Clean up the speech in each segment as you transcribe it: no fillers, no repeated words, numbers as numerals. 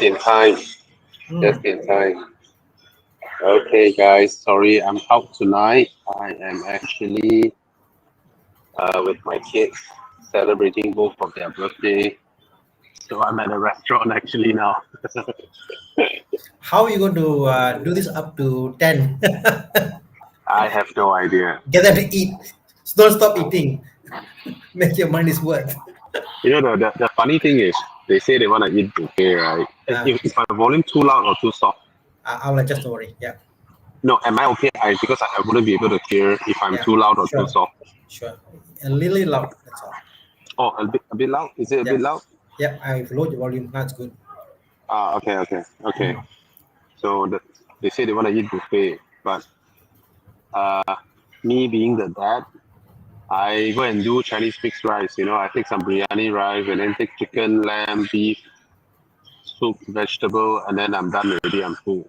in time. Just Mm. in time. Okay, guys. Sorry, I'm out tonight. I am actually with my kids celebrating both of their birthday. So I'm at a restaurant actually now. How are you going to do this up to 10? I have no idea. Get them to eat. Don't stop eating. Make your money's worth. The funny thing is, they say they want to eat buffet, right? Uh, Is my volume too loud or too soft? I'll adjust, don't worry. Yeah. No, am I okay? Because I wouldn't be able to hear if I'm Yeah. too loud or too Sure. soft. Sure. A little loud. That's all. Oh, a bit loud? Is it a bit Yeah. loud? Yeah. I've lowered the volume. That's good. Okay. Mm. So they say they want to eat buffet, but uh, me being the dad, I go and do Chinese mixed rice. I take some biryani rice and then take chicken, lamb, beef, soup, vegetable, and then I'm done already. I'm full.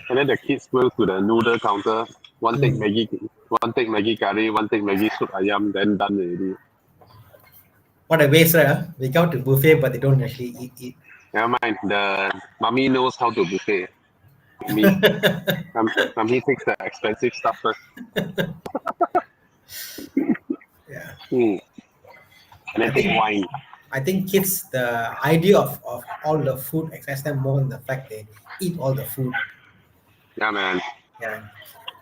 And then the kids go to the noodle counter. Mm. One take Maggi curry, one take Maggi soup ayam, then done already. What a waste, right? Huh? They come to buffet, but they don't actually eat. Never mind. The mommy knows how to buffet. Me, mommy takes the expensive stuff first. Yeah. Hmm. And I then take think wine. I think kids, the idea of all the food excites them more than the fact they eat all the food. Yeah, man. Yeah.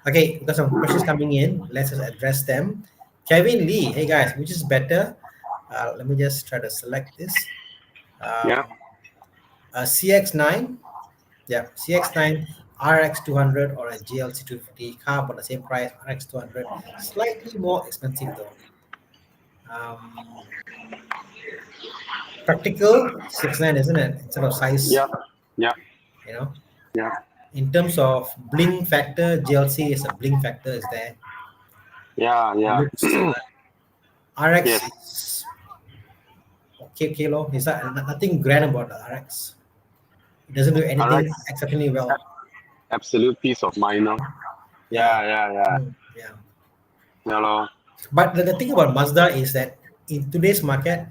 Okay, we've got some questions coming in. Let's just address them. Kevin Lee, hey guys, which is better? Let me just try to select this. Yeah. Um, CX9, yeah, CX9, RX 200, or a GLC 250 car about the same price, RX 200, slightly more expensive though. Um, Practical CX9, isn't it? Instead of size, Yeah. Yeah. you know. Yeah. In terms of bling factor, GLC is a bling factor, is there? Yeah. Yeah. Looks good. RX Yes. is okay, kilo. Is that nothing grand about the RX? It doesn't do anything RX. exceptionally well. Absolute peace of mind, no? Yeah. Yeah. Yeah. Yeah. Yeah. Yeah, lor. But the thing about Mazda is that in today's market,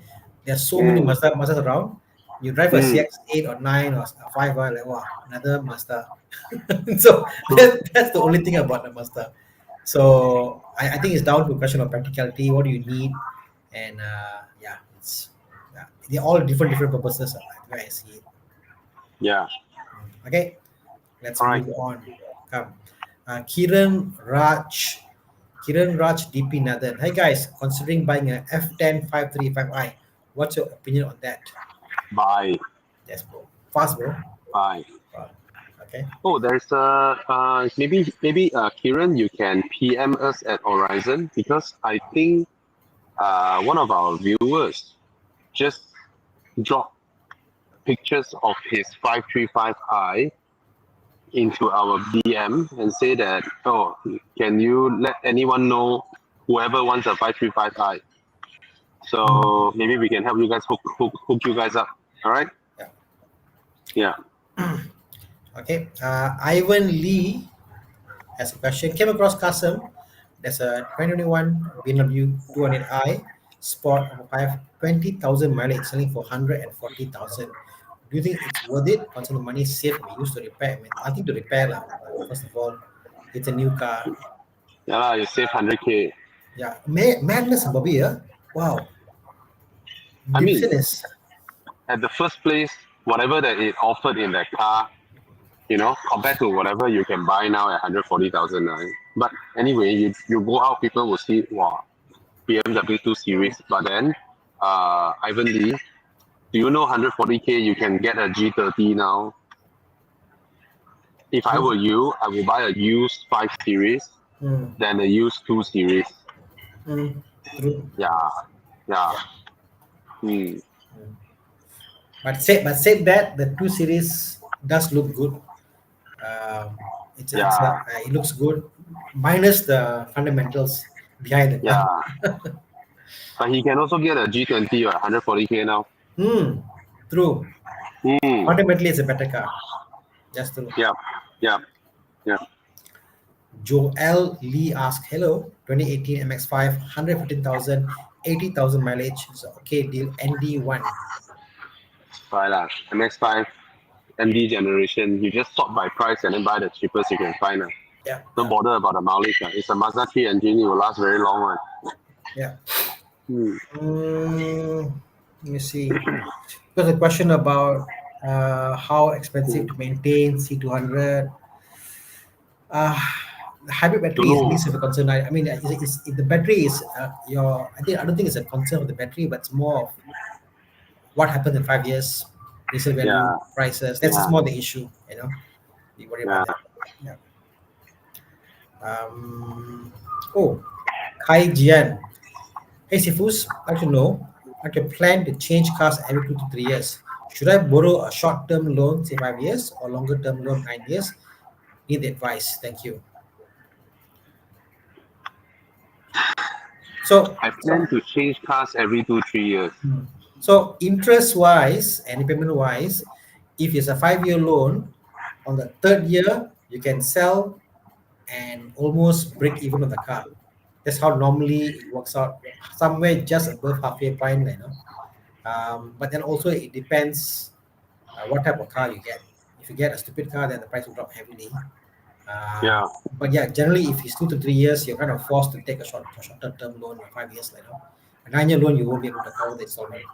there's so many Mm. Mazdas around. You drive a Mm. CX-8 or 9 or a 5, like, wow, another Mazda. So True. that's the only thing about the Mazda. So I think it's down to a question of practicality. What do you need? And yeah, they're all different purposes. The way I see it. Yeah. Okay, let's All right. move on. Come. Kiran Raj DP Nathan. Hi guys, considering buying a F10 535i. What's your opinion on that? Bye. Yes, bro. Fast, bro. Bye. Wow. Okay. Oh, there's maybe Kiran, you can PM us at Horizon because I think one of our viewers just dropped pictures of his 535i into our DM and say that, oh, can you let anyone know whoever wants a 535i? Mm. So maybe we can help you guys hook you guys up. All right? Yeah. Yeah. Okay. Ivan Lee has a question. Came across Custom. There's a 2021 BMW 200i Sport of 20,000 mileage selling for 140,000. Do you think it's worth it? Considering the money saved we used to repair. I mean, nothing to repair lah. First of all, it's a new car. Yeah, lah, you save 100K. Yeah, madness, Bobby. Yeah? Wow, I mean, dipsiness. at the first place, whatever that it offered in that car, compared to whatever you can buy now at 140,000. Right? But anyway, you go out, people will see, wow, BMW 2 Series. But then, Ivan Lee, do you know 140K you can get a G30 now? If I True. were you, I would buy a used 5 Series Mm, than a used 2 Series. true. Yeah, yeah. Yeah. Hmm. Mm. But said that the two series does look good. Yeah, It looks good, minus the fundamentals behind the car. yeah. But he can also get a G20 or 140K now. Hmm. True. Hmm. Fundamentally, it's a better car. That's true. Yeah, yeah, yeah. Joel Lee asked, "Hello, 2018 MX-5, 115,000, 80,000 mileage. It's a okay deal. ND1. MX-5 lah. MX-5 MD generation. You just sort by price and then buy the cheapest you can find. Yeah. Don't bother about the mileage. It's a Mazda 3 engine. It will last very long. Yeah. Hmm. Let me see. Because the question about how expensive to maintain C200. The hybrid Don't battery is know. least of a concern. I mean, the battery is I don't think it's a concern of the battery, but it's more of what happens in 5 years, resale value, Yeah. prices. That's just Yeah. more the issue. We worry Yeah. about that. Yeah. Oh, Kai Jian. Hey Sifus, I'd like to know, I can plan to change cars every 2 to 3 years. Should I borrow a short-term loan, say 5 years, or longer-term loan, 9 years? Need advice. Thank you. So, I so plan to change cars every 2-3 years. So interest wise and repayment wise, if it's a 5 year loan, on the third year you can sell and almost break even on the car. That's how normally it works out. Somewhere just above halfway point. But then also it depends what type of car you get. If you get a stupid car, then the price will drop heavily. Yeah. But yeah, generally, if it's 2 to 3 years, you're kind of forced to take a shorter term loan, 5 years later. A 9 year loan, you won't be able to cover the installment.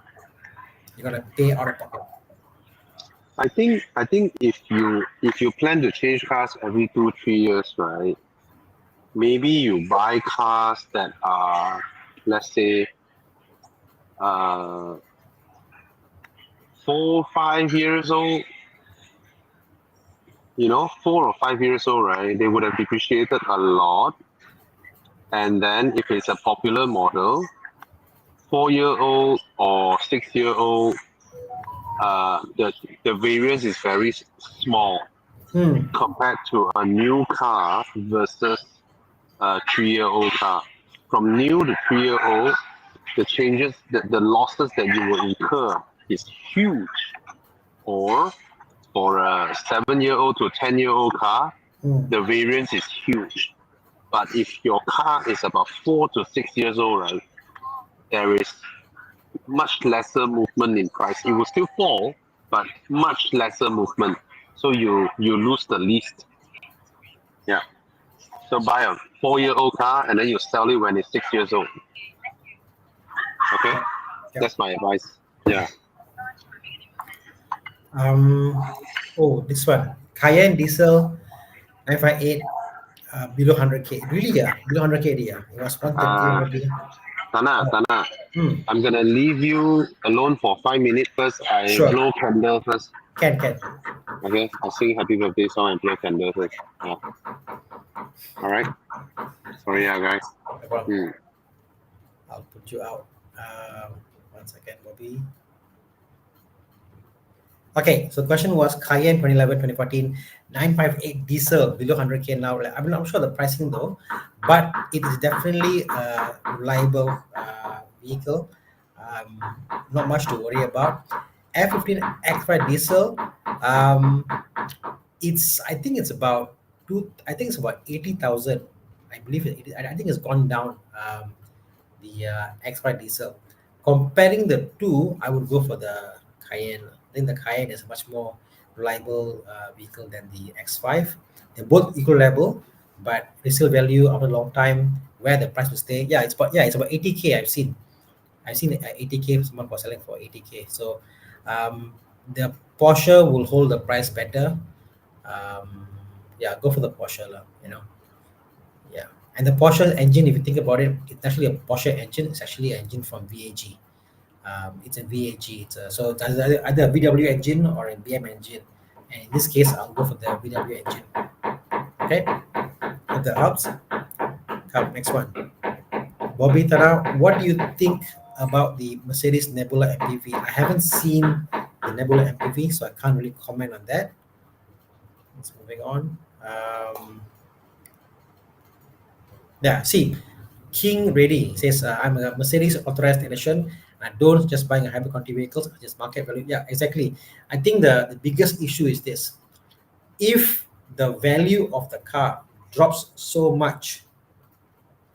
You gotta pay out of pocket. I think if you plan to change cars every 2-3 years, right? Maybe you buy cars that are, let's say, uh 4-5 years old. 4 or 5 years old, right? They would have depreciated a lot. And then if it's a popular model, 4-year-old or 6-year-old, the variance is very small Hmm. compared to a new car versus a 3-year-old car. From new to 3-year-old, the changes, the losses that you will incur is huge. Or for a 7-year-old to a 10-year-old car, Hmm. the variance is huge. But if your car is about 4 to 6 years old, right, there is much lesser movement in price. It will still fall, but much lesser movement. So you lose the least. Yeah. So buy a 4-year-old car and then you sell it when it's 6 years old. Okay, Yeah. that's my advice. Yeah. This one. Cayenne diesel 958 below 100K. Really, yeah? Below 100K, yeah. It was 130 Uh, already. Tana, Hmm. I'm gonna leave you alone for 5 minutes first. I Sure. blow candle first. Can. Okay, I'll sing happy birthday song and blow candle first. Yeah. All right. Sorry, guys. No problem. Hmm. I'll put you out. 1 second, Bobby. Okay, so the question was Cayenne 2011, 2014, 958 diesel below 100K now. I'm not sure the pricing though, but it is definitely a reliable vehicle. Not much to worry about. F15 X5 diesel, I think it's about I think it's about 80,000. I believe I think it's gone down. The X5 diesel. Comparing the two, I would go for the Cayenne. I think the Cayenne is a much more reliable vehicle than the X5. They're both equal level, but resale value after a long time, where the price will stay. It's about 80K. I've seen 80K. Someone was selling for 80K. So the Porsche will hold the price better. Go for the Porsche lah. Yeah, and the Porsche engine, if you think about it, it's actually a Porsche engine. It's actually an engine from VAG. It's a VAG. So it's either a VW engine or a BM engine. And in this case, I'll go for the VW engine. Okay, hope that helps. Come, next one. Bobby Tara, what do you think about the Mercedes Nebula MPV? I haven't seen the Nebula MPV, so I can't really comment on that. Let's moving on. See, King Ready says, I'm a Mercedes authorized edition. I don't just buying a hybrid conti vehicles, I just market value. Yeah, exactly. I think the biggest issue is this. If the value of the car drops so much,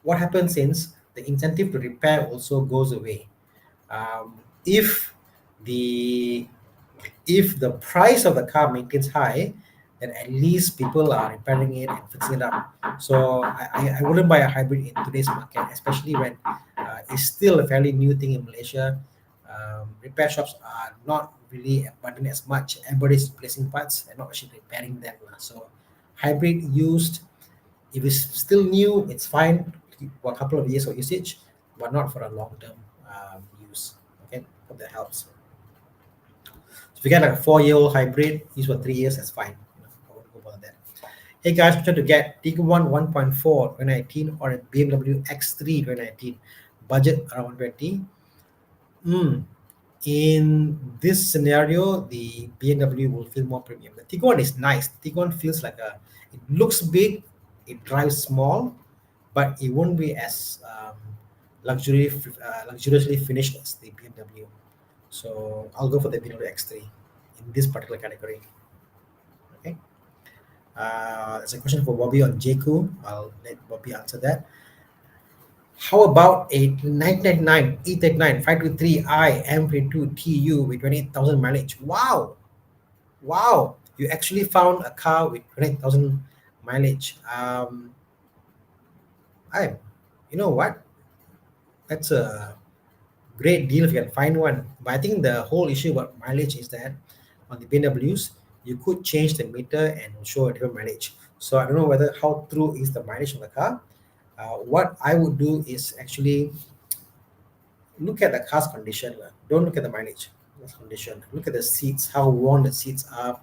what happens is the incentive to repair also goes away. If the if the price of the car maintains high, then at least people are repairing it and fixing it up. So I wouldn't buy a hybrid in today's market, especially when it's still a fairly new thing in Malaysia. Repair shops are not really abundant as much. Everybody's replacing parts and not actually repairing them. So hybrid used, if it's still new, it's fine for a couple of years of usage, but not for a long term use. Okay, hope that helps. So if you get like a 4-year-old hybrid, use for 3 years, that's fine. I won't go about that. Hey guys, we're trying to get Tiguan 1.4 2019 or a BMW X3 2019. Budget around 120. In this scenario, the BMW will feel more premium. The Tiguan is nice. The Tiguan feels like it looks big, it drives small, but it won't be as luxuriously finished as the BMW. So I'll go for the BMW X3 in this particular category. Okay. There's a question for Bobby on JQ. I'll let Bobby answer that. How about a 1999 E39 523i M32 TU with 28,000 mileage? Wow! Wow! You actually found a car with 28,000 mileage. You know what? That's a great deal if you can find one. But I think the whole issue about mileage is that on the BMWs, you could change the meter and show a different mileage. So I don't know whether how true is the mileage of the car. What I would do is actually look at the car's condition. Don't look at the mileage. Car's condition. Look at the seats, how worn the seats are,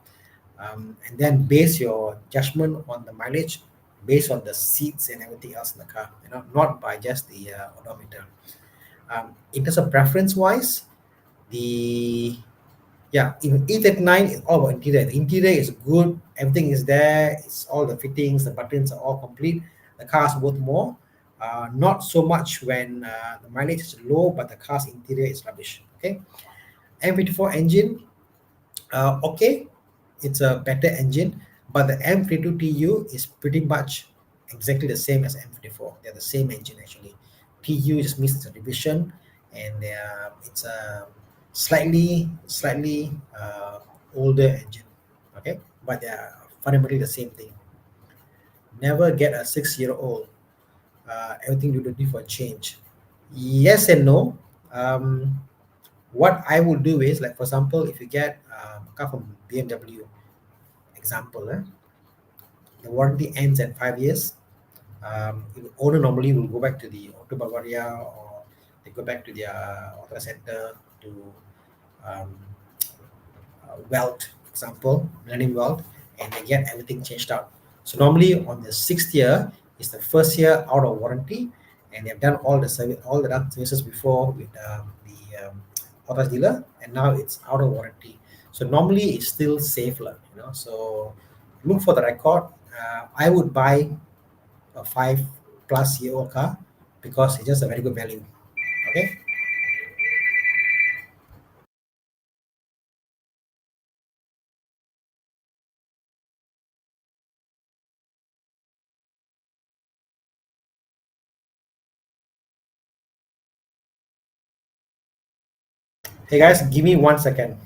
and then base your judgment on the mileage based on the seats and everything else in the car. Not by just the odometer. In terms of preference wise, the in E39 is all about interior. The interior is good, everything is there, it's all the fittings, the buttons are all complete. The car's worth more. Not so much when the mileage is low, but the car's interior is rubbish. Okay, M54 engine, okay, it's a better engine, but the M32 TU is pretty much exactly the same as M54. They're the same engine actually. TU just means it's a division, and it's a slightly older engine. Okay, but they are fundamentally the same thing. Never get a 6-year-old. Everything you do for a change. Yes and no. What I would do is, like for example, if you get a car from BMW, example, the warranty ends at 5 years. The owner normally will go back to the Auto Bavaria, or they go back to their auto center to um, Welt, for example, Millennium Welt, and they get everything changed out. So normally on the 6th year is the first year out of warranty, and they've done all the services before with the auto dealer, and now it's out of warranty. So normally it's still safe, So look for the record. I would buy a 5+ year old car because it's just a very good value. Okay. Hey guys, give me 1 second.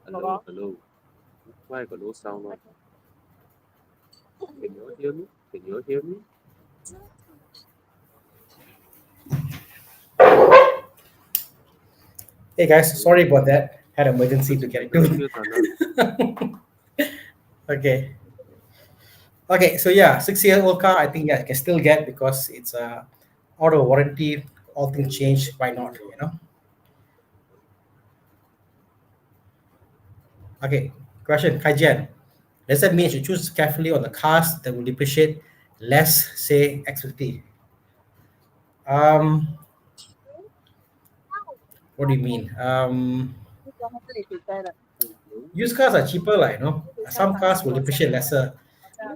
Hello, hello. Why got no sound on? Can you all hear me? Can you all hear me? Hey guys, sorry about that. Had an emergency to get Cannot to. hear Tanah. Okay. Okay, so yeah, 6-year-old car, I think, yeah, I can still get because it's out of warranty. all things change, why not? Okay, question, Kaijian. Does that mean you should choose carefully on the cars that will depreciate less, say X50? Um, what do you mean? Used cars are cheaper, Some cars will depreciate lesser.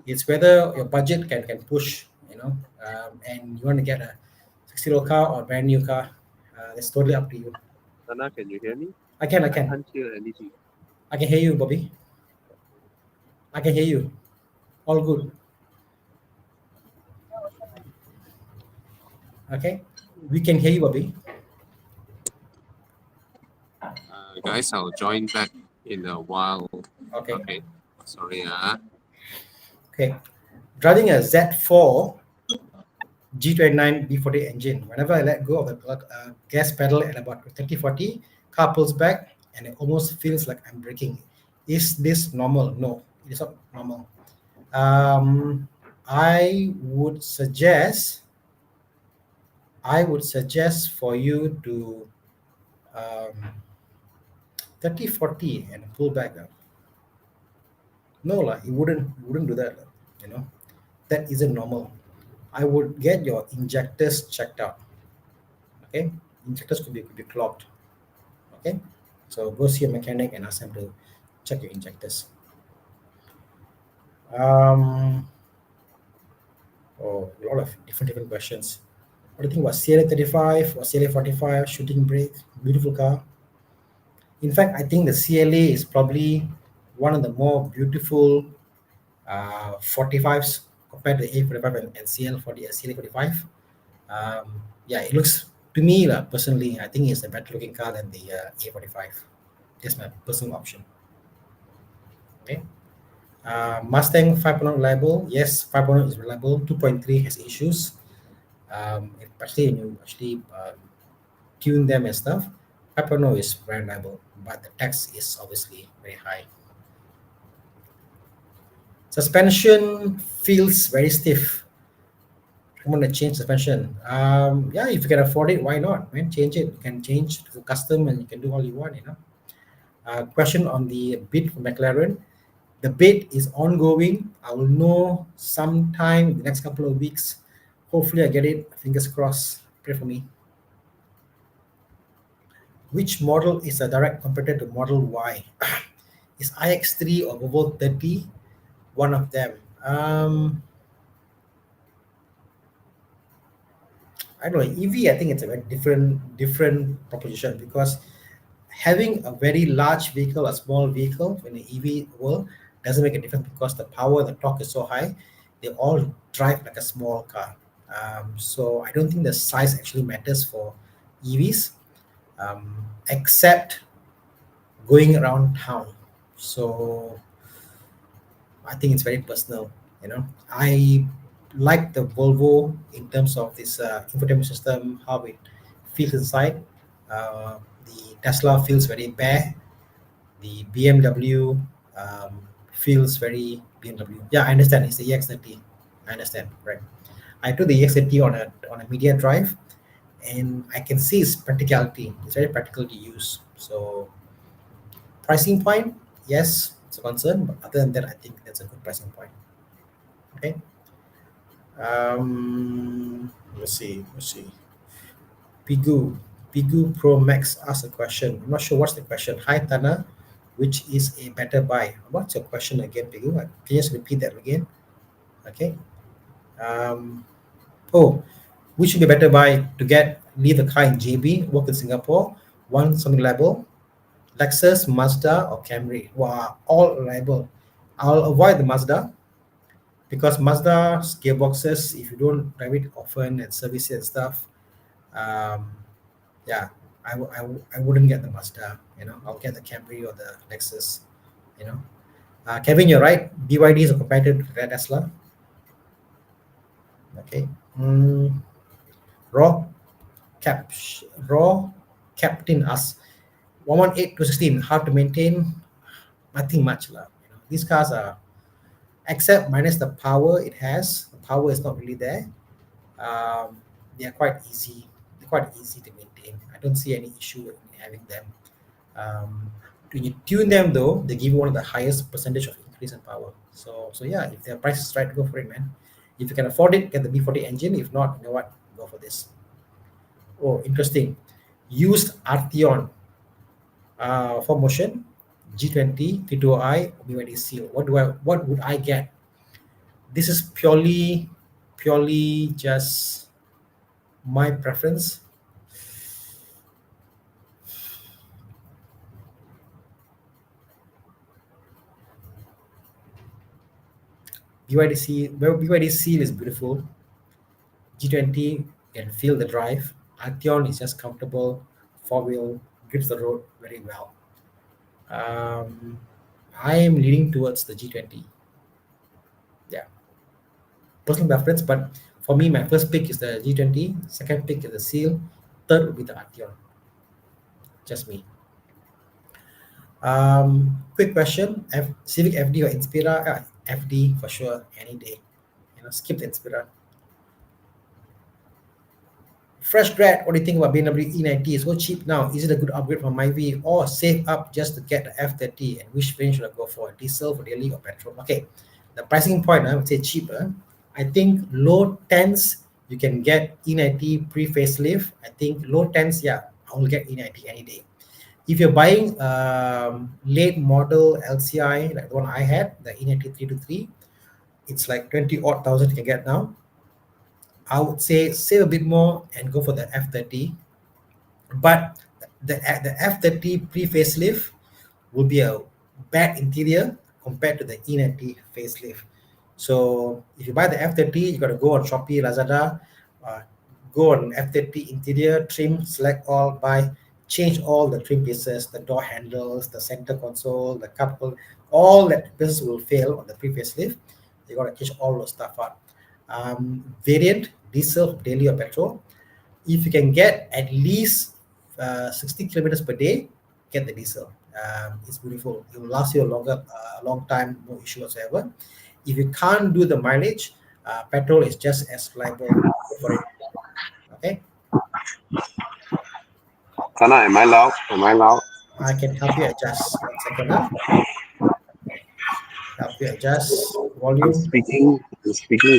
It's whether your budget can push, and you want to get a 60-year-old car or a brand new car. It's totally up to you. Anna, can you hear me? I can. I can't hear anything. I can hear you, Bobby. I can hear you. All good. Okay. We can hear you, Bobby. Guys, I'll join back in a while. Okay. Okay. Sorry. Okay. Driving a Z4 G29 B40 engine. Whenever I let go of the gas pedal at about 30-40, car pulls back and it almost feels like I'm braking. Is this normal? No, it is not normal. I would suggest for you to 30-40 and pull back. No, you wouldn't do that. That isn't normal. I would get your injectors checked out. Okay, injectors could be clogged. Okay, so go see a mechanic and ask them to check your injectors. Oh, a lot of different questions. What do you think about CLA 35 or CLA 45? Shooting brake, beautiful car. In fact, I think the CLA is probably one of the more beautiful 45s compared to the A45 and CL40 CLA 45. Yeah, it looks to me personally, I think it's a better looking car than the A45. That's my personal option. Okay. Mustang 5.0 reliable. Yes, 5.0 is reliable. 2.3 has issues. Especially when you actually tune them and stuff. 5.0 is very reliable, but the tax is obviously very high. Suspension feels very stiff. I'm gonna change suspension. Yeah, if you can afford it, why not? Man, change it. You can change to custom and you can do all you want. Question on the bid for McLaren. The bid is ongoing. I will know sometime in the next couple of weeks. Hopefully, I get it. Fingers crossed. Pray for me. Which model is a direct competitor to Model Y? Is iX3 or Volvo 30 one of them? I don't know. EV, I think it's a very different proposition because having a very large vehicle, a small vehicle in the EV world doesn't make a difference because the power, the torque is so high. They all drive like a small car. So I don't think the size actually matters for EVs, except going around town. So I think it's very personal. I like the Volvo in terms of this infotainment system, how it feels inside. The Tesla feels very bare. The BMW feels very BMW. Yeah, I understand. It's the EX30. I understand, right? I took the EX30 on a media drive, and I can see its practicality. It's very practical to use. So pricing point, yes, it's a concern, but other than that, I think that's a good pricing point. Okay. Let's see. Pigu Pro Max asked a question. I'm not sure what's the question. Hi Tana, which is a better buy? What's your question again, Pigu? Can you just repeat that again? Okay. Which would be better buy to leave the car in JB, work in Singapore, want something reliable? Lexus, Mazda, or Camry? Wow, all reliable. I'll avoid the Mazda because Mazda's gearboxes, if you don't drive it often and service it and stuff, yeah, I wouldn't get the Mazda. I'll get the Camry or the Lexus. Kevin, you're right. BYD is a competitor to Tesla. Okay. Raw Captain us 118 to 16. How to maintain? Nothing much lah. These cars are, except minus the power it has. The power is not really there. They are quite easy. They're quite easy to maintain. I don't see any issue in having them. When you tune them though, they give you one of the highest percentage of increase in power. So yeah, if their price is right, go for it, man. If you can afford it, get the B40 engine. If not, you know what, go for this. Oh, interesting. Used Arteon for motion, G20, T2i, BYD Seal. What would I get? This is purely just my preference. BYD Seal is beautiful. G20 can feel the drive. Arteon is just comfortable, four wheel, grips the road very well. I am leaning towards the G20. Yeah, personal preference, but for me, my first pick is the G20, second pick is the Seal, third would be the Arteon. Just me. Quick question: Civic FD or Inspira? FD for sure, any day. Skip the Inspira. Fresh grad, what do you think about BMW E90? It's so cheap now. Is it a good upgrade from Myvi or save up just to get the F30? And which range should I go for? Diesel, for daily, or petrol? Okay, the pricing point, I would say cheaper. I think low tens you can get E90 pre-facelift. I think low tens, yeah, I will get E90 any day. If you're buying late model LCI, like the one I had, the E90 323, it's like 20 odd thousand you can get now. I would say save a bit more and go for the F30. But the F30 pre-facelift will be a bad interior compared to the E90 facelift. So if you buy the F30, you got to go on Shopee, Lazada, go on F30 interior, trim, select all, buy, change all the trim pieces, the door handles, the center console, the cup, all that pieces will fail on the pre-facelift. You got to change all those stuff out. Variant, diesel, daily or petrol. If you can get at least 60 kilometers per day, get the diesel. It's beautiful. It will last you a long time, no issue whatsoever. If you can't do the mileage, petrol is just as reliable. Go for it. Okay. Sana, am I loud? Am I loud? I can help you adjust. 1 second. Help you adjust volume. I'm speaking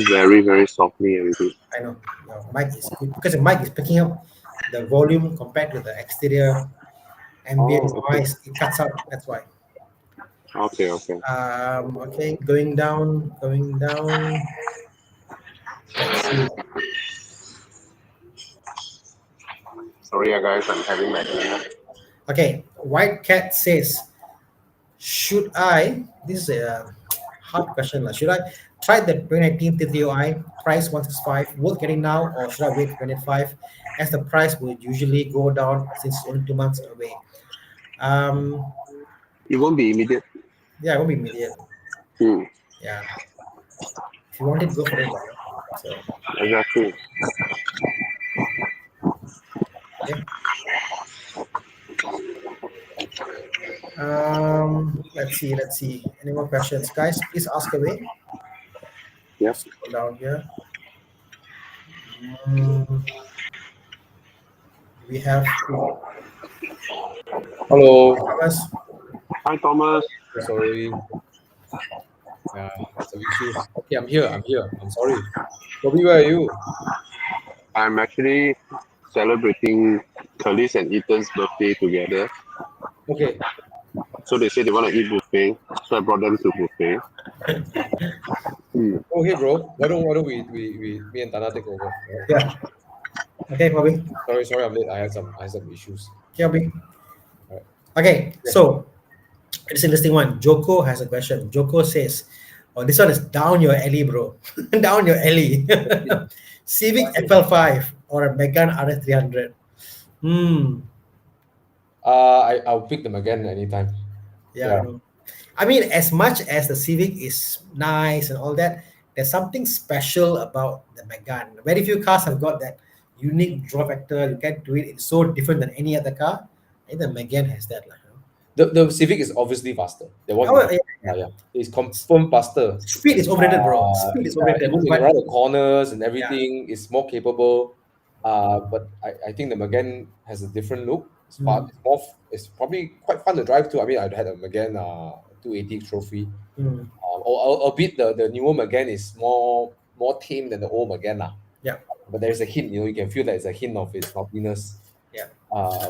very, very softly everything. I know your mic is good because the mic is picking up the volume compared to the exterior ambient noise. It cuts out. That's why. Okay. Okay, going down. Let's see. Sorry, guys, I'm having my dinner. Okay, White Cat says, should I? This is a hard question. Should I try the 2019 T3i price 165 worth getting now, or should I wait for 25 as the price will usually go down since it's only 2 months away? It won't be immediate. Yeah, it won't be immediate. Yeah. If you want it, go for it. So Exactly. okay. Let's see. Any more questions, guys? Please ask away. Yes. Go down here. We have Hello. Thomas. Hi, Thomas. Sorry. Some issues. Okay, I'm here. I'm sorry. Bobby, where are you? I'm actually celebrating Khalees and Ethan's birthday together. Okay. So they say they want to eat buffet, so I brought them to buffet. Oh, hey, bro. Why don't we me and Tana take over? Right? Yeah. Okay, Bobby. Sorry, I'm late. I had some issues. Okay, Bobby. Right. Okay, so it's an interesting one. Joko has a question. Joko says, "Oh, this one is down your alley, bro. Down your alley. Civic FL5 or a Megane RS300." I'll pick them again anytime. Yeah. I mean, as much as the Civic is nice and all that, there's something special about the Megane. Very few cars have got that unique draw factor. You can't do it. It's so different than any other car. I think the Megane has that. The Civic is obviously faster. Yeah. It's confirmed faster. Speed is overrated, bro. Speed is overrated. Even around the corners and everything is more capable. But I think the Megane has a different look. It's fun. It's probably quite fun to drive too. I mean, I had a Megane 280 trophy. Albeit the newer Megane is more tame than the old Megane lah. Yeah. But there's a hint, you can feel that it's a hint of its naughtiness. Yeah.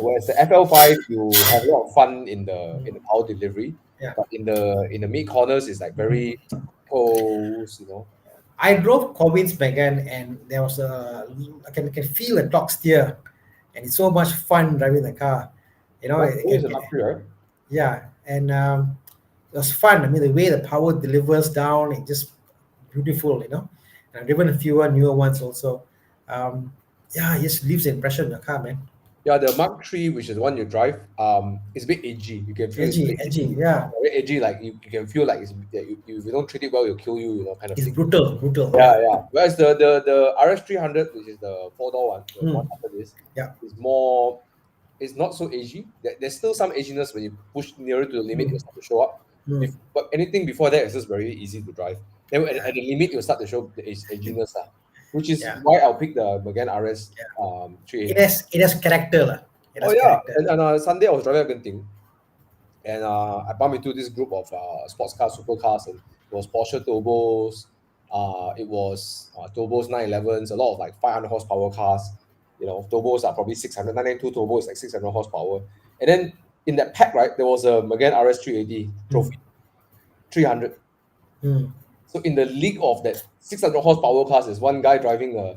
Whereas the FL5, you have a lot of fun in the power delivery. Yeah. But in the mid corners, it's like very pose, I drove Corbin's Megane and there was I can feel the torque steer, and it's so much fun driving the car. It's a luxury, right? Yeah, and it was fun. I mean, the way the power delivers down, it's just beautiful. And I've driven a few newer ones also. It just leaves an impression in the car, man. Yeah, the Mark III, which is the one you drive, it's a bit edgy. You can feel edgy, yeah. Very edgy, like you can feel like if you don't treat it well, it'll kill you, kind of it's thing. brutal. Yeah. Whereas the RS300, which is the 4-door one, the one after this, is more. It's not so edgy. There's still some edginess when you push nearer to the limit, it'll start to show up. But anything before that is just very easy to drive. Then at the limit, it'll start to show the edginess. Which is why I'll pick the Megane RS 380. It has character. Character. And Sunday I was driving a Genting, and I bumped into this group of sports cars, supercars, and it was Porsche turbos, it was turbos 911s, a lot of like 500 horsepower cars. Turbos are probably 600. 992 turbo is like 600 horsepower. And then in that pack, right, there was a Megane RS 380 trophy, 300. So in the league of that 600 horsepower cars, there's one guy driving a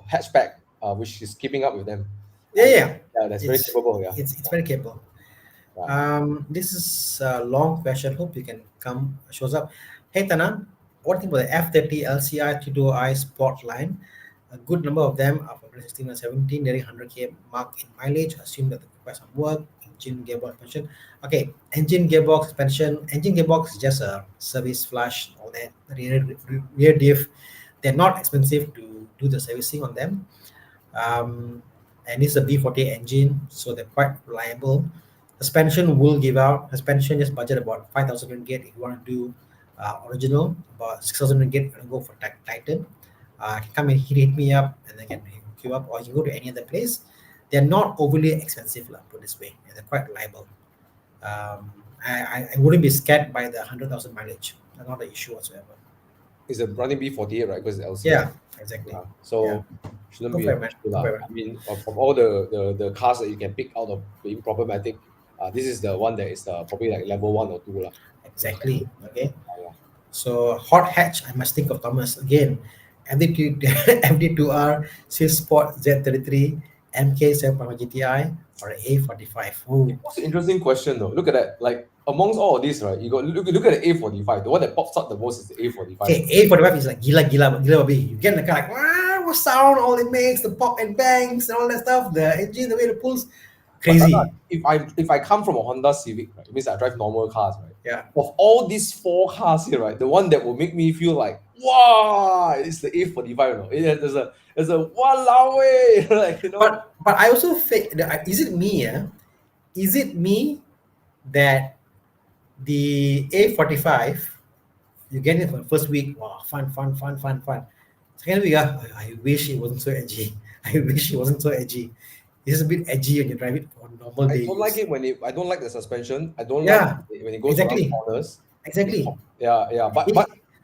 hatchback, which is keeping up with them. Yeah, that's very capable. Yeah, it's very capable. This is a long question. Hope you can shows up. Hey Tanan, what think about the F30 LCI 32i Sport line? A good number of them are from 2016 and 17, nearly 100k mark in mileage. Assume that they require some work. Engine, gearbox, suspension. Okay, engine, gearbox, suspension. Engine, gearbox is just a service flush, all that. Rear diff, they're not expensive to do the servicing on them. And this is a B48 engine, so they're quite reliable. Suspension will give out. Suspension just budget about 5,000 ringgit if you want to do original. About 6,000 ringgit if you want to go for Titan. Come and hit me up and they can hook you up, or you can go to any other place. They're not overly expensive, put this way. They're quite reliable. I wouldn't be scared by the 100,000 mileage. That's not an issue whatsoever. It's a running B48, right? Because it's LCI. Yeah, exactly. Shouldn't be an issue. I mean, from all the cars that you can pick out of being problematic, this is the one that is probably like level 1 or 2. Exactly. Okay. So hot hatch, I must think of Thomas again. MD2R, Swiss Sport Z33, MK7 GTI, or A45. That's an interesting question though. Look at that. Like amongst all of these, right? You got look at the A45. The one that pops up the most is the A45. Okay, A45 is like gila baby. You get in the car like what sound all it makes, the pop and bangs and all that stuff. The engine, the way it pulls, crazy. If I come from a Honda Civic, right, it means I drive normal cars, right? Yeah. Of all these 4 cars here, right, the one that will make me feel like wow, it's the A45. There's a walao way, like But I also think, is it me? Is it me that the A45 you get it for the first week? Wow, fun. Second week, I wish it wasn't so edgy. It's a bit edgy when you drive it on normal days. I don't like it I don't like the suspension. I don't like it when it goes around corners. Exactly. Yeah.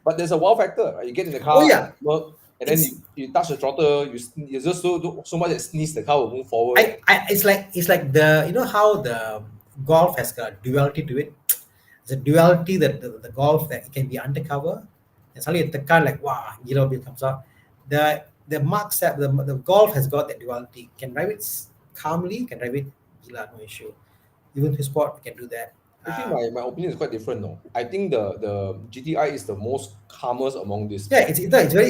But there's a wow factor. Right? You get in the car, and then you touch the throttle. You just so much that sneeze, the car will move forward. It's like the how the Golf has got duality to it. There's a duality that the Golf that it can be undercover, and suddenly the car like wow, bit comes out. The Mark 7, the Golf has got that duality. Can drive it calmly, can drive it no issue. Even to sport can do that. I think my opinion is quite different though. I think the GTI is the most calmest among these. Yeah, it's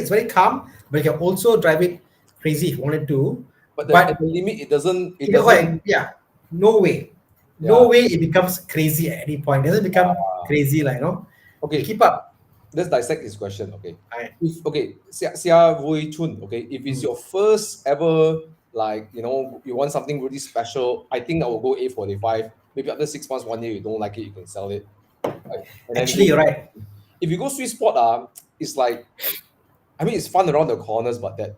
very calm, but you can also drive it crazy if you wanted to. But at the limit, it doesn't. No way. Yeah. No way it becomes crazy at any point. It doesn't become crazy Okay. Keep up. Let's dissect this question. Okay. Right. Xia Wei Chun. Okay. If it's your first ever, you want something really special, I think I will go A45. Maybe after 6 months, 1 year, you don't like it, you can sell it. Right? Actually, you're right. If you go Swiss Sport, it's like, I mean, it's fun around the corners, but that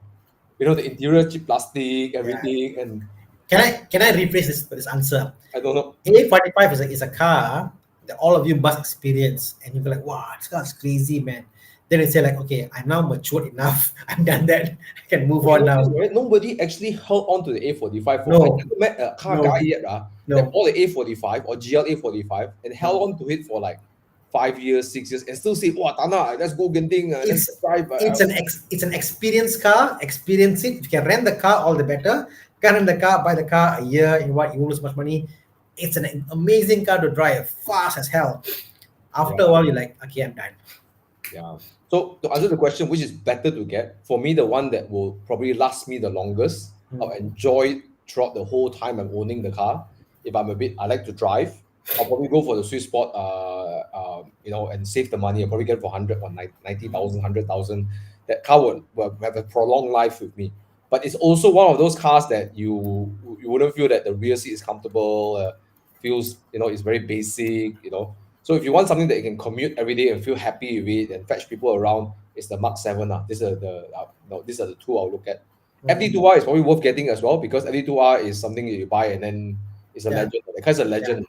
the interior cheap plastic, everything, and Can I rephrase this answer? I don't know. A45 is a car that all of you must experience, and you be like, wow, this car is crazy, man. Then you say like, okay, I'm now matured enough. I've done that. I can move on now. Right? Nobody actually held on to the A45 for. No. I never met a car No. guy yet No. that bought the A45 or GLA45 and held on to it for like 5 years, 6 years, and still say, "Wow, Tana, let's go Genting, let's drive." It's an experience car. Experience it. If you can rent the car, all the better. Can't rent the car, buy the car a year. You won't lose much money. It's an amazing car to drive, fast as hell. After a while, you're like, okay, I'm done. Yeah. So to answer the question, which is better to get? For me, the one that will probably last me the longest, I'll enjoy it throughout the whole time I'm owning the car. If I like to drive, I'll probably go for the sweet spot, and save the money. I'll probably get it for 100 or 90,000, 100,000. That car will have a prolonged life with me. But it's also one of those cars that you wouldn't feel that the rear seat is comfortable, feels, it's very basic, So if you want something that you can commute every day and feel happy with it and fetch people around, it's the Mark 7. These are the two I'll look at. FD2R is probably worth getting as well, because FD2R is something that you buy and then it's a legend. The car's a legend,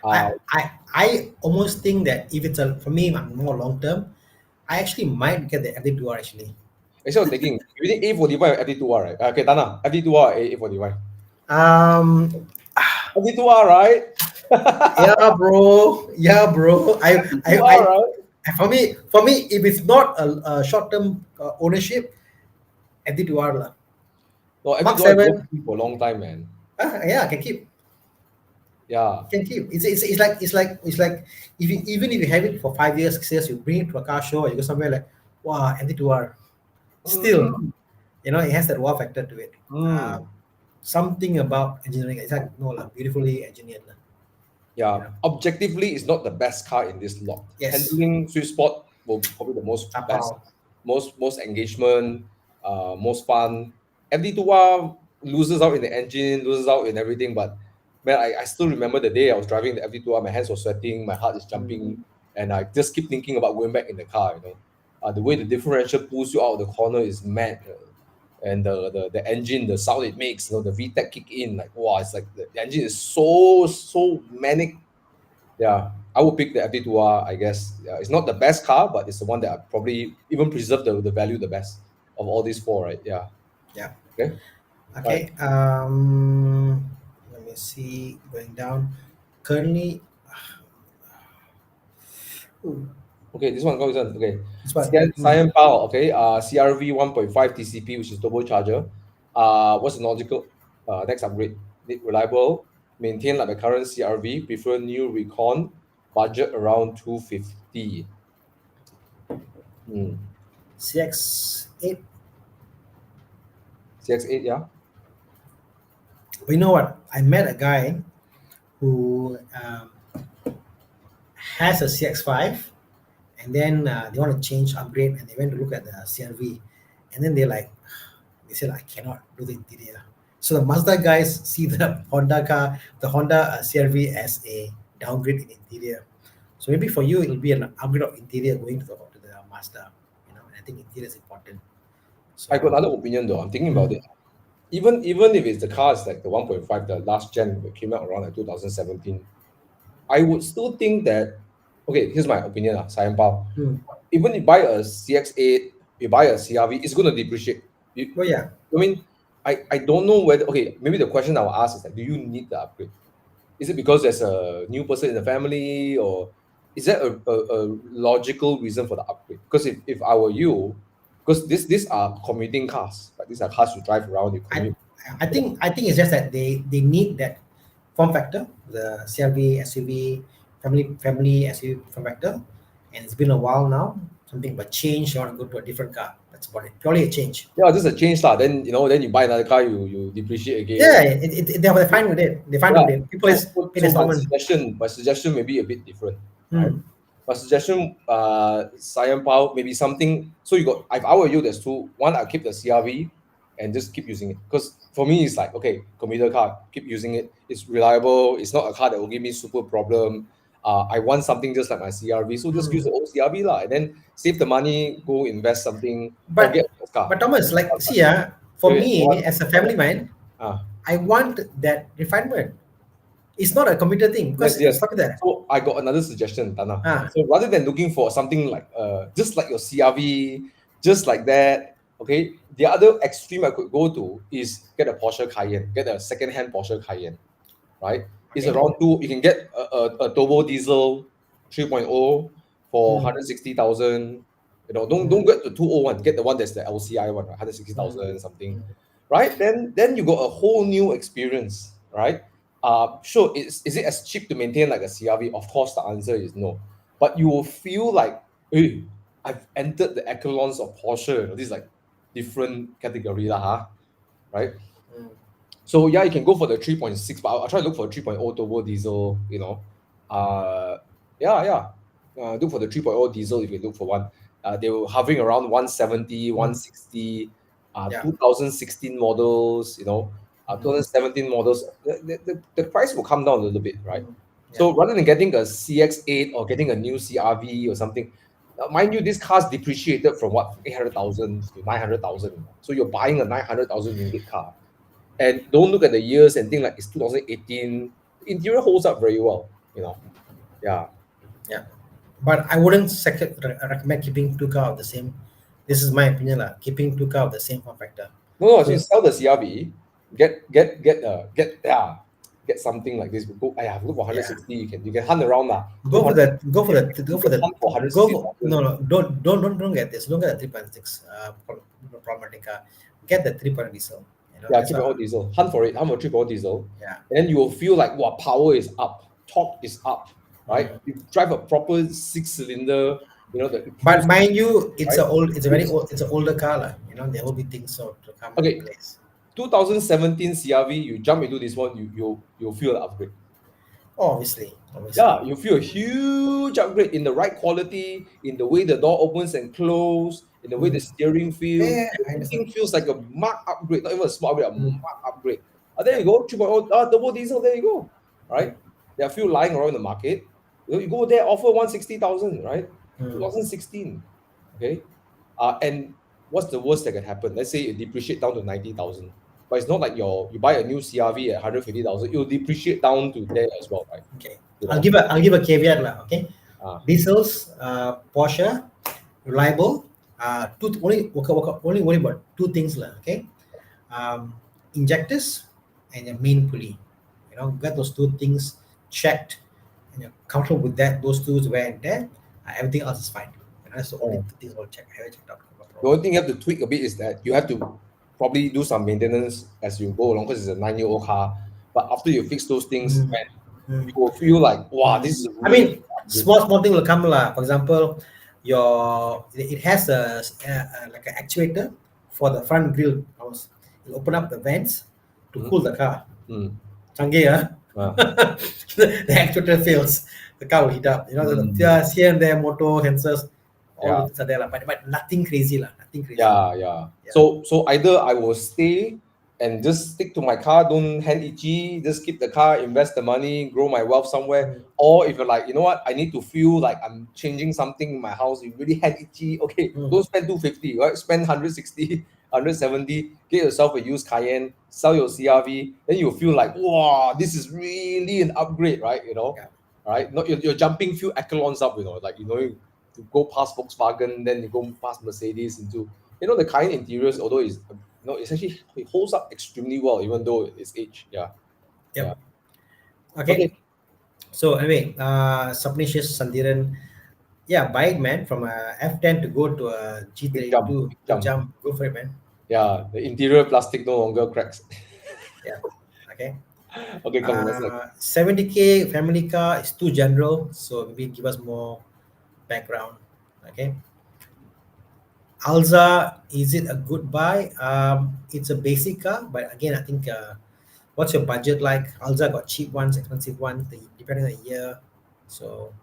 I almost think that if it's for me, I'm more long term. I actually might get the FD2R actually. Actually, I was thinking, you need A45 or FD2R, right? Okay, Tana, FD2R or A45? FD2R, right? Yeah, bro. Right? For me, if it's not a short-term ownership, FD2R lah. No, Mark FD2R 7. is worth for a long time, man. Yeah, I can keep. Yeah. Can keep. It's like if you, even if you have it for 5 years, 6 years, you bring it to a car show or you go somewhere like, wow, FD2R. Still, it has that wow factor to it. Something about engineering. It's like beautifully engineered. Yeah. Objectively, it's not the best car in this lot. Yes. Handling sweet spot will probably the most best, most engagement, most fun. FD2R loses out in the engine, loses out in everything, but man, I still remember the day I was driving the FD2R, my hands were sweating, my heart is jumping, and I just keep thinking about going back in the car, the way the differential pulls you out of the corner is mad. And the engine, the sound it makes, the VTEC kick in, like, wow, it's like the engine is so manic. Yeah, I would pick the FD2R, I guess. Yeah, it's not the best car, but it's the one that I probably even preserve the value the best of all these four, right? Yeah. Yeah. Okay. Okay. Let me see. Going down. Currently. Okay, this one goes on. Okay. This one. Cyan Pal, okay. CRV 1.5 TCP, which is turbocharger. What's the logical next upgrade? Reliable, maintain like the current CRV, prefer new Recon, budget around 250. CX8. CX8, yeah. But you know what? I met a guy who has a CX5, and then they want to change, upgrade, and they went to look at the CRV, and then they said, I cannot do the interior. So the Mazda guys see the Honda CRV as a downgrade in interior. So maybe for you, it'll be an upgrade of interior going to the Mazda. And I think interior is important. So, I got another opinion though. I'm thinking about it. Even if it's the cars like the 1.5, the last gen that came out around like 2017, I would still think that, okay, here's my opinion, Cyan Pao. Even if you buy a CX8, you buy a CRV, it's going to depreciate. Oh yeah. I mean, I don't know whether, okay, maybe the question I will ask is that, do you need the upgrade? Is it because there's a new person in the family, or is there a logical reason for the upgrade? Because if I were you, because these are commuting cars, right? These are cars you drive around, you commute. I think it's just that they need that form factor, the CRV SUV family SUV form factor, and it's been a while now. Something but change, you want to go to a different car. That's about it. Purely a change. Yeah, just a change lah. Then you buy another car, you depreciate again. Yeah, they're fine with it. They're fine with it. People is my suggestion may be a bit different. Right? My suggestion, Cyan Pao, maybe something. So you got, if I were you, there's two. One, I'll keep the CRV and just keep using it. Because for me, it's like, okay, commuter car, keep using it. It's reliable. It's not a car that will give me super problem. I want something just like my CRV, so just use the old CRV lah, and then save the money, go invest something, But get sports car. But Thomas, like, see, for Wait, me, what? as a family man, I want that refinement. It's not a computer thing because Yes. stop there. So I got another suggestion, Tana. Ah. So rather than looking for something like just like your CRV, just like that, okay, the other extreme I could go to is get a Porsche Cayenne, get a second-hand Porsche Cayenne, right? It's Okay. around two. You can get a turbo diesel 3.0 for 160,000. You know, don't get the 201. Get the one that's the LCI one, right? 160,000 something, right? Then you got a whole new experience, right? Sure, is it as cheap to maintain like a CRV? Of course, the answer is no. But you will feel like, hey, I've entered the echelons of Porsche. You know, this is like different category, lah, huh? Right? So yeah, you can go for the 3.6, but I'll try to look for a 3.0 turbo diesel, you know. Look for the 3.0 diesel if you look for one. They were hovering around 170, 160, 2016 models, you know, 2017 models. The price will come down a little bit, right? So rather than getting a CX-8 or getting a new CRV or something, mind you, this car's depreciated from what, 800,000 to 900,000. So you're buying a 900,000 ringgit car. And don't look at the years and think like it's 2018. The interior holds up very well, you know. Yeah. But I wouldn't recommend keeping two cars of the same. This is my opinion, keeping two cars of the same form factor. No, so you sell the CRV, get something like this. Go, look for 160. You can hunt around lah. Don't get this. Don't get the 3.6 problematic car. Get the 3.0 diesel. You know, 3.0 diesel. Hunt for 3.0 diesel. Yeah. And then you will feel like, wow, power is up, torque is up, right? You drive a proper 6-cylinder. You know, but mind you, it's an older car, you know. There will be things to come in place. 2017 CRV, you jump into this one, you'll feel an upgrade. Obviously. Yeah, you feel a huge upgrade in the right quality, in the way the door opens and closes, in the way the steering feels. Yeah, everything feels like a marked upgrade, not even a small upgrade, a marked upgrade. There you go, 3.0 turbo diesel, there you go. Right? There are a few lying around the market. You go there, offer 160,000, right? 2016. Okay. And what's the worst that can happen? Let's say it depreciate down to 90,000. But it's not like you buy a new CRV at 150,000, it will depreciate down to there as well, right? Okay. You know? I'll give a caveat, okay? Diesels, Porsche, reliable. Only about two things, okay? Injectors and your main pulley. You know, get those two things checked, and you're comfortable with that. Those two is where and there. Everything else is fine. And that's the only things I'll check. I haven't checked out. The only thing you have to tweak a bit is that you have to probably do some maintenance as you go along because it's a 9-year-old car. But after you fix those things, you will feel like, wow, this is. Really small thing will come For example, it has like an actuator for the front grille. You open up the vents to cool the car. Canggih, the actuator fails, the car will heat up. You know, here and there motor sensors. All are there, but nothing crazy, nothing crazy. Yeah. So either I will stay and just stick to my car, don't hand itchy, just keep the car, invest the money, grow my wealth somewhere. Or if you're like, you know what, I need to feel like I'm changing something in my house, you really hand itchy, okay, don't spend 250, right? Spend 160, 170, get yourself a used Cayenne, sell your CRV, then you'll feel like, wow, this is really an upgrade, right? You know, right? Not you're jumping few echelons up, you know, like, you know, you go past Volkswagen, then you go past Mercedes into, you know, the Cayenne interiors, although it's, you know, it's actually, it holds up extremely well, even though it's age. Okay. So anyway, Subnicious Sandiran, buy it, man. From a F10 to go to a G32 jump. Go for it, man. Yeah, the interior plastic no longer cracks. Okay. Okay, come on. 70K family car is too general, so maybe give us more background. Okay. Alza, is it a good buy? It's a basic car, but again, I think what's your budget like? Alza got cheap ones, expensive ones, depending on the year. So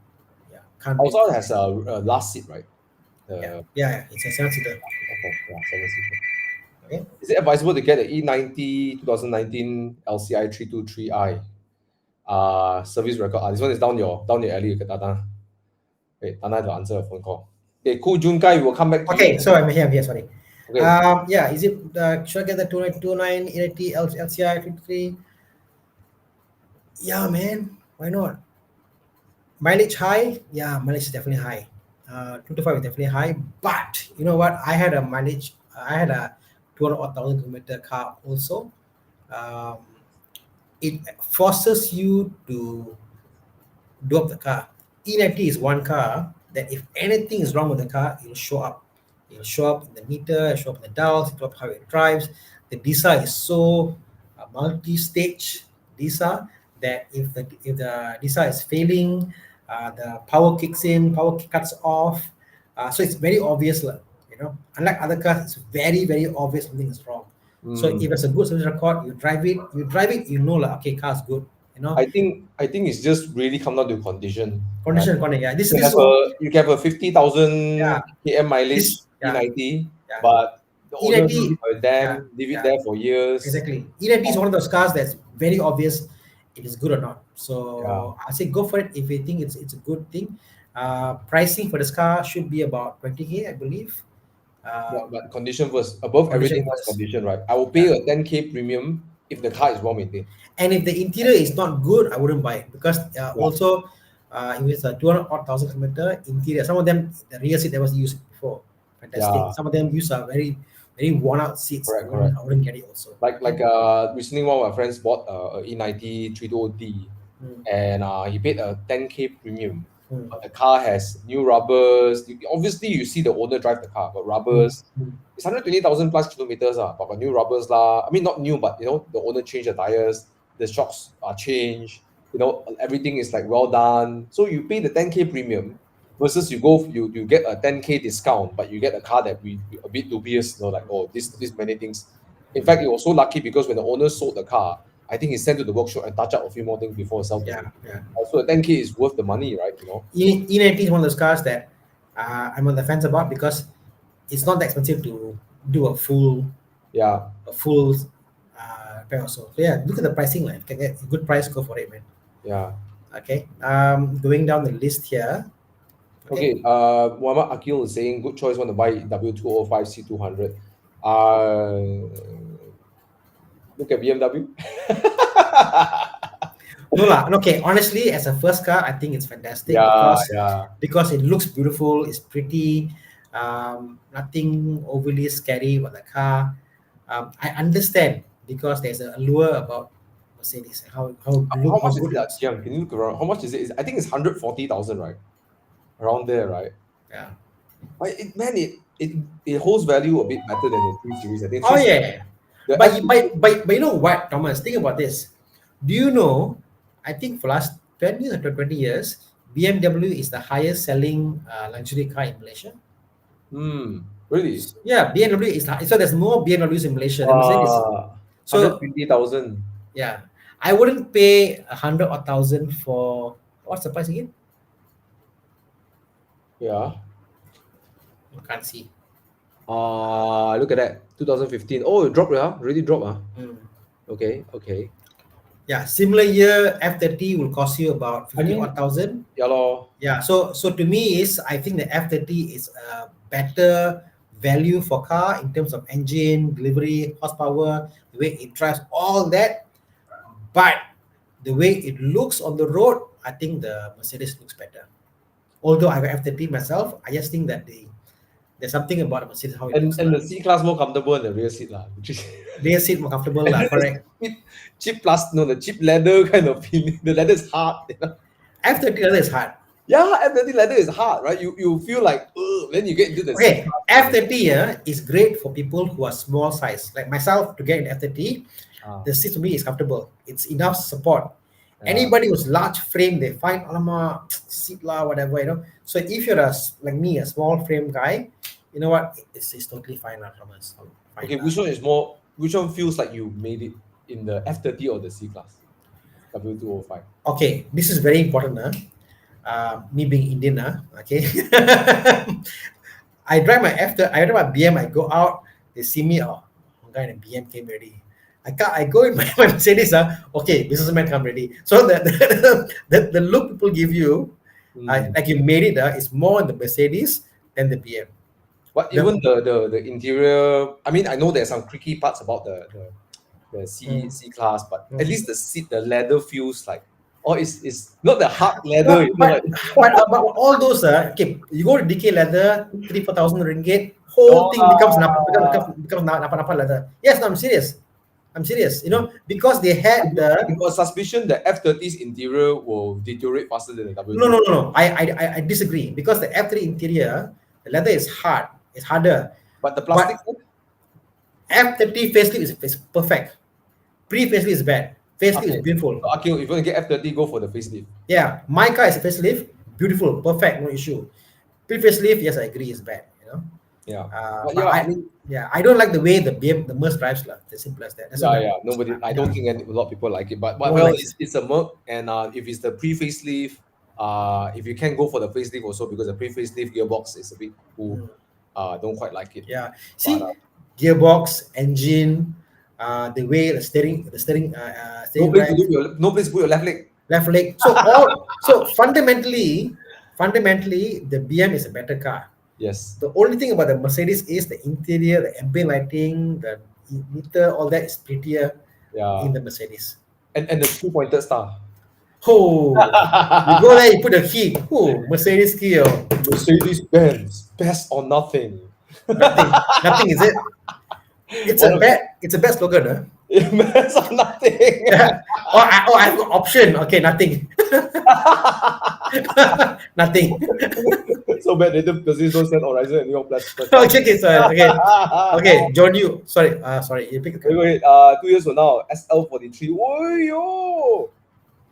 Alza has a last seat, right? It's a 7-seater. Okay, 7-seater. Okay. Is it advisable to get an E90 2019 LCI 323i? Service record. This one is down your alley, Tana. Wait, Tana to answer a phone call. Okay, Ku Jun Kai, we will come back. Okay, so I'm here. Sorry. Okay. Yeah, is it should I get the 229 880 LCI 23? Yeah, man, why not? Mileage high? Yeah, mileage is definitely high. 2 to 5 is definitely high. But you know what? I had a 200,000 kilometer car also. Um, it forces you to do up the car. E90 is one car that if anything is wrong with the car, it'll show up. It'll show up in the meter, it'll show up in the dials, it'll show up how it drives. The DISA is so multi-stage DISA that if the DISA is failing, the power kicks in, cuts off. So it's very obvious, lah, you know. Unlike other cars, it's very, very obvious something is wrong. So if it's a good service record, you drive it, you know, like, okay, car's good. You know, I think it's just really come down to condition. condition, yeah. This You is have a 50,000 Yeah. km mileage This- yeah. E90, Yeah. but the owner E90 leave it yeah. there for years. Exactly. E90 is one of those cars that's very obvious if it's good or not. So Yeah. I say go for it if you think it's a good thing. Pricing for this car should be about 20K, I believe. But condition first, above Condition everything else, first. condition, right? I will pay a 10K premium if the car is well maintained. And if the interior is not good, I wouldn't buy it because also if it's a 200,000 kilometer interior, some of them the rear seat that was used before, fantastic. Yeah. Some of them use a very very worn out seats. Correct. I wouldn't get it also. Like recently one of my friends bought a E90 320D and he paid a 10K premium. Mm. But the car has new rubbers. Obviously, you see the owner drive the car, but rubbers. It's 120,000 plus kilometers, but got new rubbers lah. I mean, not new, but you know, the owner changed the tires, the shocks are changed. You know, everything is like well done. So you pay the 10K premium versus you get a 10K discount, but you get a car that we a bit dubious. You know, like this many things. In fact, he was so lucky because when the owner sold the car, I think he sent to the workshop and touch up a few more things before selling. Yeah. So the 10K is worth the money, right? You know. E90 is one of those cars that I'm on the fence about because it's not that expensive to do a full Yeah. repair also. So yeah, look at the pricing. Like, if you can get a good price, go for it, man. Yeah. Okay. Going down the list here. Okay. Muhammad Akil is saying good choice. Want to buy W205 C200. Look at BMW. No lah. Okay. Honestly, as a first car, I think it's fantastic because it looks beautiful. It's pretty. Nothing overly scary about the car. I understand because there's an allure about Mercedes. How much is good that? Yeah, can you look around? How much is it? I think it's 140,000, right? Around there, right? Yeah. But it holds value a bit better than the 3 Series. I think. Oh yeah. The But you know what, Thomas? Think about this. Do you know? I think for last 10 years or 20 years, BMW is the highest selling luxury car in Malaysia. Really? Yeah, BMW is so there's more BMWs in Malaysia than Mercedes. So 120,000. yeah, I wouldn't pay 100 or 1,000 for what's the price again? Yeah. I can't see. Look at that. 2015. Oh, it dropped, really dropped. Okay. Yeah, similar year F30 will cost you about 51,000. Yeah, lor. Yeah, so to me I think the F30 is a better value for car in terms of engine, delivery, horsepower, the way it drives, all that. But the way it looks on the road, I think the Mercedes looks better. Although I have F30 myself, I just think that there's something about the Mercedes how it looks. And the C-Class more comfortable than the rear seat lah. Rear seat more comfortable lah, correct. The cheap leather kind of feeling. The leather is hard. You know? F30 leather is hard. Yeah, F30 leather is hard, right? You feel like, then you get into the Okay, F30 is great for people who are small size. Like myself, to get an F30, the seat to me is comfortable. It's enough support. Anybody who's large frame, they find alamak, seat lah, whatever, you know. So if you're like me, a small frame guy, you know what? It's totally fine lah, Thomas. Fine, okay, which one feels like you made it in the F30 or the C-Class? W205. Okay, this is very important. Me being Indian, okay. I drive my BM, I go out, they see me, guy in a BM came ready. I go in my Mercedes, okay, businessman come ready. So the look people give you, like you made it, is more in the Mercedes than the BM. But even the interior, I mean, I know there's some creaky parts about the C class, but at least the seat, the leather feels like, it's not the hard leather. But all those, okay, you go to DK leather, 3,000-4,000 ringgit, whole thing becomes napa leather. Yes, no, I'm serious. You know, because they had I got a suspicion the F30's interior will deteriorate faster than the W. No. I disagree, because the F3 interior, the leather is hard. It's harder. But the plastic. F30 facelift is perfect. Pre-facelift is bad. Facelift is beautiful. So, Akil, if you want to get F30, go for the facelift. Yeah, my car is a facelift, beautiful, perfect, no issue. Pre-facelift, yes, I agree, is bad. You know. Yeah. I don't like the way the Merc drives, lah. It's simple as that. Nobody. I don't think a lot of people like it. But it's a Merc, and if it's the pre-facelift, if you can go for the facelift also, because the pre-facelift gearbox is a bit cool. Don't quite like it. Yeah. See, gearbox, engine, the way the steering. No place to put your left leg. Left leg. So fundamentally, the BM is a better car. Yes. The only thing about the Mercedes is the interior, the ambient lighting, the meter, all that is prettier in the Mercedes. And the 2-pointed star. Oh, you go there, you put the key. Oh, Mercedes key. Mercedes-Benz, best or nothing. Nothing, is it? It's a bad slogan, huh? Best or nothing. Yeah. I've got option. Okay, nothing. Nothing. So bad they don't send Horizon and your plus. Okay, John, you sorry, you pick the wait, 2 years from now, SL43. Oh yo!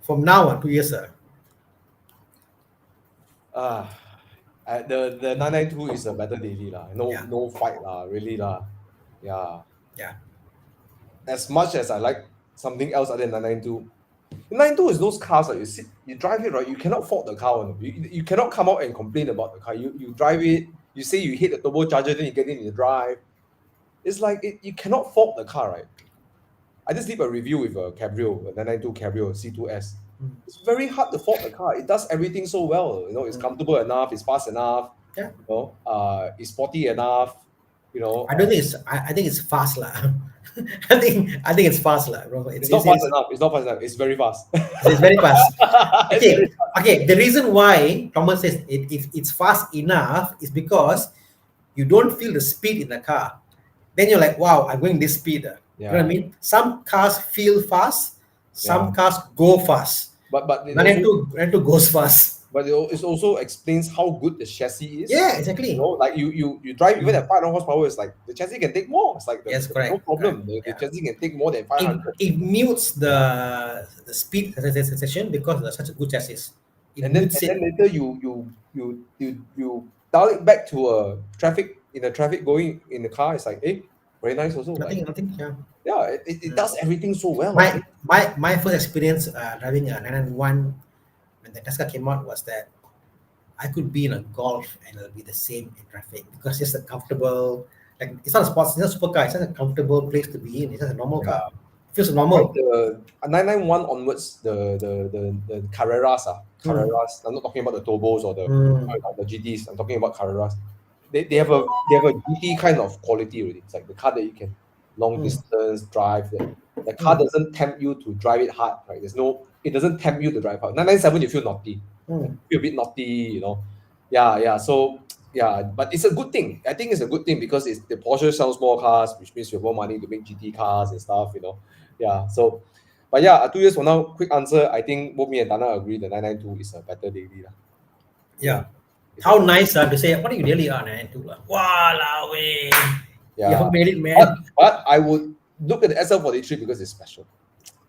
From now on, 2 years, sir. The 992 is a better daily lah. No fight lah, really lah. Yeah. As much as I like something else other than 992, 992 is those cars that you drive it, right? You cannot fault the car. You cannot come out and complain about the car. You drive it, you say you hit the turbocharger, then you get in the drive. It's like you cannot fault the car, right? I just did a review with a Cabrio, a 992 Cabrio C2S. It's very hard to fault the car. It does everything so well. You know, it's comfortable enough, it's fast enough. Yeah. You know, it's sporty enough. You know, I think it's fast lah. I think it's fast lah, bro. It's not fast enough. It's not fast enough. It's very fast. It's very fast. Okay. The reason why Thomas says it's fast enough is because you don't feel the speed in the car. Then you're like, wow, I'm going this speed. You know what I mean? Some cars feel fast. Some cars go fast. But 992 goes fast. But it also explains how good the chassis is. Yeah, exactly. You know, like you drive even at 500 horsepower, it's like the chassis can take more. It's like correct. No problem. The chassis can take more than 500. It mutes the speed sensation because it's such a good chassis. And then later you dial it back to traffic going in the car. It's like, very nice also. Nothing. Yeah, it does everything so well. My first experience driving a 991 when the Tesla came out was that I could be in a Golf and it'll be the same in traffic because it's a comfortable, like it's not a sports, it's not a supercar, it's just a comfortable place to be in. It's just a normal car. It feels normal. The 991 onwards, the Carreras. I'm not talking about the Turbos or the GTs. I'm talking about Carreras. They have a GT kind of quality already. It's like the car that you can long distance drive. The car doesn't tempt you to drive it hard, right? It doesn't tempt you to drive hard. 997, you feel naughty. You feel a bit naughty, you know. Yeah. So but it's a good thing. I think it's a good thing because the Porsche sells more cars, which means you have more money to make GT cars and stuff, you know. Yeah. So, but 2 years from now, quick answer. I think both me and Dana agree the 992 is a better daily. Yeah. How nice to say, what do you really are, 992? Walao way. Yeah. You have made it, man. But I would look at the SL43 because it's special.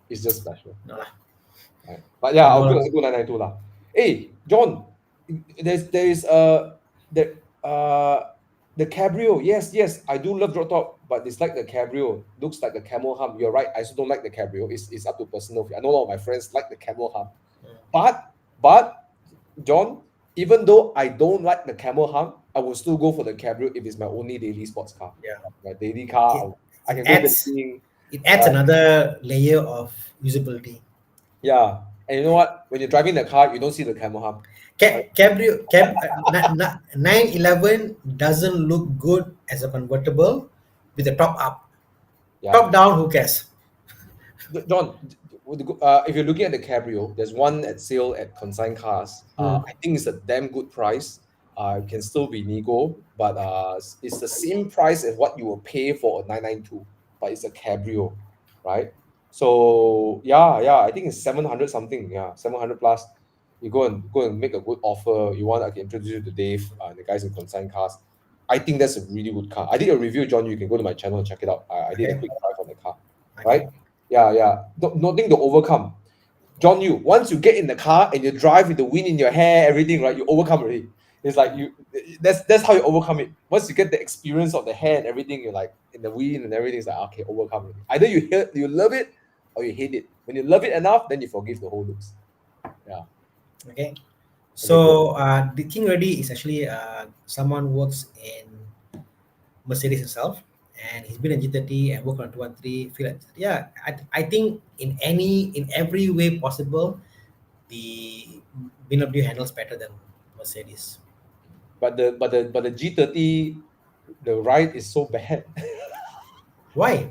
It's just special. No. Right. But yeah, I'll go 992 lah. Hey, John, there is the Cabrio. Yes, I do love drop top, but it's like the Cabrio. Looks like a camel hump. You're right. I also don't like the Cabrio. It's up to personal. I know a lot of my friends like the camel hump. But John, even though I don't like the camel hump, I will still go for the Cabrio if it's my only daily sports car. Yeah, my daily car. I can go it adds another layer of usability. Yeah, and you know what? When you're driving the car, you don't see the camera hump. Cabrio 911 doesn't look good as a convertible with the top up. Yeah. Top down, who cares? John, if you're looking at the Cabrio, there's one at sale at Consign Cars. I think it's a damn good price. It can still be nego, but it's the same price as what you will pay for a 992, but it's a Cabrio, right? So yeah, I think it's 700 something. Yeah, 700 plus. You go and make a good offer. You want, I can introduce you to Dave, the guys in Consign Cars. I think that's a really good car. I did a review, John. You can go to my channel and check it out. I did a Okay. quick drive on the car, Okay. right? Yeah. Nothing to overcome. John, once you get in the car and you drive with the wind in your hair, everything, right? You overcome already. It's like that's how you overcome it. Once you get the experience of the hair and everything, you're like in the wind and everything. It's like, okay, overcome it. Either you love it or you hate it. When you love it enough, then you forgive the whole looks. Yeah. Okay. So the King Reddy is actually someone who works in Mercedes himself, and he's been in G30 and worked on 213. Feel like, yeah, I think in every way possible, the BMW handles better than Mercedes. But the G30, the ride is so bad. Why?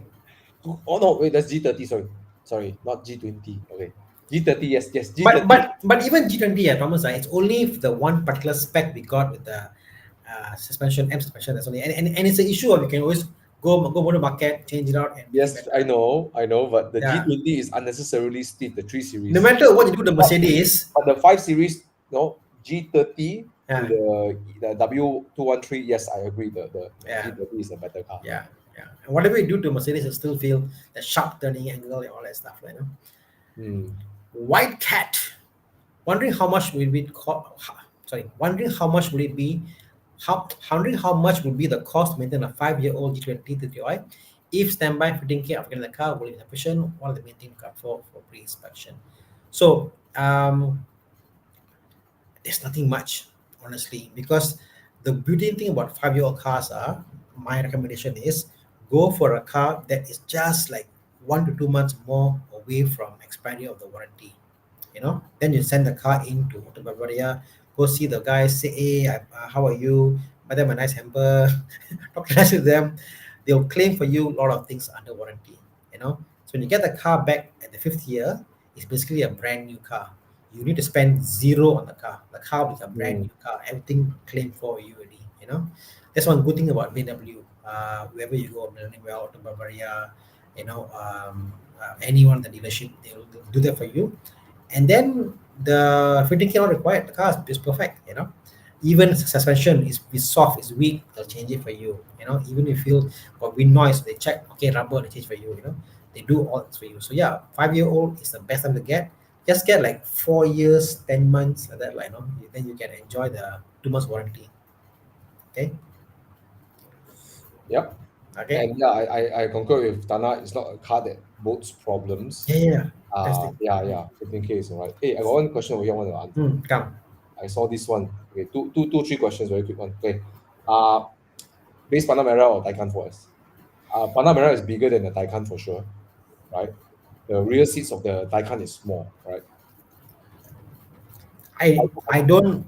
Oh no, wait, that's G30. Sorry, not G20. Okay, G30. Yes, But G30. but even G20, yeah, Thomas, it's only the one particular spec we got with the suspension, M suspension. That's only, and it's an issue of you can always go to market, change it out, and make it Yes, better. I know, but the Yeah. G20 is unnecessarily steep. The 3 Series. No matter what you do, the Mercedes, But the 5 Series, no, G30 Yeah. to the W213. Yes, I agree. The Yeah. G30 is a better car. yeah, and whatever you do to Mercedes, you still feel the sharp turning angle and all that stuff, you know. White Cat, wondering how much will it wondering how much will it be, wondering how much would be the cost to maintain a 5-year-old G20 TTI if standby fitting care of getting the car will be sufficient. What are the main things for pre-inspection? So there's nothing much, honestly, because the beauty thing about 5-year-old cars are, my recommendation is go for a car that is just like 1 to 2 months more away from expiry of the warranty. You know, then you send the car into Auto Bavaria, go see the guys, say, hey, how are you? Buy them a nice hamper, talk nice with them. They'll claim for you a lot of things under warranty. You know, so when you get the car back at the 5th year, it's basically a brand new car. You need to spend zero on the car. The car will be a brand new car. Everything claimed for you already. You know, that's one good thing about BMW. Wherever you go, Millennium Well, Auto Bavaria, you know, anyone in the dealership, they'll do that for you. And then the fitting care not required. The car is perfect. You know, even suspension is soft, is weak, they'll change it for you. You know, even if you feel got wind noise, they check. Okay, rubber, they change for you. You know, they do all this for you. So yeah, 5-year-old is the best time to get. Just get like 4 years, 10 months, like that, like, you know, then you can enjoy the 2 months warranty. Okay. Yep. Okay. And yeah, I concur with Tana. It's not a car that bodes problems. Yeah. That's the Yeah. 15K is alright. Hey, I got one question over here I want to answer. come. I saw this one. Okay, three questions, very quick one. Okay. Base Panamera or Taycan 4S? Panamera is bigger than the Taycan for sure, right? The rear seats of the Taycan is small, right? I don't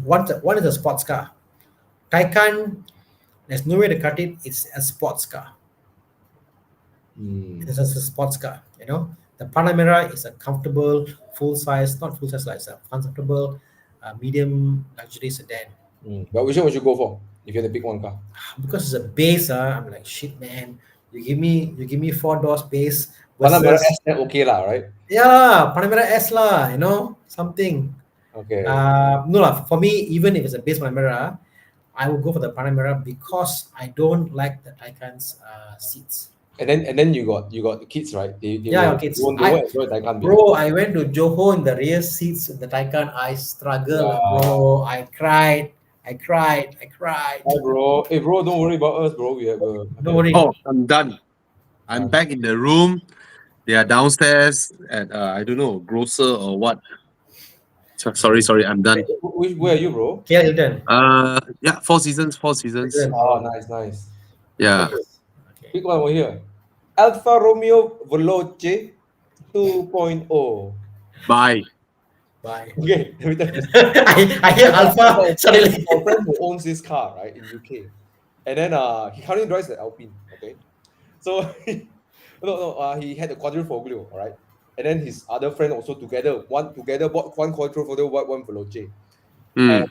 one is a sports car. Taycan, there's no way to cut it. It's a sports car. It's a sports car. You know, the Panamera is a comfortable, full size, not full size, like it's a comfortable, medium luxury sedan. But which one would you go for if you had to pick one car? Because it's a base, I'm like, shit, man. You give me 4 doors base Panamera versus S, okay lah, right? yeah, Panamera S lah, you know, something. Okay. No lah. For me, even if it's a base Panamera, I will go for the Panamera because I don't like the Taycan's seats. And then you got the kids, right? They kids. They won't enjoy Taycan. Bro, I went to Johor in the rear seats in the Taycan. I struggled, bro. I cried. Hi, bro. Hey, bro, don't worry about us, bro. We have a. Don't worry. Oh, I'm done. I'm back in the room. They are downstairs at I don't know, grocer or what. Sorry, I'm done. Where are you, bro? KL Hilton. Yeah, Four Seasons. Oh, nice. Yeah. Okay. Big one over here. Alfa Romeo Veloce 2.0. Bye. Bye. Okay, let me tell you. I hear Alpha suddenly. Our friend who owns this car, right, in UK, and then he currently drives the Alpine. Okay, so he had a quadrifoglio, all right, and then his other friend also together bought one quadrifoglio, one Veloce. Mm. And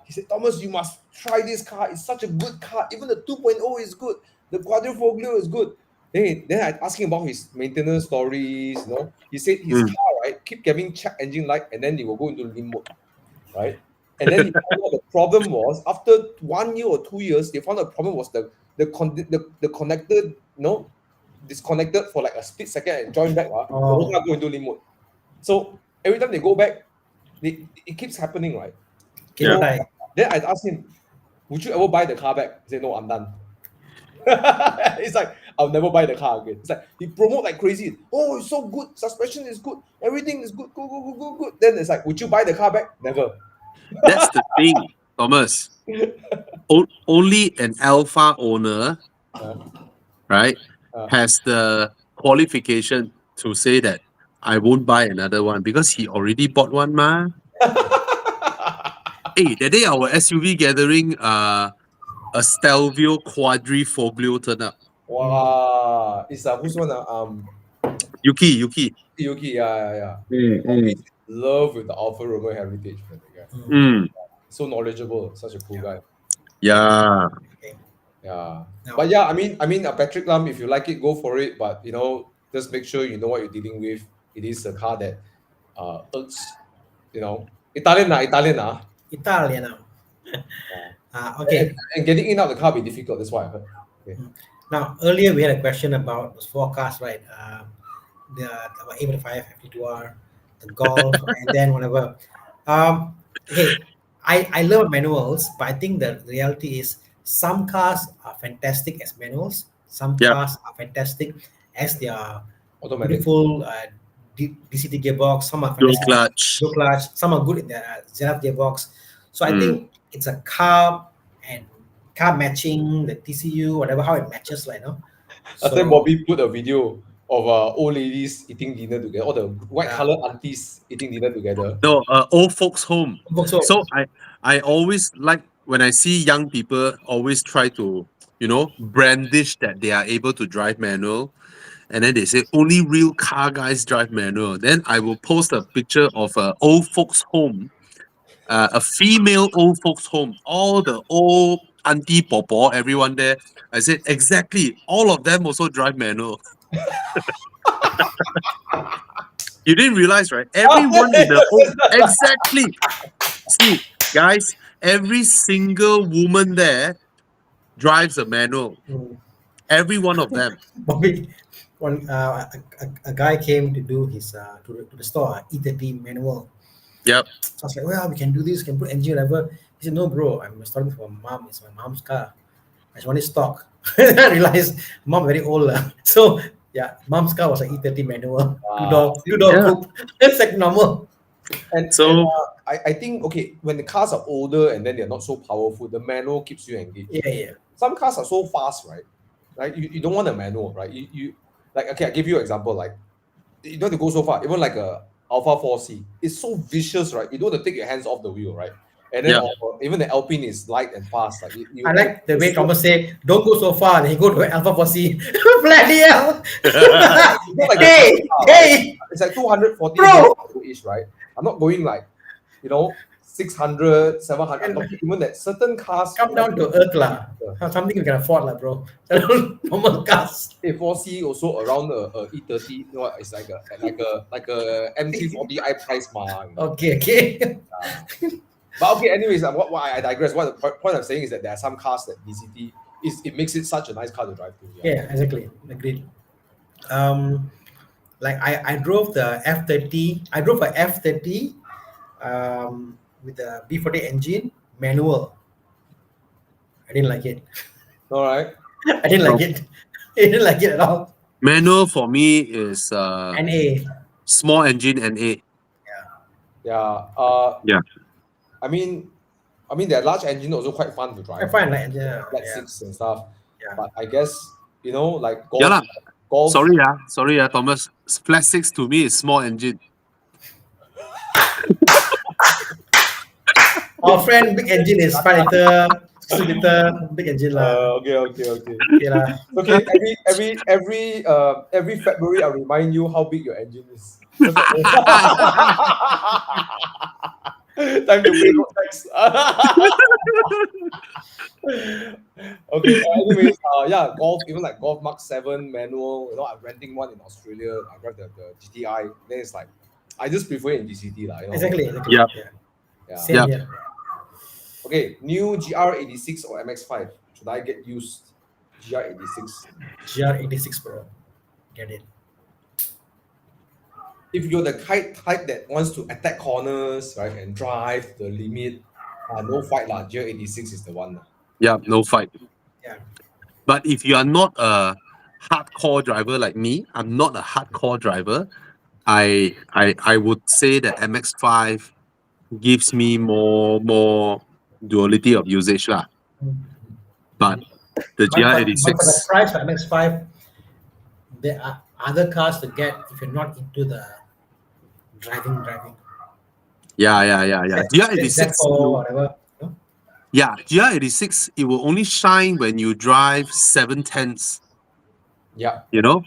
he said, Thomas, you must try this car. It's such a good car. Even the 2.0 is good. The quadrifoglio is good. Then I asked him about his maintenance stories. You know, he said his car, right, keep getting check engine light, and then they will go into limp mode, right? And then he found out the problem was after 1 year or 2 years, they found the problem was the connector, you know, disconnected for like a split second and joined back. The whole car go into limp mode. So every time they go back, it keeps happening, right? Yeah. So then I asked him, would you ever buy the car back? He said, no, I'm done. It's like, I'll never buy the car again. It's like, he promote like crazy. Oh, it's so good. Suspension is good. Everything is good. Good. Then it's like, would you buy the car back? Never. That's the thing, Thomas. Only an alpha owner, right, has the qualification to say that I won't buy another one because he already bought one, ma. Hey, that day our SUV gathering, a Stelvio quadrifoglio turned up. Wow. It's who's one? Yuki. Yuki, yeah. He's in love with the Alfa Romeo heritage, man. The guy. Mm. So knowledgeable, such a cool guy. Yeah. Yeah. No. But yeah, I mean, Patrick Lam, if you like it, go for it. But you know, just make sure you know what you're dealing with. It is a car that earns, you know, Italian. Italian. Okay. And getting in out of the car be difficult. That's why I heard. Okay. Now, earlier we had a question about those forecasts, right? The about 855, 52R, the Golf, and then whatever. Hey, I love manuals, but I think the reality is some cars are fantastic as manuals. Some Yep. cars are fantastic as their Automatic. beautiful DCT gearbox. Some are Dual fantastic clutch. dual clutch. Some are good in the Zenith gearbox. So I Mm. think it's a car and car matching the TCU, whatever, how it matches, like, you know. Last time Bobby put a video of old ladies eating dinner together, all the white collar aunties eating dinner together. No, old folks home. So, So I always like when I see young people always try to, brandish that they are able to drive manual. And then they say only real car guys drive manual. Then I will post a picture of a old folks home, a female old folks home, all the old auntie popo, everyone there. I said exactly, all of them also drive manual. You didn't realize, right? Everyone in the home, exactly. See, guys, every single woman there drives a manual. Every one of them. Bobby, a guy came to do his to the store E30 manual. Yep. So I was like, well, we can do this, can put engine, whatever. He said, no, bro, I'm starting for mom. It's my mom's car. I just want it stock. I realized mom very old. So yeah, mom's car was an E30 manual. Two-door Yeah. coupe. It's like normal. And So- I think, okay, when the cars are older and then they're not so powerful, the manual keeps you engaged. Yeah. Some cars are so fast, right? Like you don't want a manual, right? You like, okay, I give you an example. Like, you don't have to go so far. Even like a Alpha 4C, it's so vicious, right? You don't want to take your hands off the wheel, right? And then even the Alpine is light and fast. Like I like the way Thomas say, don't go so far. Then he go to Alpha 4C. Bloody hell. like Hey. it's like 240 Bro. ish, right? I'm not going like, 600, 700. I'm talking even that certain cars Come down to earth lah. Something you can afford lah, bro. Normal cars. A4C also around a E30. It's like a MT40i price ma. Okay. But okay, anyways, what I digress. What the point I'm saying is that there are some cars that DCT it makes it such a nice car to drive to. Yeah, exactly. Agreed. Like I drove the F30. I drove a F30 with the B40 engine manual. I didn't like it. All right. I didn't like it. I didn't like it at all. Manual for me is NA. small engine NA. Yeah. Yeah. I mean, their large engine also quite fun to drive. I find like yeah. Flat six and stuff. Yeah. But I guess like Yeah lah. Golf. Sorry, Thomas. Flat 6 to me is small engine. Our friend big engine is 5 liter, 6 liter, big engine lah. Okay. Okay lah. Okay, every February I remind you how big your engine is. Time to pay road tax. Okay. Anyways, golf, even like Golf Mark 7 manual. You know, I'm renting one in Australia. I drive the GTI. Then it's like, I just prefer it in GCT lah. You know? Exactly. Yeah. Yeah. Same Yeah. here. Okay, new GR86 or MX5. Should I get used? GR86. GR86 Pro. Get it. If you're the type that wants to attack corners, right, and drive the limit, no fight lah. GR86 is the one. Yeah, no fight. Yeah. But if you are not a hardcore driver like me, I'm not a hardcore driver. I would say that MX5 gives me more duality of usage lah. But the But for the GR86, price for MX5, there are other cars to get if you're not into the driving. yeah. GR86, or whatever. No? yeah, GR86, it will only shine when you drive 710s. Yeah. You know,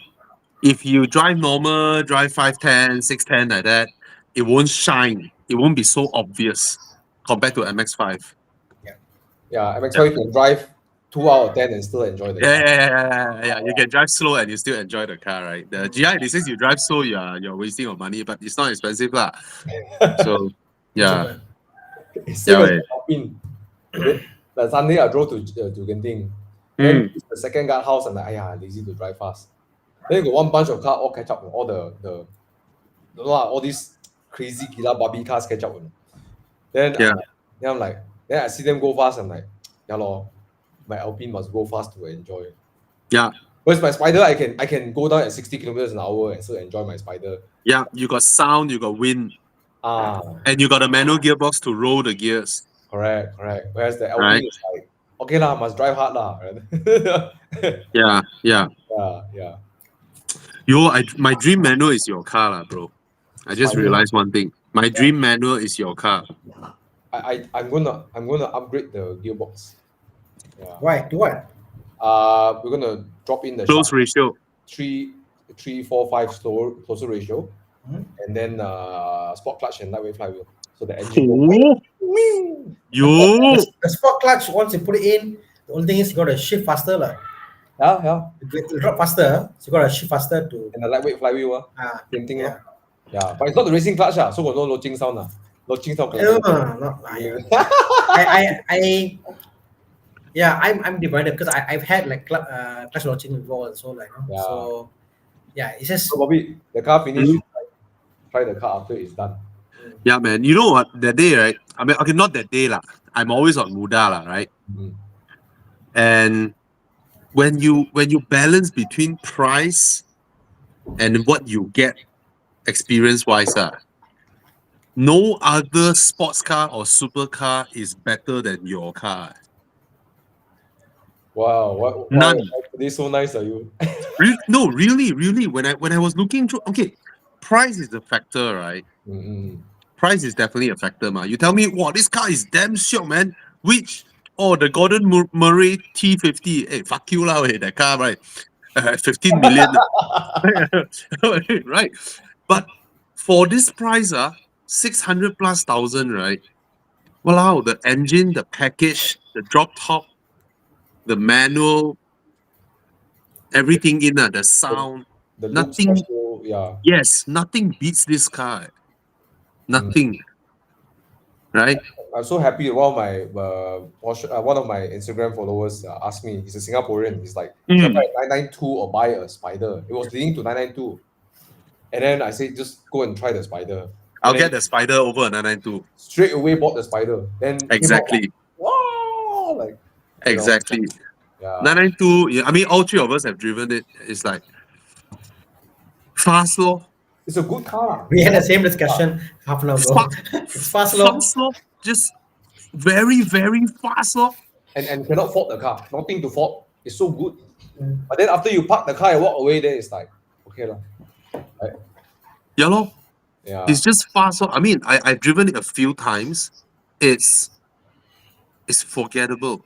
if you drive normal, drive 510, 610 like that, it won't shine. It won't be so obvious compared to MX5. Yeah, MX5 you can drive 2 out of 10 and still enjoy the car. Yeah. You can drive slow and you still enjoy the car, right? The GR86, you drive slow, you're wasting your money, but it's not expensive lah. So yeah, It's Yeah, same as right. Alpine. That Sunday I drove to Genting. Then the second guardhouse, I'm like, lazy to drive fast. Then you got one bunch of cars all catch up, all all these crazy gila Barbie cars catch up. Then Yeah. then I'm like, then I see them go fast. I'm like, my Alpine must go fast to enjoy. yeah, Whereas my Spider, I can go down at 60 kilometers an hour and still enjoy my Spider. yeah. You got sound, you got wind, and you got a manual gearbox to roll the gears. Correct. Whereas the Alpine Right. is like, okay lah, must drive hard lah. Right? Yeah. Yeah. My dream manual is your car, lah, bro. I just Spider. realized one thing. My dream manual is your car. I'm gonna upgrade the gearbox. Yeah. Why? To what? We're gonna drop in the Close Shark ratio. 3-4-5 closer ratio, Mhm. and then sport clutch and lightweight flywheel. So the engine will Oh, yo. The sport clutch, once you put it in, the only thing is you got to shift faster lah. yeah, You drop faster, so you got to shift faster to. and the lightweight flywheel same thing Yeah. Yeah, but it's not the racing clutch so got no lodging sound lodging sound. No. I'm divided because I've had like clutch launching before, so like Yeah. so yeah, it's just So Bobby, the car finish. Try the car after it's done. Yeah, man. You know what? That day, right? I mean, okay, not that day lah. I'm always on Muda lah, right? Mhm. And when you balance between price and what you get experience wise, no other sports car or supercar is better than your car. Wow, why None. are they so nice? Are you? No, really. When I was looking through, okay, price is the factor, right? Mm-mm. Price is definitely a factor, ma. You tell me, wow, this car is damn short, man. Which, the Gordon Murray T50. Hey, fuck you lah, that car, right? 15 million. Right. But for this price, 600 plus thousand, right? Wow, the engine, the package, the drop top, the manual, everything in the sound. The Nothing- looks also, yeah. Yes, nothing beats this car. Nothing. Right? I'm so happy. One of my Instagram followers asked me. He's a Singaporean. He's like, Mm. should I buy a 992 or buy a Spider? It was leading to 992, and then I said, just go and try the Spider. I'll And get then the Spider over a 992. straight away bought the Spider. Then came out Exactly. like, wow, like Exactly. yeah. 992, yeah, I mean, all three of us have driven it. It's like fast, lor. It's a good car. we had the same discussion half an hour ago. It's fast, lor. Fast, lor. Just very, very fast, lor. And cannot fault the car. Nothing to fault. It's so good. But then after you park the car and walk away, then it's like, okay lah. Yeah, lor. Yeah. It's just fast. I mean, I've driven it a few times. It's forgettable.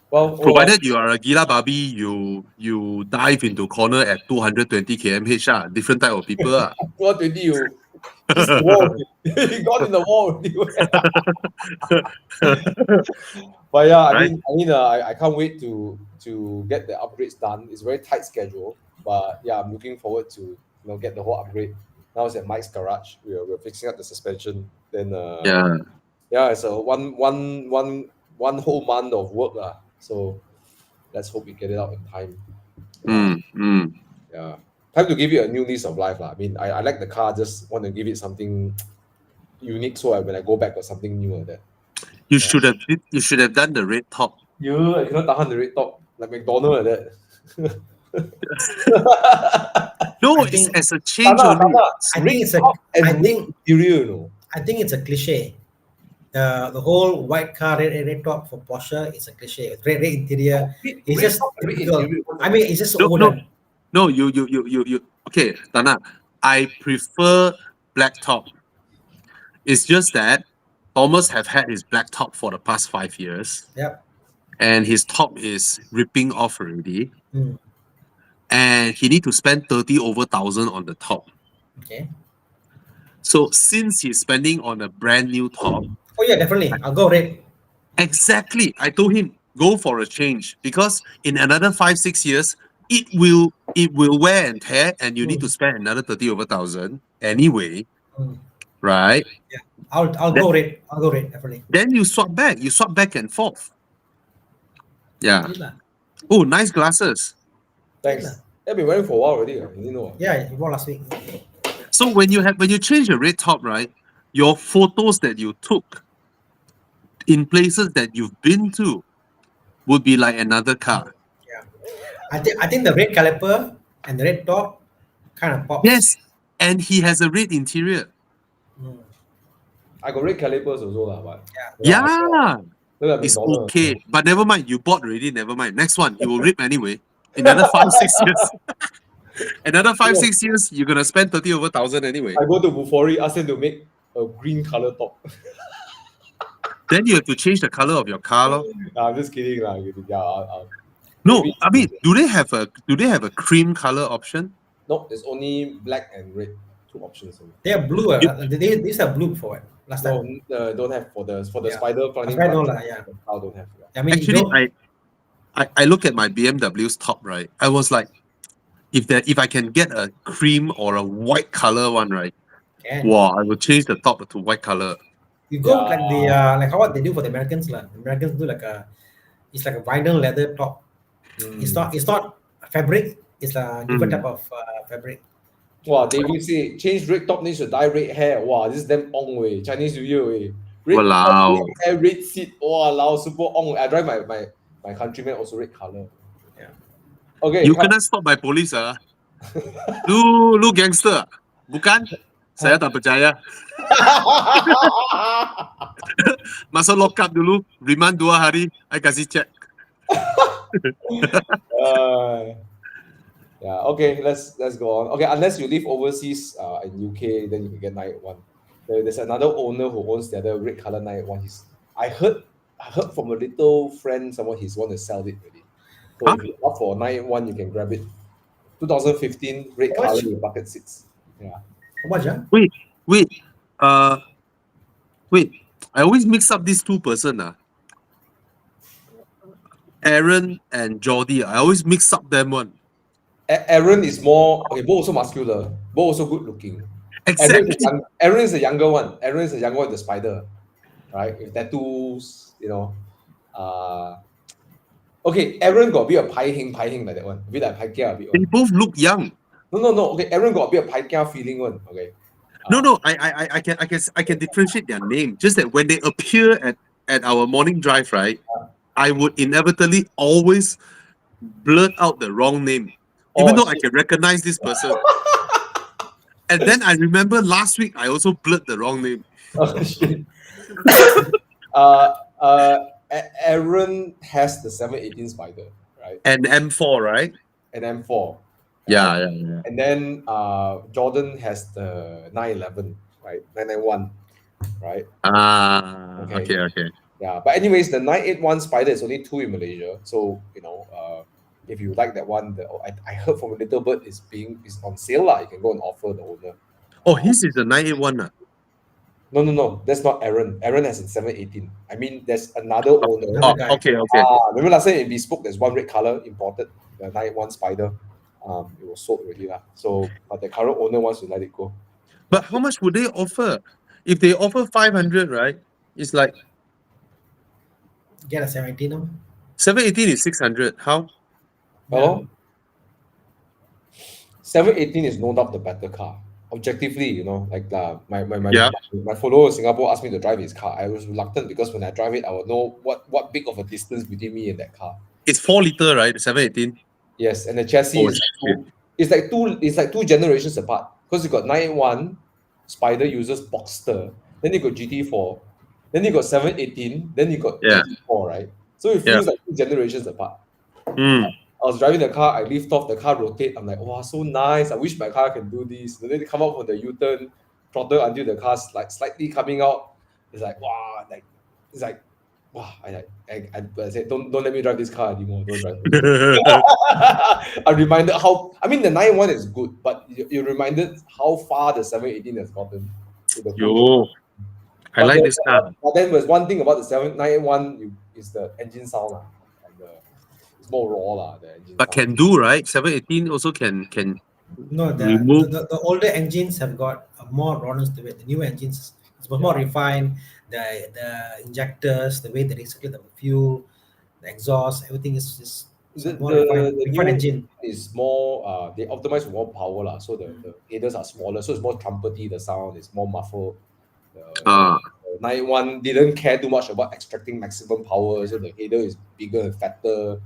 Well, Provided you are a gila babi, you dive into corner at 220 km/h. Different type of people. 220, you hit the wall. You got in the wall already. But yeah, Right. I can't wait to get the upgrades done. It's a very tight schedule, but yeah, I'm looking forward to get the whole upgrade. Now it's at Mike's garage. We're fixing up the suspension. Then Yeah. it's a one whole month of work lah. So let's hope we get it out in time. Yeah, time to give it a new lease of life lah. I mean, I like the car. Just want to give it something unique. So when I go back, or something new like that. You should have done the red top. You cannot tahan the red top like McDonald like that. No, I it's think- as a change Tana, only. I think it's a. and I think interior, you know. I think it's a cliche. The whole white car red top for Porsche is a cliche. Red interior. It's just typical. I mean, it's just No, overdone. No, you. Okay, Tana. I prefer black top. It's just that Thomas have had his black top for the past 5 years. Yep. And his top is ripping off already. Mm. And he need to spend 30,000 on the top. Okay. So since he's spending on a brand new top, Oh yeah, definitely. I'll go red. exactly, I told him go for a change because in another 5-6 years it will wear and tear, and you need to spend another 30,000 anyway, Mm. right? I'll go red. I'll go red definitely. Then you swap back and forth. Yeah. Good lah. Oh, nice glasses. Thanks. Yeah. I've been wearing for a while already. You didn't know. Yeah, you bought last week. So when you change the red top, right? Your photos that you took in places that you've been to would be like another car. I think the red caliper and the red top kind of pops. Yes, and he has a red interior. Mm. I got red calipers also lah, but Yeah, look at it's McDonald. okay. But never mind, you bought already. Never mind. Next one, it will rip anyway. Another 5-6 years. Another 5-6 years, you're gonna spend 30,000 anyway. I go to Bufori, ask them to make a green color top. Then you have to change the color of your car, lor. Nah, I'm just kidding lah. Yeah, No, I mean, do they have a cream color option? no, it's only black and red, two options only. They are blue. They used to have blue before it last No, time. don't have for the Yeah. spider flying. Spider no lah, yeah. I don't have. Yeah. I mean, you Actually, don't- I look at my BMW's top, right? I was like, if I can get a cream or a white color one, right? can. Wow, I will change the top to white color. You go Yeah. like the like how what they do for the Americans lah. The Americans do it's like a vinyl leather top. It's not fabric. It's a different type of fabric. Wow, David say change red top needs to dye red hair. Wow, this is damn ong way. Chinese New Year way. Red Walao. top, red hair, red seat. Wow, lao, super ong. I drive my countryman also red color. Yeah. Okay. You kena stop by police ah. Lu gangster ah? Bukan? Saya tak percaya. Masuk lock up dulu, remand 2 hari, I kasih check. Yeah. Okay. Let's go on. Okay. Unless you live overseas, in UK, then you can get 981. There's another owner who owns the other red color 981. I heard from a little friend, someone he's want to sell it already. So if you opt for 981, you can grab it. 2015 red How much? color with bucket seats. Yeah. How much? Wait, I always mix up these two person ah. Aaron and Jordi, I always mix up them one. Aaron is more okay. Both also muscular. Both also good looking. Exactly. Aaron is the younger one. Aaron is the younger one with the spider, right? With tattoos, you know. Okay, Aaron got a bit of pai hing like that one. A bit like pai kia a bit. They both look young. No. Okay, Aaron got a bit of pai kia feeling one. Okay. No, I can differentiate their name. Just that when they appear at our morning drive, right? I would inevitably always blurt out the wrong name, even though I can recognize this person. And then I remember last week I also blurred the wrong name. Oh, shit. Aaron has the 718 Spider, right? And M4, right? And M4. Yeah, yeah, yeah. And then Jordan has the 911, right? 991, right? Okay, okay. Yeah, but anyways, the 981 Spider is only 2 in Malaysia. So, if you like that one, I heard from a Little Bird is on sale lah. You can go and offer the owner. Oh, his is the 981. No, that's not Aaron. Aaron has a 718. I mean, there's another owner. Oh, guy. okay. Remember last time in Bespoke, there's one red color imported, the 981 Spider. It was sold already lah. So, but the current owner wants to let it go. But how much would they offer? If they offer 500, right? It's like Get a 718 now. 718 is 600. How? Hello? 718 is no doubt the better car. Objectively, like my follower in Singapore asked me to drive his car. I was reluctant because when I drive it, I would know what big of a distance between me and that car. It's 4 liter, right? The 718. Yes, and the chassis is like two generations apart. Because you got 981, Spider uses Boxster, then you got GT4, then you got 718, then you got GT4, right? So it feels like 2 generations apart. Mm. I was driving the car, I lift off, the car rotate. I'm like, wow, so nice. I wish my car can do this. And then they come out from the U-turn, throttle until the car's like slightly coming out. It's like, wow, I said, don't let me drive this car anymore. Don't drive it. I'm reminded the 991 is good, but you're reminded how far the 718 has gotten. Yo, I like this car. But then there's one thing about the 791 is the engine sound. It's more raw. The engine But sound. can do, right? 718 also can No, remove. the older engines have got more rawness to it. The new engines is more refined. The injectors, the way they recycle the fuel, the exhaust, everything is more refined. The Refined new engine. is more they optimize for more power lah. So the headers are smaller, so it's more trumpety. The sound is more muffled. The 91 didn't care too much about extracting maximum power, so the header is bigger and fatter,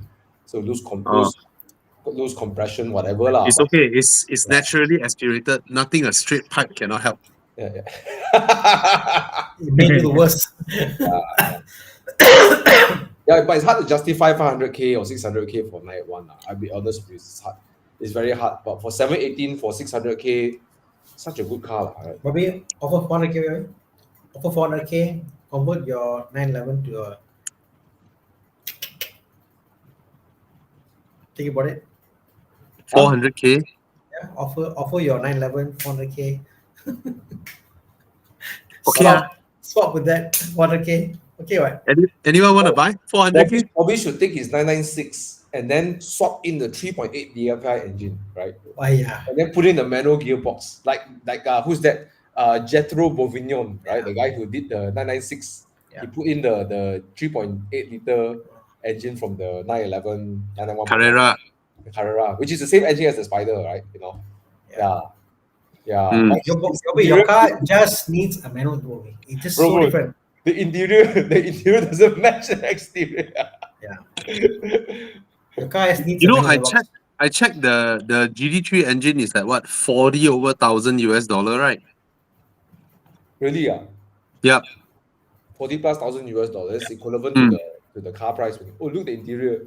so lose compression, whatever lah. It's okay. It's naturally aspirated. Nothing a straight pipe cannot help. Yeah. It made it worse. Yeah, but it's hard to justify 500k or 600k for 991. I'll be honest with you, it's hard. It's very hard. But for 718 for 600k, such a good car, right? Bobby, offer 400k, right? Offer 400k, convert your 911 to a. Think about it. 400k. Yeah, offer your 911 400k. Okay. Swap with that 400k. Okay, what? Anyone want to buy 400k? Bobby should take his 996 and then swap in the 3.8 DFI engine, right? Oh, yeah. And then put in the manual gearbox. Like who's that? Jethro Bourguignon, right? The guy who did the 996. Yeah. He put in the 3.8 liter engine from the 911, 991 Carrera, which is the same engine as the Spider, right? Yeah. Mm. Like, Your car just needs a manual door. It's just so different. The interior doesn't match the exterior. Yeah. Your car just needs. I checked the GT3 engine is like what 40 over $1,000 right? Really? Yeah. Yep. 40 plus $1,000 equivalent to the car price. Oh, look the interior.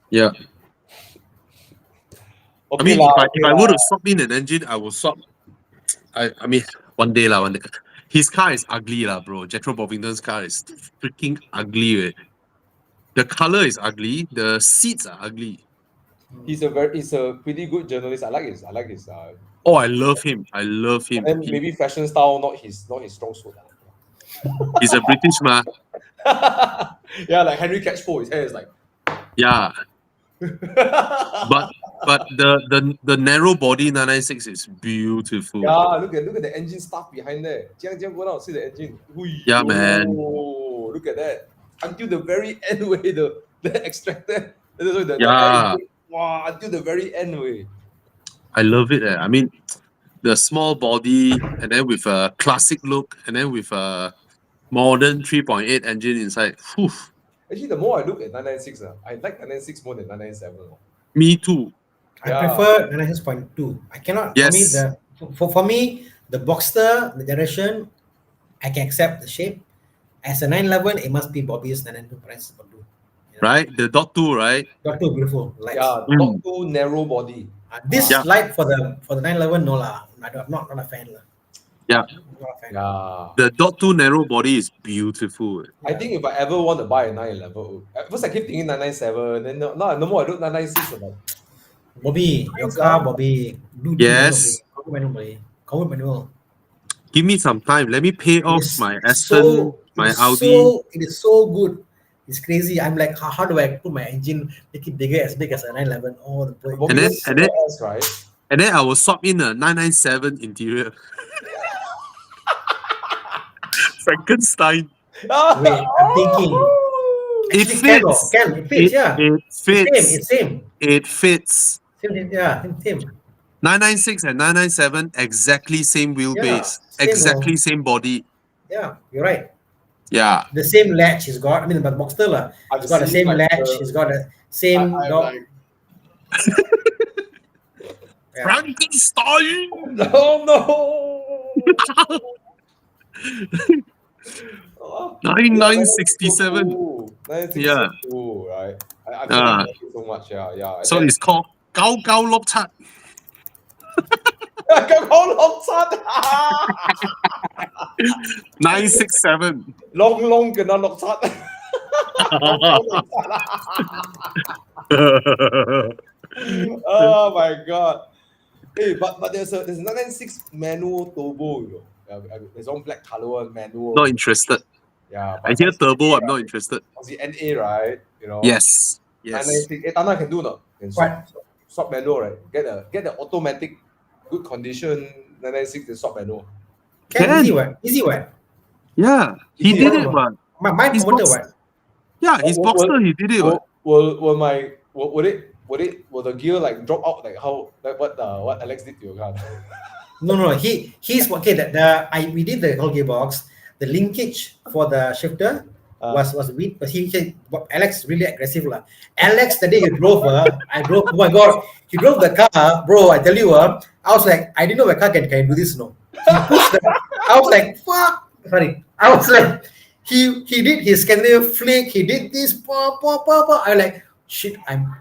Yeah. Okay, I mean, if I were to swap in an engine, I will swap. I mean, one day. His car is ugly bro. Jethro Bovington's car is freaking ugly. Eh. The color is ugly. The seats are ugly. He's a pretty good journalist. I like his. Oh, I love him. And maybe fashion style not his strong suit. He's a British man. Yeah, like Henry Catchpole. His hair is like. Yeah. But the narrow body 996 is beautiful. Yeah, look at the engine stuff behind there. Go down, see the engine. Yeah, man. Oh, look at that. Until the very end way, the extractor. Wow, until the very end way. I love it. I mean, the small body and then with a classic look and then with a modern 3.8 engine inside. Whew. Actually, the more I look at 996, I like 996 more than 997. Me too. I prefer 96.2. I cannot. Yes. For me, the Boxster, the generation, I can accept the shape. As a 911, it must be Bobby's 992 Price Balu. Right? The dot two, right? Got two beautiful lights. Yeah, not too narrow body. This Yeah. light for the 911, no lah. I'm not a fan lah. Yeah. Not a fan. Yeah. The dot two narrow body is beautiful. I think if I ever want to buy a 911, at first I keep thinking 997, then no more I look 996. I'm like, Bobby, your car, Bobby. Do Yes. manual, Bobby. Convert manual. Give me some time. Let me pay off It's my Aston, my Audi. It is so good. It's crazy. I'm like, how do I put my engine, make it bigger, as big as a 911? Oh, the boy. Bobby And then- is and then- S, right? And then I will swap in a 997 interior. Frankenstein. Wait, I'm thinking. It Actually, fits. it fits, yeah. It fits. It's same. It fits. Same, yeah, same. 996 and 997 exactly same wheelbase, same, exactly same body. Yeah, you're right. Yeah. The same latch he's got. I mean, but Boxster lah. I've He's got the seen, same like, latch. He's got the same I'm dog. like, Yeah. Frankenstein. no. Oh, 9967. 962, Yeah. right? I Ah. like it so much, yeah. And So then- it's called Gao Gao Lop Chat. 咁好落漆 967. 窿嘅啦，落漆。Oh my god! Hey, but there's a 996 manual turbo, you know. There's one black color one manual. Not interested. Yeah, I hear turbo, I'm not interested. The NA, right? You know. Yes. Yes. 996. Tana can do no. Can What? swap manual, right? Get the automatic, good condition 996 and swap manual. Can. Easy what? Yeah. He Yeah. did it, but Mine His promoter box- what? yeah, his What- Boxster, he did it. what? Will the gear like drop out like how like what Alex did to your car? No. He's okay. We did the whole gearbox. The linkage for the shifter was weak, but Alex really aggressive lah. Alex, the day he drove, I drove. Oh my god, he drove the car, bro. I tell you, I was like, I didn't know my car can do this. No, he pushed the. I was like, fuck. Sorry, I was like, he did his Scandinavian flick. He did this. I was like, shit. I'm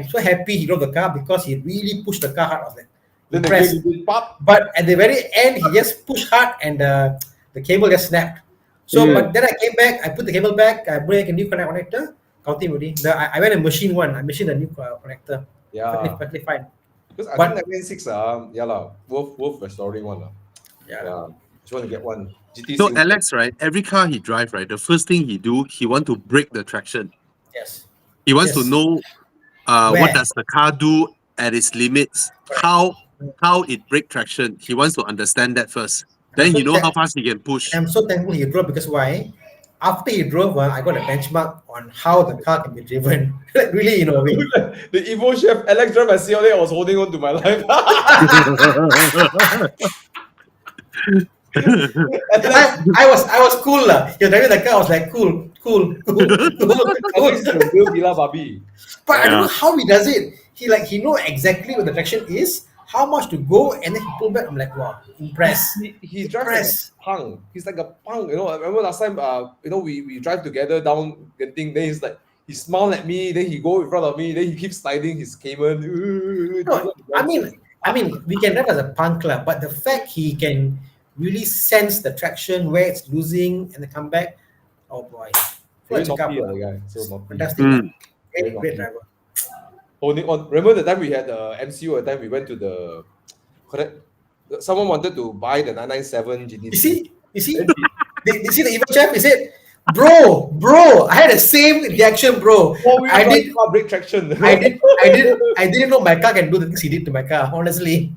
so happy he drove the car because he really pushed the car hard. I was like, Then the impressed. gear did pop. But at the very end, he just pushed hard and the cable just snapped. So, Yeah. but then I came back, I put the cable back, I bring a new connector, counting already. I went and machine one. I machined a new connector. Yeah. Perfectly fine. Because I But- think 996 yeah lah, worth restoring one lah. Yeah. Yeah. Just want to get one. GT So Sing- Alex, right? Every car he drive, right? The first thing he do, he want to break the traction. Yes. He wants to Yes. know Where? what does the car do at its limits, how it break traction. He wants to understand that first. Then So he know that- how fast he can push. I'm so thankful he drove because why? After he drove, I got a benchmark on how the car can be driven. Like really, you know, the Evo chef Alex drive my CLA, I was holding on to my life. I was cool lah. He was driving the car. I was like cool. Alex is a real Villa Barbie. But I don't Yeah. know how he does it. He know exactly what the traction is, how much to go, and then he pull back. I'm like, wow, impressed. He drives like Impressed. a punk. He's like a punk. You know, I remember last time, we drive together down Genting. Then he's like, he smiled at me. Then he go in front of me. Then he keeps sliding his Cayman. No, I mean, we can drive as a punk club, but the fact he can really sense the traction, where it's losing, and the comeback. Oh boy, very Full check up, naughty, the guy. So naughty. fantastic, Mm. great driver. Holding on. Remember the time we had the MCU? The time we went to the correct. Someone wanted to buy the 997 GT. You see, you see the evil chef. He said, "Bro, I had the same reaction, bro. I did, car brake traction. I didn't know my car can do the things he did to my car. Honestly,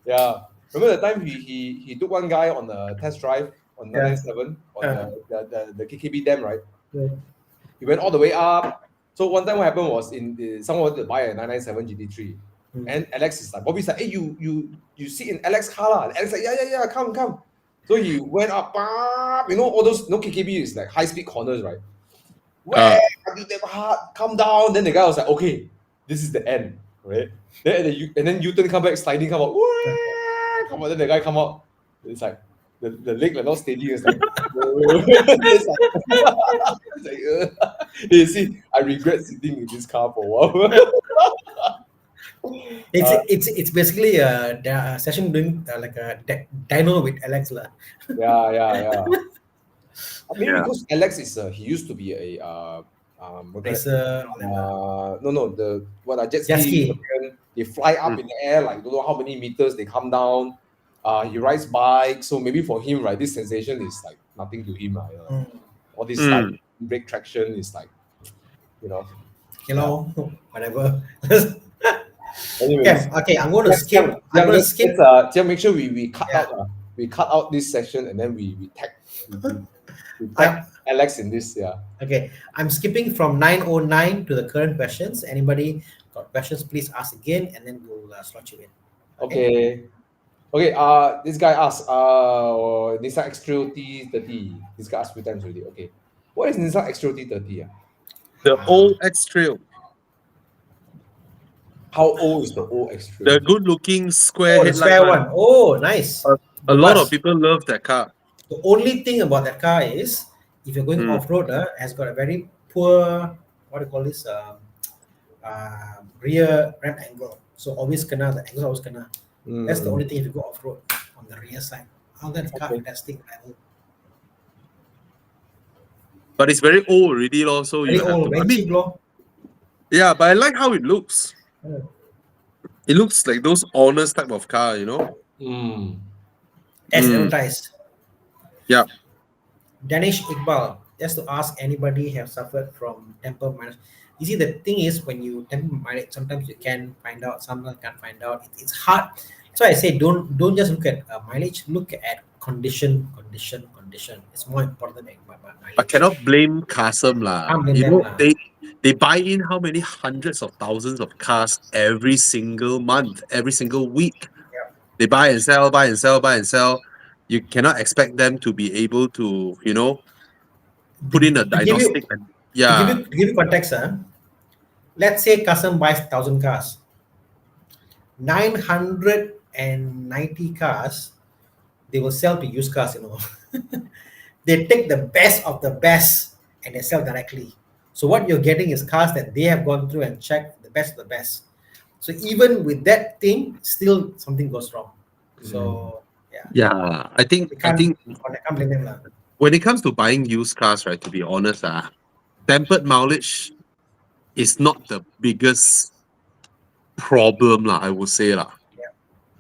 Yeah. Remember the time he took one guy on a test drive on 997 on the KKB dam, right? Yeah. He went all the way up. So one time what happened was someone wanted to buy a 997 GT3. And Alex is like, Bobby's like, hey, you sit in Alex car lah. And Alex like, yeah, come. So he went up, you know, all those, KKB is like high speed corners, right? Where you damn hard, come down. Then the guy was like, okay, this is the end, right? Then U-turn come back, sliding come out. Come on, then the guy come out. It's like, the leg like not steady. It's like, it's like, you see, I regret sitting in this car for a while. It's basically a session doing like a dyno with Alex lah. yeah. I mean, Yeah. because Alex is he used to be a Racer, the jet Jet ski. ski. They fly up in the air like don't know how many meters. They come down. He rides bike, so maybe for him, right, this sensation is like nothing to him. All this like brake traction is like, whatever. Anyways, okay, I'm going to skip. Let's make sure we cut out. We cut out this section and then we tag Alex in this. Yeah. Okay, I'm skipping from 909 to the current questions. Anybody got questions? Please ask again, and then we'll slot you in. Okay. This guy asked, Nissan X-Trail T30. This guy asked 3 times already. Okay. What is Nissan X-Trail T30? The old X-Trail. How old is the old X-Trail? The good-looking square the headlight spare one. one. Oh, nice. A lot of people love that car. The only thing about that car is, if you're going off-road, has got a very poor, what do you call this, rear ramp angle. So always kena, the angle always kena. That's the only thing if you go off-road on the rear side. How that car fantastic level. But it's very old already, also. Very old, very cheap, yeah, but I like how it looks. It looks like those honest type of car, As advertised. Yeah. Danish Iqbal, just to ask, anybody have suffered from temper mileage? You see, the thing is, when you temper mileage, sometimes you can find out, sometimes you can't find out. It's hard. So I say, don't just look at mileage. Look at condition. It's more important than mileage. I cannot blame Kasem lah. They buy in how many hundreds of thousands of cars every single month, every single week. Yeah. They buy and sell. You cannot expect them to be able to, put in a diagnostic. To give you context, let's say Kasem buys 1,000 cars. 990 cars, they will sell to used cars, They take the best of the best and they sell directly. So what you're getting is cars that they have gone through and checked the best of the best. So even with that thing, still something goes wrong. So I think when it comes to buying used cars, right, to be honest, tempered mileage is not the biggest problem, I would say.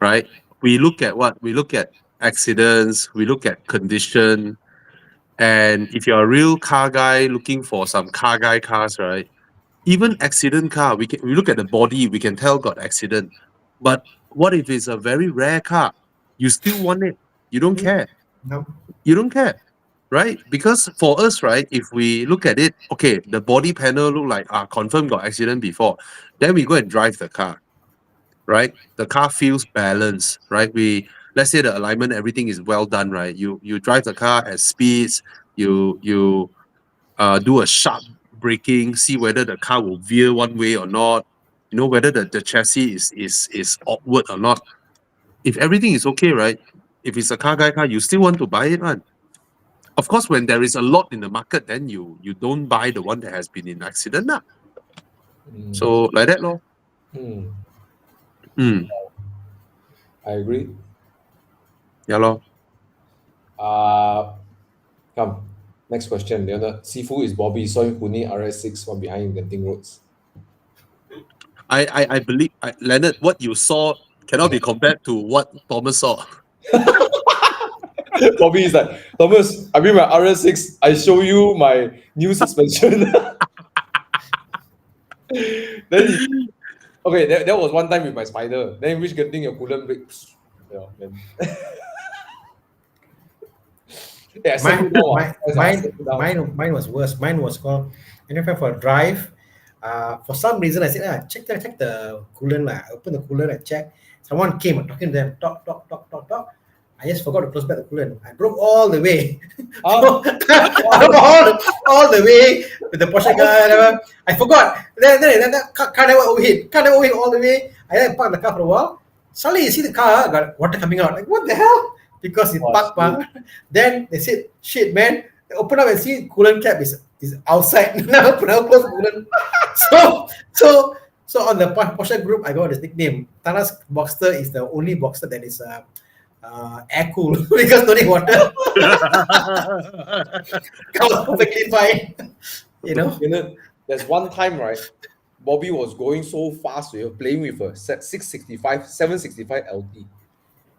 Right? We look at what? We look at accidents, we look at condition. And if you're a real car guy looking for some car guy cars, right? Even accident car, we look at the body, we can tell got accident. But what if it's a very rare car? You still want it. You don't care. No. You don't care, right? Because for us, right, if we look at it, okay, the body panel look like confirmed got accident before. Then we go and drive the car, right? The car feels balanced, right? Let's say the alignment, everything is well done, right? You drive the car at speeds, you do a sharp braking, see whether the car will veer one way or not, whether the chassis is awkward or not. If everything is okay, right? If it's a car guy car, you still want to buy it, man. Of course, when there is a lot in the market, then you don't buy the one that has been in accident. So like that, lor. I agree. Yeah, lor. Come. Next question. The other Sifu is Bobby. Saw him Pune RS6, one behind Genting Roads. I believe, Leonard, what you saw cannot be compared to what Thomas saw. Bobby is like, Thomas, I bring my RS6. I show you my new suspension. Then that was one time with my Spider. Then which Genting your coolant breaks. Mine was worse. Mine was called, I went for a drive. For some reason, I said, check the coolant. I opened the coolant, I checked. Someone came, I'm talking to them, talk. I just forgot to close back the coolant. I drove all the way. all the way with the Porsche car. I forgot. Then that car never overheat. All the way. I then parked the car for a while. Suddenly you see the car got water coming out. Like, what the hell? because it Oh, parked. Then they said, "Shit, man!" They open up and see coolant cap is outside. Never close coolant. So on the Porsche group, I got this nickname. Tana's Boxster is the only Boxster that is air cool because no need water. Comes perfectly fine. You know. There's one time, right? Bobby was going so fast. We were playing with a 765 LT.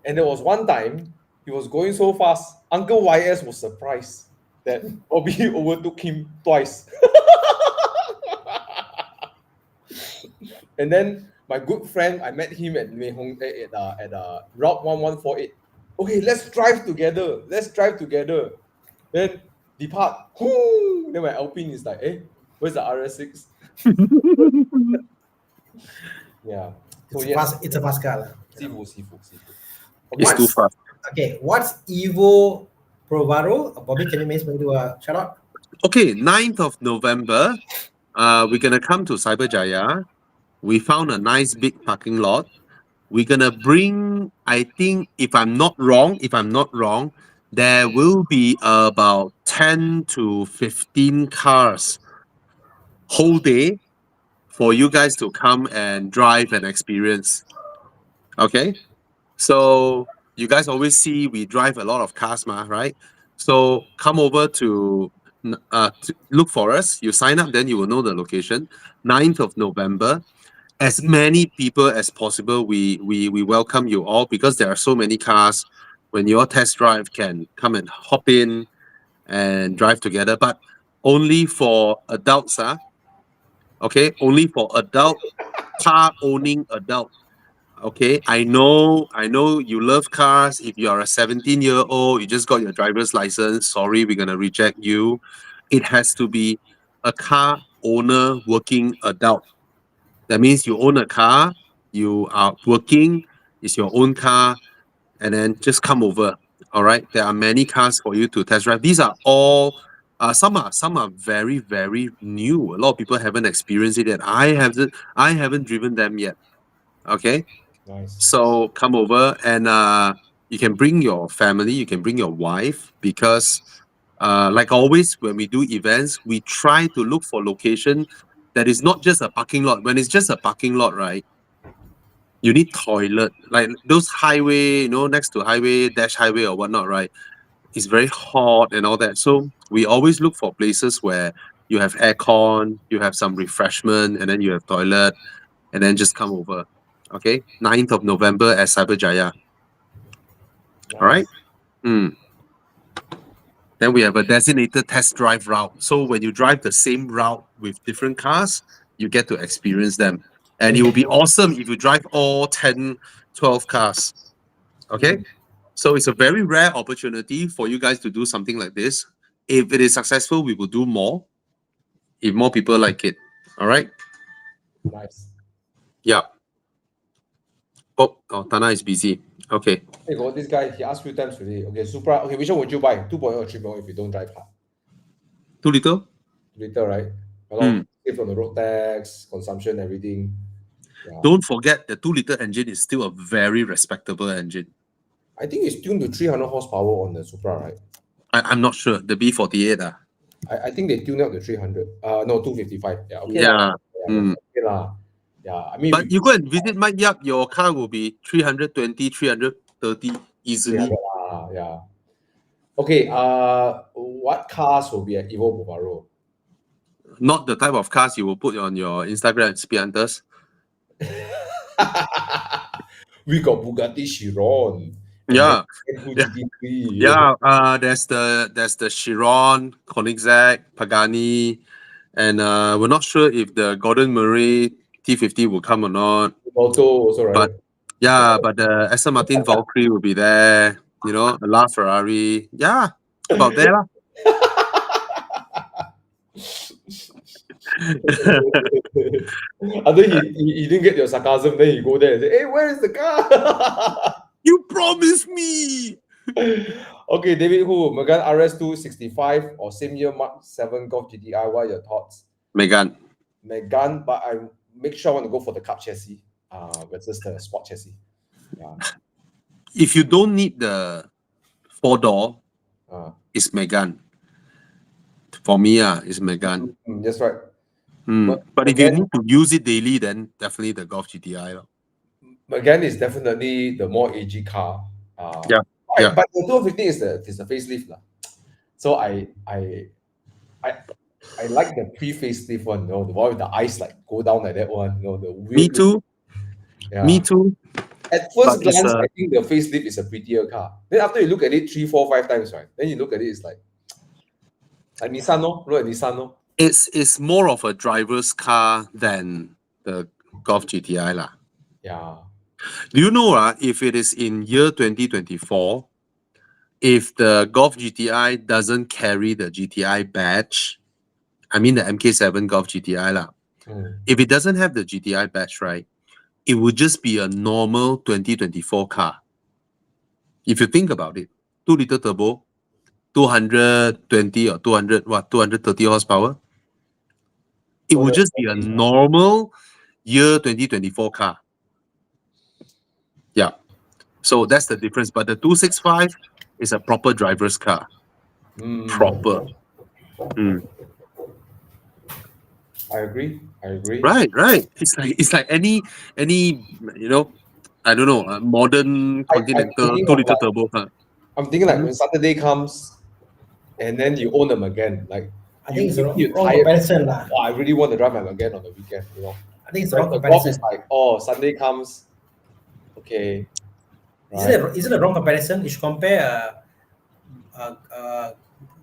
And there was one time he was going so fast, Uncle YS was surprised that Bobby overtook him twice. And then my good friend, I met him at Mei Hong at Route 1148. Okay, let's drive together. Then depart. Then my Alpine is like, where's the RS6? Yeah. So It's a fast car. Sifu. It's too fast. Okay, what's Evo Provaro? Bobby, can you maybe do a shout out? Okay, 9th of November, we're gonna come to Cyberjaya. We found a nice big parking lot. We're gonna bring, I think, if I'm not wrong, there will be about 10 to 15 cars whole day for you guys to come and drive and experience. Okay? So you guys always see we drive a lot of cars, right? So come over to look for us. You sign up, then you will know the location. 9th of November. As many people as possible, we welcome you all because there are so many cars. When your test drive can come and hop in and drive together, but only for adults, okay? Only for adult car owning adult. Okay, I know you love cars. If you are a 17-year-old, you just got your driver's license, sorry, we're gonna reject you. It has to be a car owner working adult. That means you own a car, you are working, it's your own car, and then just come over. All right, there are many cars for you to test drive. These are all some are very, very new. A lot of people haven't experienced it yet. I haven't driven them yet. Okay. Nice. So come over and you can bring your family, you can bring your wife because like always when we do events, we try to look for location that is not just a parking lot. When it's just a parking lot, right? You need toilet. Like those highway, next to highway, dash highway or whatnot, right? It's very hot and all that. So we always look for places where you have aircon, you have some refreshment, and then you have toilet, and then just come over. Okay, 9th of November at Cyberjaya. All right. Then we have a designated test drive route. So when you drive the same route with different cars, you get to experience them. And it will be awesome if you drive all 10, 12 cars. Okay. So it's a very rare opportunity for you guys to do something like this. If it is successful, we will do more. If more people like it. All right. Nice. Yeah. Oh, Tana is busy. Okay. Hey, got this guy, he asked few times today. Okay, Supra. Okay, which one would you buy? 2.0 or 3.0 if you don't drive hard? 2 liter? 2 liter, right? Save from the road tax, consumption, everything. Yeah. Don't forget the 2 liter engine is still a very respectable engine. I think it's tuned to 300 horsepower on the Supra, right? I'm not sure. The B48. I think they tuned out the 300. No, 255. Yeah. Okay. Yeah. Okay lah. Yeah. I mean, But you go and visit Mike Yap, your car will be 320, 330 easily. Yeah. Okay. What cars will be at Evo Bovaro? Not the type of cars you will put on your Instagram speed hunters. We got Bugatti Chiron. Yeah. GT3. Yeah. There's the Chiron, Koenigsegg, Pagani, and we're not sure if the Gordon Murray T50 will come or not. Auto also, right? But yeah, but the Aston Martin Valkyrie will be there. A LaFerrari. Yeah, about there. I think he didn't get your sarcasm. Then he go there and say, "Hey, where is the car?" You promised me. Okay, David, Megane RS2 65 or same year Mark 7 Golf GTI? What are your thoughts? Megane, but I make sure I want to go for the Cup chassis, versus the Sport chassis. Yeah. If you don't need the 4-door Ah. is Megane. For me, it's Megane. That's right. But if you need to use it daily, then definitely the Golf GTI. Lor. Megane is definitely the more edgy car. Yeah, yeah. But the 250 is the facelift lah. So I like the pre-facelift one, the one with the eyes like go down like that one, the weird. Me too. Yeah. Me too. At first But it's glance, I think the facelift is a prettier car. Then after you look at it 3, 4, 5 times, right? Then you look at it, it's like Nissan, no? Look at Nissan, no? It's more of a driver's car than the Golf GTI lah. Yeah. Do you know if it is in year 2024, if the Golf GTI doesn't carry the GTI badge, I mean the MK7 Golf GTI lah. If it doesn't have the GTI badge, right, it would just be a normal 2024 car. If you think about it, 2-liter turbo, 220 or 230 horsepower. It would just be a normal year 2024 car. Yeah. So that's the difference. But the 265 is a proper driver's car. Proper. I agree. Right. It's like any I don't know, a modern Continental 2-liter turbo car. I'm thinking like when Saturday comes and then you own them again, like I think it's a wrong tired. comparison lah. I really want to drive my Megane on the weekend, I think it's a wrong The golf comparison. is like, Sunday comes, okay. Is it a wrong comparison? You should compare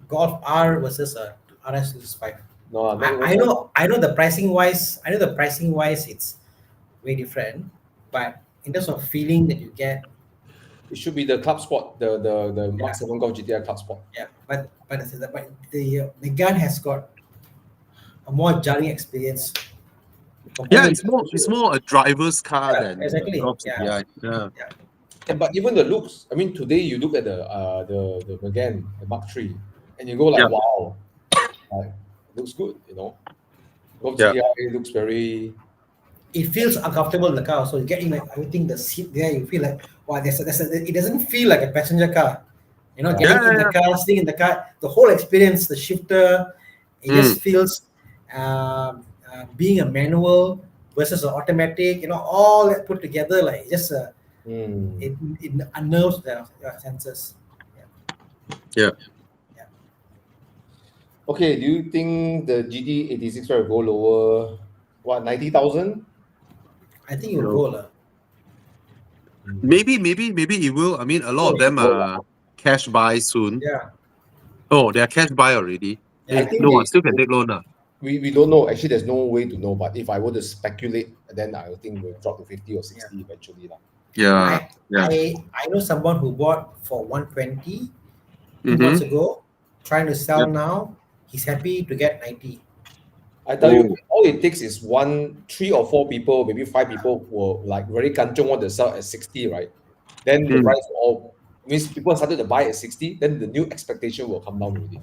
Golf R versus RS265. No, I know the pricing wise. It's way different, but in terms of feeling that you get, it should be the Club Sport, the Mark 7 Golf GTI Club Sport. yeah. But the Megane has got a more jarring experience. Yeah, it's more a driver's car than exactly. Golf GTI. Yeah. But even the looks, I mean, today you look at the Megane, the Mark III, and you go like, wow, like, looks good, Golf GTI looks very. It feels uncomfortable in the car. So you get in like everything, the seat there, you feel like wow, it doesn't feel like a passenger car. Getting in the car, sitting in the car, the whole experience, the shifter, it just feels being a manual versus an automatic, all that put together, like just it unnerves the senses. Yeah. Okay, do you think the GT86 will go lower? What, 90,000? I think it will go lah. Maybe it will. I mean, a lot of them are cash buy soon. Yeah. Oh, they are cash buy already. I think I still can take loan. We don't know. Actually, there's no way to know. But if I were to speculate, then I think we'll drop to 50 or 60 eventually. Yeah. I know someone who bought for 120 2 months ago, trying to sell now. He's happy to get 90. I tell you, all it takes is 3 or 4 people, maybe 5 people were like very kanchong want to sell at 60, right? Then the price all means people started to buy at 60, then the new expectation will come down already,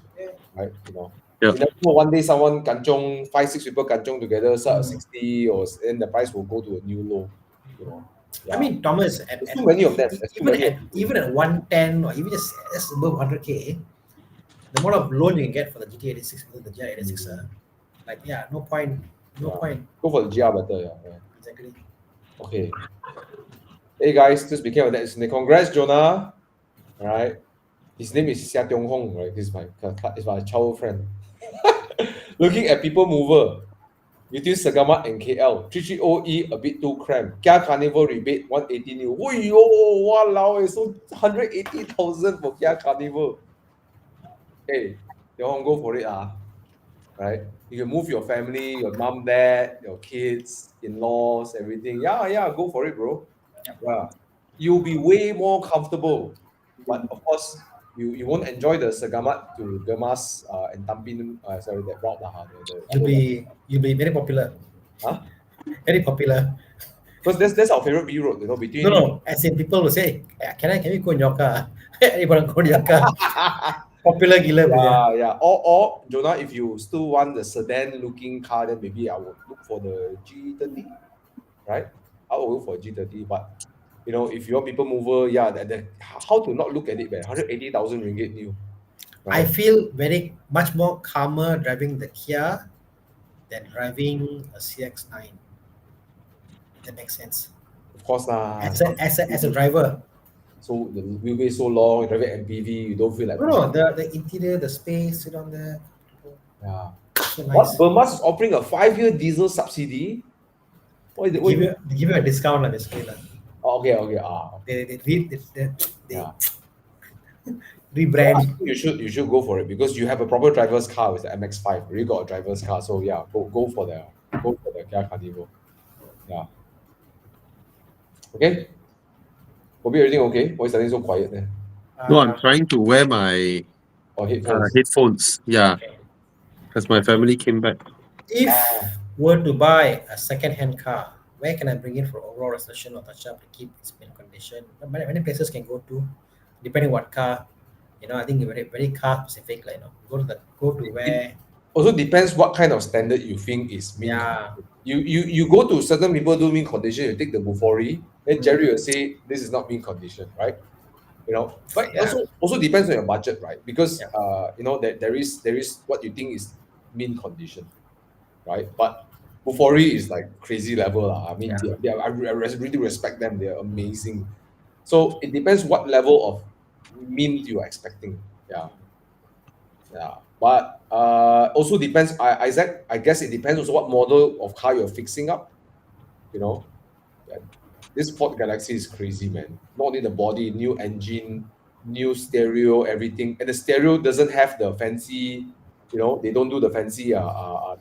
right? You never know, one day someone kanchong, 5, 6 people kanchong together sell at 60, or then the price will go to a new low. I mean, Thomas, there's too many of them. Even at 110 or even just above 100k, the amount of loan you can get for the GT86, the GR86, no point. Go for the GR better, yeah. Exactly. Okay. Hey guys, this became a next. Congrats, Jonah. All right. His name is Xia Tiong Hong, right? He's my childhood friend. Looking at People Mover between Segamat and KL, 330E a bit too cramped. Kia Carnival rebate 180 new. Walao, it's so 180,000 for Kia Carnival. Hey, Tiong Hong, go for it, right? You can move your family, your mom, dad, your kids, in-laws, everything. Yeah, go for it, bro. Yeah, you'll be way more comfortable. But of course, you won't enjoy the Segamat to Gemas and Tampin. That route. You'll be very popular. Huh? Very popular. Because that's our favorite B road. Between. No. As in, people will say, can we go in your car? Everyone go in your car. Popular gila. Yeah. Or Jonah, if you still want the sedan-looking car, then maybe I would look for the G30, right? I will look for G30, but You know, if you want people mover, yeah, how to not look at it, man? 180,000 ringgit new. I Right? feel very much more calmer driving the Kia than driving a CX-9. That makes sense. Of course, lah. As a driver. So the wheelbase so long, you drive an MPV, you don't feel like No, the interior, the space, sit on there. yeah. So What nice. Burmas is offering a 5-year diesel subsidy? What is it? They give you a discount lah, basically lah. Oh, okay. They Yeah. rebrand. I think you should go for it because you have a proper driver's car with the MX-5. You got a driver's car, so yeah, go for the Kia Carnival. Yeah. Okay. Bobby, everything okay? Why is everything so quiet there? No, I'm trying to wear my Or headphones? headphones. Yeah, because my family came back. If were to buy a second-hand car, where can I bring it for overall restoration or touch-up to keep its mint condition? Many places can go to, depending what car. You know, I think very very car specific. Like, you know, go to where. Also depends what kind of standard you think is mint. Yeah. You go to certain people do mint condition, you take the Bufori, then Jerry will say this is not mint condition, right? You know, but Yeah. also depends on your budget, right? Because Yeah. you know that there is what you think is mint condition, right? But Bufori is like crazy level. I mean, I really respect them. They're amazing. So it depends what level of mint you are expecting. Yeah. But also depends. Isaac, I guess it depends also what model of car you're fixing up. You know, this Ford Galaxy is crazy, man. Not only the body, new engine, new stereo, everything, and the stereo doesn't have the fancy. You know, they don't do the fancy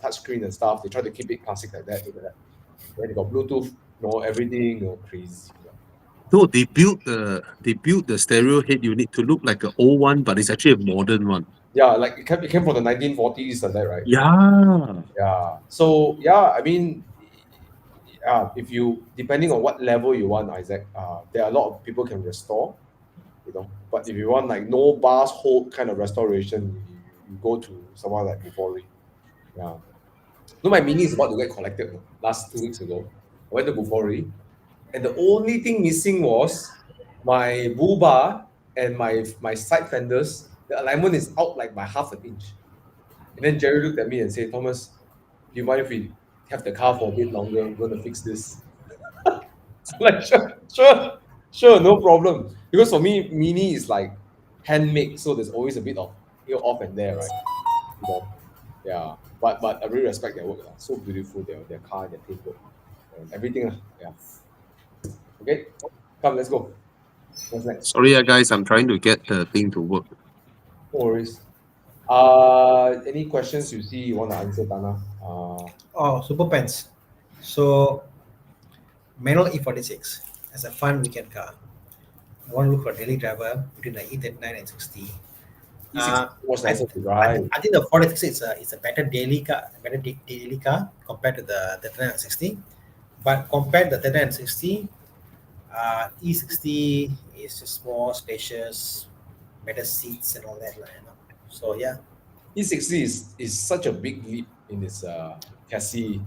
touchscreen and stuff. They try to keep it classic like that. Then they got Bluetooth, everything, crazy. No, they built the stereo head unit to look like an old one, but it's actually a modern one. Yeah, like it came from the 1940s, like that, right? Yeah. Yeah. So yeah, I mean, if you depending on what level you want, Isaac, there are a lot of people can restore, But if you want like no bars hold kind of restoration, you go to someone like Bufori. Yeah. No, my Mini is about to get collected last 2 weeks ago. I went to Bufori, and the only thing missing was my bull bar and my side fenders. The alignment is out like by half an inch. And then Jerry looked at me and said, Thomas, do you mind if we have the car for a bit longer? I'm going to fix this. So like, sure, no problem. Because for me, Mini is like handmade, so there's always a bit of off and there, right? Yeah. But I really respect their work. So beautiful, their car, their paintwork, and everything. Yeah. Okay, come, let's go. What's next? Sorry, guys, I'm trying to get the thing to work. No worries. Any questions you see you want to answer, Tana? Super Pants. So, manual E46 as a fun weekend car. I want to look for a daily driver between the E39 and 60. Was nicer to drive. I think the 46 is a better daily car, compared to the 39 and 60. But compared to the 39 and 60, E60 is just more spacious, better seats and all that, So yeah. E60 is such a big leap in its chassis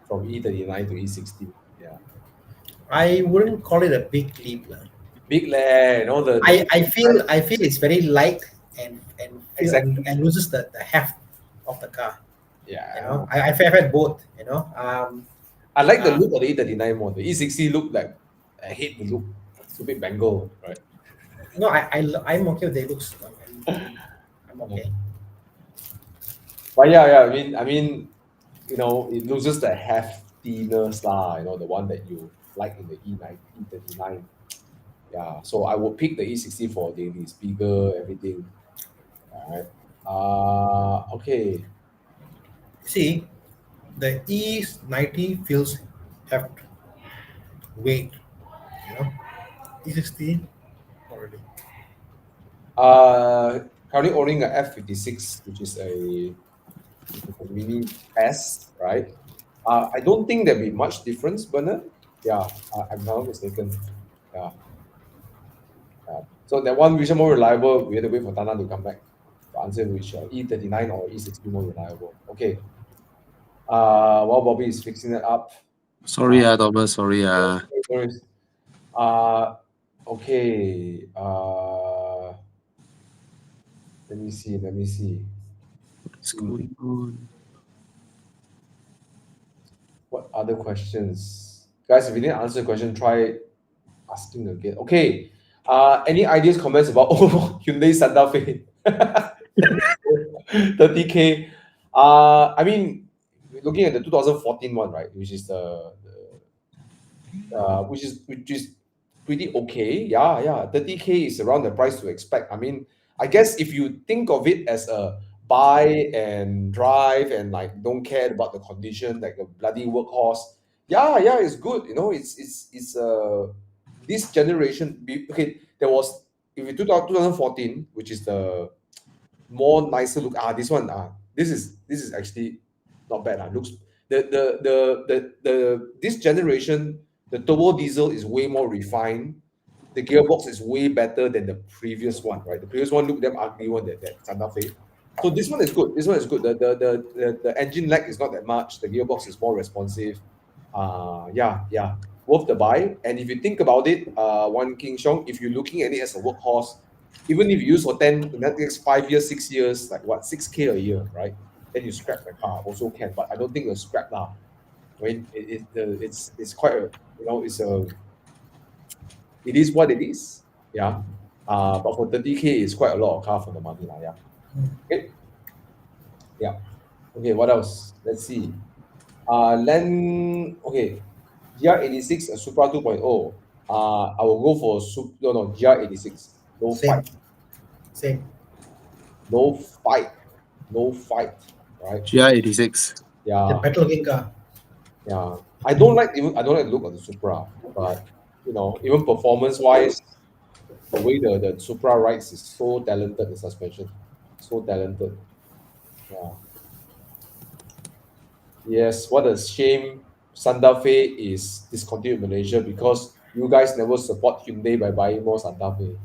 from E39 to E60. Yeah. I wouldn't call it a big leap. Big leh, I feel it's very light and Exactly. and loses the heft of the car. Yeah. I've had both. I like the look of the E39 more. The E60 look like, I hate the look. It's a bit bangle, right? No, I'm okay with the looks. I'm okay. But yeah, I mean, it loses the heftiness lah. The one that you like in the E39. Yeah, so I would pick the E60 for daily. It's bigger, everything. All right. Okay. See, the E90 feels heft, weight. E60 already. Currently owning a F56, which is a Mini S, right? I don't think there'll be much difference, Bernard. Yeah, I'm not mistaken. Yeah. So that one which is more reliable, we have to wait for Tana to come back to answer which E39 or E60 more reliable. Okay. While Bobby is fixing it up. Sorry, Thomas. Sorry. No worries. Okay. Let me see. What's going on? What other questions? Guys, if you didn't answer the question, try asking again. Okay. Any ideas, comments about Hyundai Santa Fe? 30K. I mean, looking at the 2014 one, right, which is which is pretty okay. Yeah. 30K is around the price to expect. I mean, I guess if you think of it as a buy and drive and like don't care about the condition, like a bloody workhorse, yeah, it's good. You know, it's this generation. Okay, there was if you 2014, which is the more nicer look. This one. This is actually not bad. Looks the this generation, the turbo diesel is way more refined. The gearbox is way better than the previous one, right? The previous one looked damn ugly one, that Santa Fe. So this one is good. This one is good. The engine lag is not that much. The gearbox is more responsive. Yeah. Worth the buy. And if you think about it, Wan King Xiong, if you're looking at it as a workhorse, even if you use for 10, in that next 5 years, 6 years, like what, 6K a year, right? Then you scrap the car also can, but I don't think you'll scrap now. I mean, it's quite a, it is what it is. Yeah. But for 30K, it's quite a lot of car for the money. Yeah. Okay. Yeah. Okay, what else? Let's see. Okay. GR86 and Supra 2.0. I will go for GR86. No Same. fight. Same. No fight. No fight. Right? GR86. The Yeah. better looking car. Yeah. I don't like the look of the Supra, but even performance wise, the way the Supra rides is so talented, the suspension. So talented. Yeah. Yes, what a shame Santa Fe is discontinued in Malaysia because you guys never support Hyundai by buying more Santa Fe.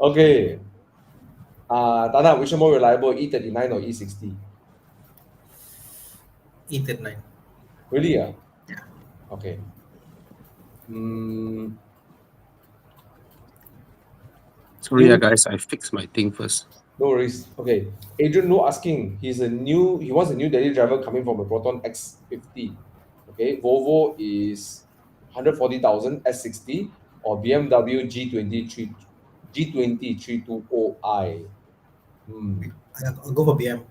Okay. Tana, which one more reliable, E39 or E60? E39. Really? Yeah. Yeah. Okay. Sorry, guys, I fixed my thing first. No worries. Okay. Adrian No asking, he wants a new daily driver coming from a Proton X50. Okay. Volvo is 140,000 S60 or BMW G20 320i. I'll go for BM.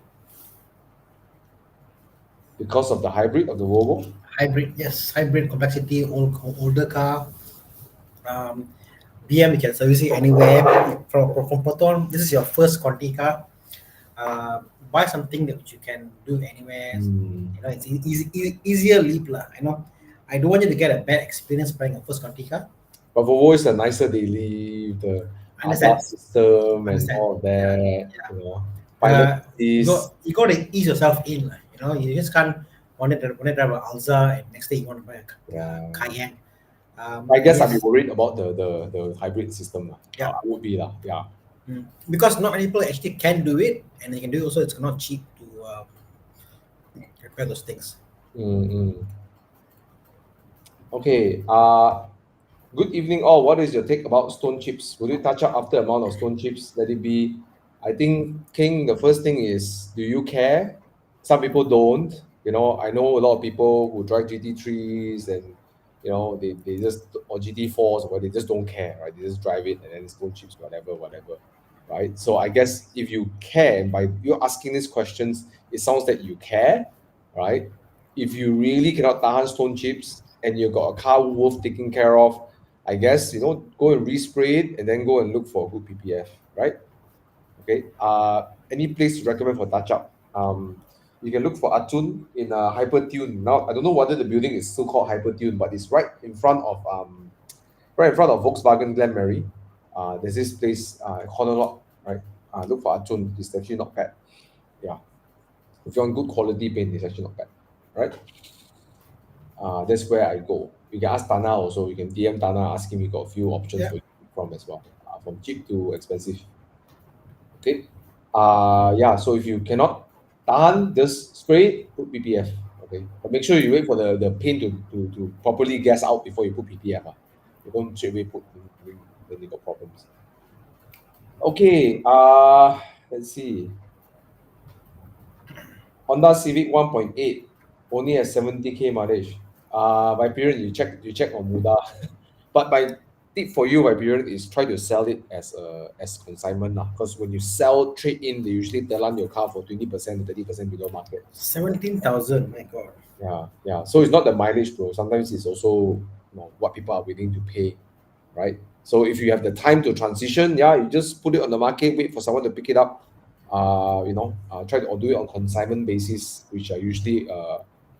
Because of the hybrid of the Volvo? Hybrid, yes. Hybrid complexity, older car. BM, you can service it anywhere. From Proton, this is your first Conti car. Buy something that you can do anywhere. It's easier leap lah. I don't want you to get a bad experience buying a first Conti car. But Volvo is a nicer daily, the ADAS system and all of that. Pilot you got to ease yourself in. You just can't want to drive an Alza and next day you want to buy a Cayenne. I guess I'd be worried about the hybrid system. Yeah. I would be. Yeah. Because not many people actually can do it, and they can do it also. It's not cheap to repair those things. Okay. Good evening, all. What is your take about stone chips? Will you touch up after amount of stone chips? Let it be. I think, King, the first thing is, do you care? Some people don't. I know a lot of people who drive GT3s and they just, or GT4s, or they just don't care, right? They just drive it and then stone chips, whatever, right? So I guess if you care, by you asking these questions, it sounds that you care, right? If you really cannot tahan stone chips and you've got a car worth taking care of, I guess, go and respray it and then go and look for a good PPF, right? Okay. Any place to recommend for touch-up? You can look for Atun in Hypertune. Now, I don't know whether the building is still called Hypertune, but it's right in front of Volkswagen Glen Mary. There's this place, Corner Lot, right? Look for Atun. It's actually not bad. Yeah. If you want good quality paint, it's actually not bad, right? That's where I go. You can ask Tana also. You can DM Tana, ask him. We got a few options for you from as well, from cheap to expensive. Okay. So if you cannot tahan, just spray it, put PPF. Okay, but make sure you wait for the paint to properly gas out before you put PPF. You don't straight away put, then you got problems. Okay, let's see. Honda Civic 1.8 only has 70k mileage. By period you check on Muda. But my tip for you by period is try to sell it as consignment lah. Because when you sell trade in, they usually tell your car for 20% to 30% below market. 17,000, my God. Yeah. So it's not the mileage, bro. Sometimes it's also what people are willing to pay, right? So if you have the time to transition, you just put it on the market, wait for someone to pick it up. Try to do it on consignment basis, which are usually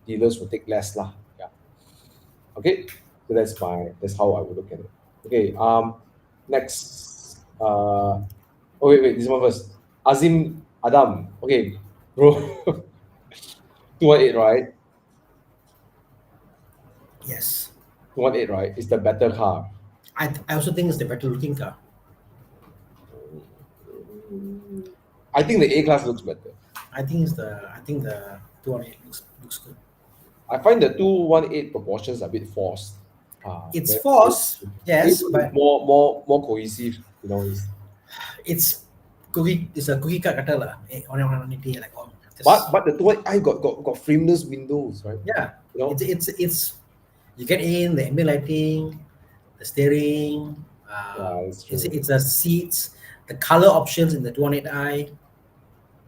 dealers will take less lah. Yeah. Okay. So that's how I would look at it. Okay. Next. Wait. This one first. Azim Adam. Okay, bro. 218, right? Yes. 218, right? It's the better car. I also think it's the better looking car. I think the A class looks better. I think the 218 looks good. I find the 218 proportions are a bit forced. It's forced, yes, but more cohesive. it's a cookie cut cutter lah. On like all. But the 218i got frameless windows, right? Yeah, it's you get in the ambient lighting, the steering. It's the seats, the color options in the 218i.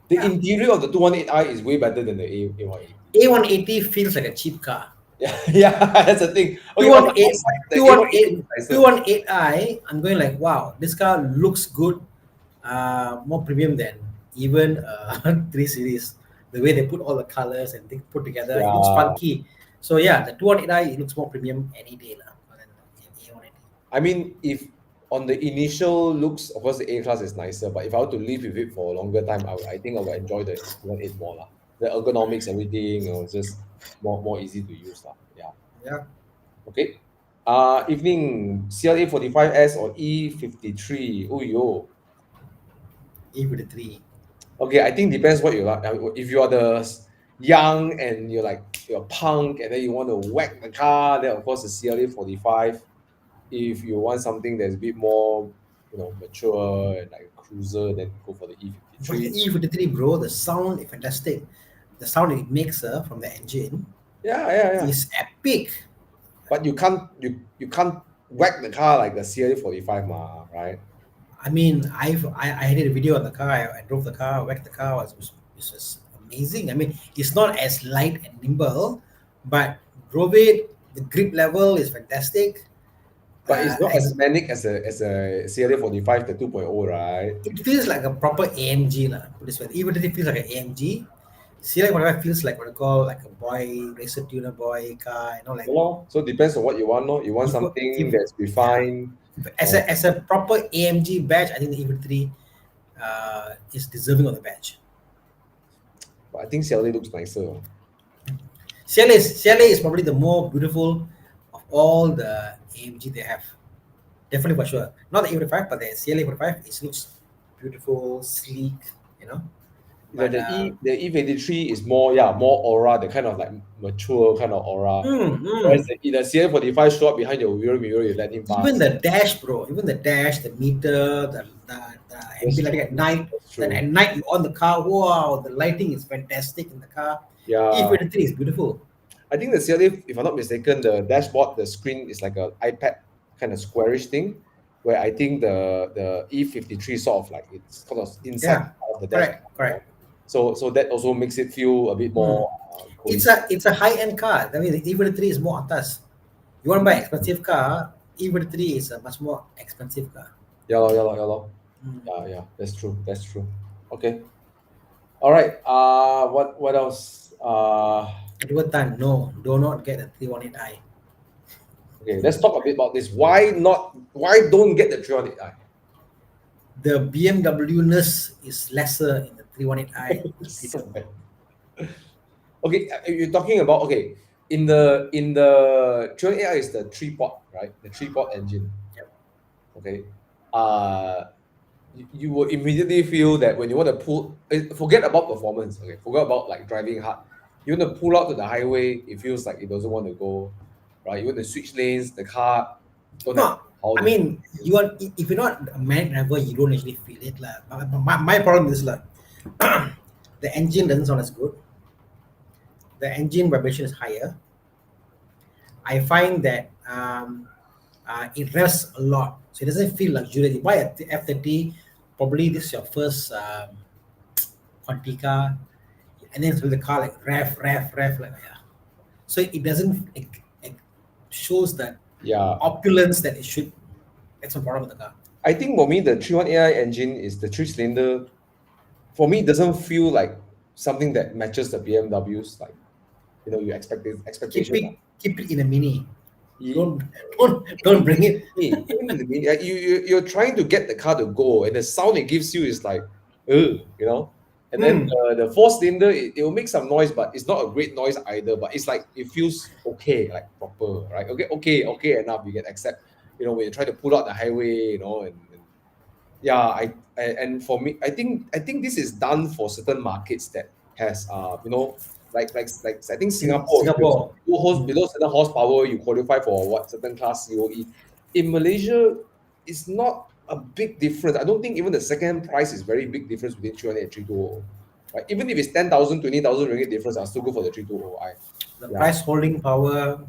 The interior of the 218i is way better than the A180. A180 feels like a cheap car. Yeah, that's the thing. Okay, 218i, I'm going like, wow, this car looks good, more premium than even 3 Series. The way they put all the colors and things put together, it looks funky. So yeah, the 218i, it looks more premium any day than the A180. I mean, if on the initial looks, of course, the A class is nicer. But if I were to live with it for a longer time, I think I would enjoy the 1.8 more lah. The ergonomics, everything, it's just more easy to use lah. Yeah. Okay. Evening, CLA 45S or E53. Oh yo. E53. Okay, I think depends what you like. If you are the young and you're punk and then you want to whack the car, then of course the CLA 45. If you want something that's a bit more, mature and like a cruiser, then go for the E53. For the E53, bro, the sound is fantastic. The sound it makes from the engine, is epic. But you can't whack the car like the CLA 45, right? I mean, I did a video on the car. I drove the car, whacked the car. It was amazing. I mean, it's not as light and nimble, but drove it. The grip level is fantastic. But it's not as manic as a CLA 45, the 2.0, right? It feels like a proper AMG lah. This way, even if it feels like an AMG, CLA 45 feels like what I call like a boy racer tuner boy car. So it depends on what you want. You want something that's refined. As a proper AMG badge, I think the E53 is deserving of the badge. But I think CLA looks nicer. CLA is probably the more beautiful of all the AMG they have. Definitely for sure. Not the E45, but the CLA 45, it looks beautiful, sleek, But, the E53 is more aura, the kind of like mature kind of aura. Whereas the CLA 45 show up behind your rear mirror, you let him pass. Even the dash, bro. Even the dash, the meter, the ambient lighting at night. Then at night you on the car, wow, the lighting is fantastic in the car. Yeah. E53 is beautiful. I think the CLA, if I'm not mistaken, the dashboard, the screen is like an iPad kind of squarish thing, where I think the E53 sort of like it's kind of inside of the dashboard. Correct. So that also makes it feel a bit more. It's a high end car. I mean, the E53 is more atas. You want to buy an expensive car, E53 is a much more expensive car. Yeah. Yeah. That's true. Okay. All right. What else? Edward Tan, no, do not get the 318i. Okay, let's talk a bit about this. Why don't get the 318i? The BMW-ness is lesser in the 318i. Okay, you're talking about in the 318i is the 3-port, right? The 3-port engine. Yep. Okay. You will immediately feel that when you want to pull, forget about performance. Okay, forget about like driving hard. You want to pull out to the highway, it feels like it doesn't want to go, right? You want to switch lanes, the car don't have No, power I to- mean, you are if you're not a man driver, you don't actually feel it. My problem is like the engine doesn't sound as good. The engine vibration is higher. I find that it rests a lot, so it doesn't feel luxurious. You buy a F30, probably this is your first Quantica, and then with the car like rev, like yeah. So it doesn't it shows that Yeah. opulence that it should. That's a problem with the car. I think for me, the 318AI engine is the 3-cylinder. For me, it doesn't feel like something that matches the BMWs. Like, you expect this expectation. Keep it in a mini. You, Don't bring it. even in the mini, like, you're trying to get the car to go, and the sound it gives you is like, ugh. And then the 4-cylinder, it will make some noise, but it's not a great noise either. But it's like it feels okay, like proper, right? Okay enough. You can accept, when you try to pull out the highway, and yeah, and for me, I think this is done for certain markets that has like I think Singapore. Singapore. Below certain horsepower, you qualify for what certain class COE. In Malaysia, it's not a big difference. I don't think even the second price is very big difference between 318 and 320. Right? Even if it's 10,000, 20,000 ringgit difference, I'll still go for the 320i. The Yeah. price holding power,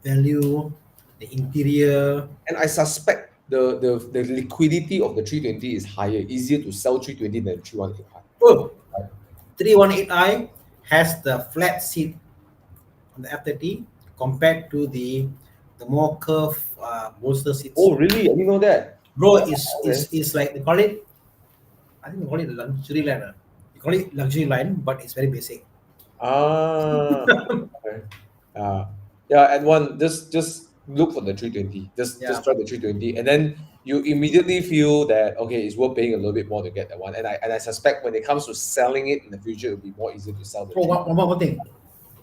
value, the interior. And I suspect the liquidity of the 320 is higher, easier to sell 320 than 318i. Oh, 318i has the flat seat on the F30 compared to the more curved bolster seats. Oh, really? I didn't know that. Bro, is like they call it. I think they call it luxury line. They call it luxury line, but it's very basic. Ah, okay. Yeah, and one just look for the 320. Just try the 320, and then you immediately feel that okay, it's worth paying a little bit more to get that one. And I suspect when it comes to selling it in the future, it'll be more easy to sell the. Bro, one more thing.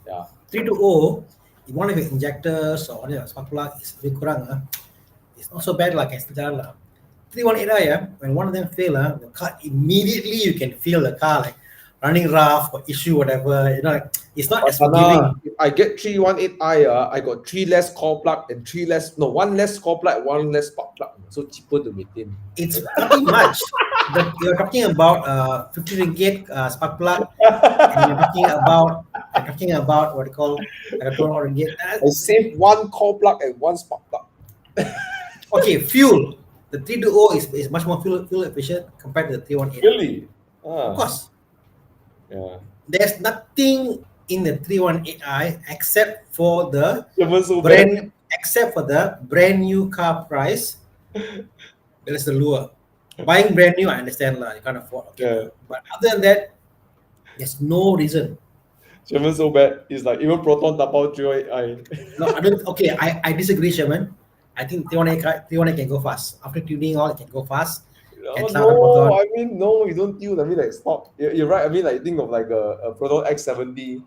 Yeah. 320, if one of your injectors or one of your spark plug is very kurang, it's not so bad like I still jalan lah. 318i, when one of them fail, the car immediately you can feel the car like running rough or issue whatever. Like, it's not as forgiving. If I get 318i, I got one less core plug, one less spark plug, so cheaper to maintain. It's pretty much. You're talking about 50 ringgit spark plug, and you're talking about what you call like a 200 ringgit. I save one core plug and one spark plug. Okay, fuel. The 320 is much more fuel efficient compared to the 318. Really? Of course. Yeah. There's nothing in the 318i except for the brand new car price. That is the lure. Buying brand new, I understand lah. You can't afford. Okay. Yeah. But other than that, there's no reason. Sherman so bad. It's like even Proton tapao 318i. No, I don't. Okay, I disagree, Sherman. I think 318 can go fast. After tuning all, it can go fast. No, I mean, no, you don't tune. I mean, like, stop. You're right. I mean, like, think of like a Proton X70,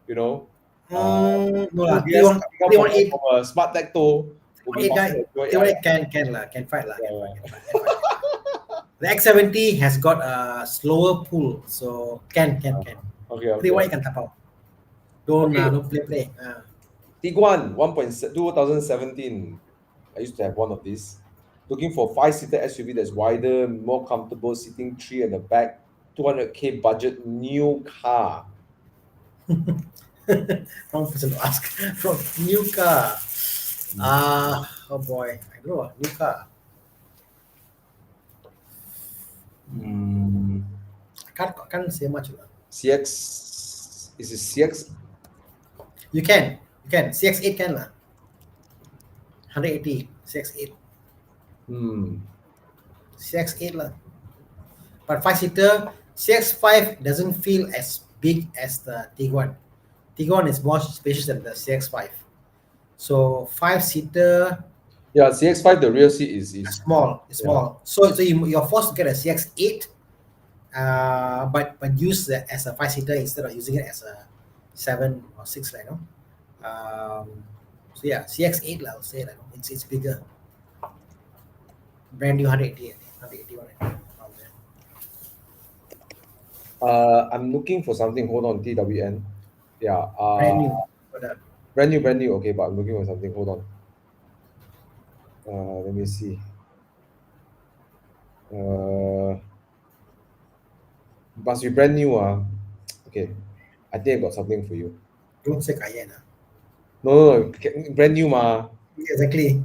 No lah. 318 318 from a Smart Tecto. 318 can fight lah. The X70 has got a slower pull, so can. Okay. 318 can tap out. Don't play. Tiguan 2017. I used to have one of these. Looking for 5-seater SUV that's wider, more comfortable, sitting 3 at the back, 200k budget, new car. Wrong person to ask. From new car. Oh boy, I don't know. New car. I can't say much. CX, is it CX? You can. CX8 can lah. 180 CX8. CX8 lah. But 5-seater, CX5 doesn't feel as big as the Tiguan. Tiguan is more spacious than the CX5. So 5-seater. Yeah, CX5 the rear seat is small. It's small. So you're forced to get a CX8, but use that as a 5-seater instead of using it as a 7 or 6, right? So yeah, CX8 I would say it's bigger. Brand new 180. I'm looking for something. Hold on, TWN. Yeah. Brand new. For the- Brand new. Okay, but I'm looking for something. Hold on. Let me see. Must be brand new. Okay. I think I got something for you. Don't say Cayenne. No. Brand new, Exactly.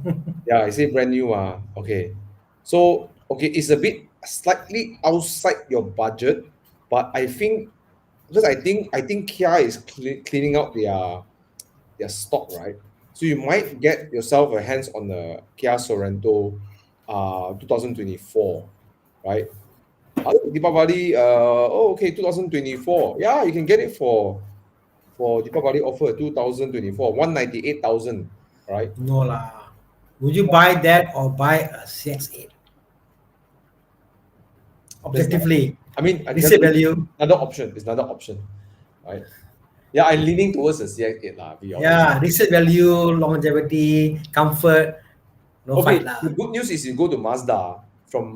Yeah, I say brand new. Okay. So, okay, it's a bit slightly outside your budget, but I think because I think Kia is cleaning out their stock, right? So you might get yourself a hands on the Kia Sorento 2024, right? Deepavali, okay, 2024. Yeah, you can get it for Deepavali offer 2024, 198,000, right? No lah. Would you buy that or buy a CX-8? Objectively, I mean, resale value. another option. It's another option, right? Yeah, I'm leaning towards the CX-8 lah. Be honest. Yeah, resale value, longevity, comfort. No Okay, fight lah. the good news is you go to Mazda from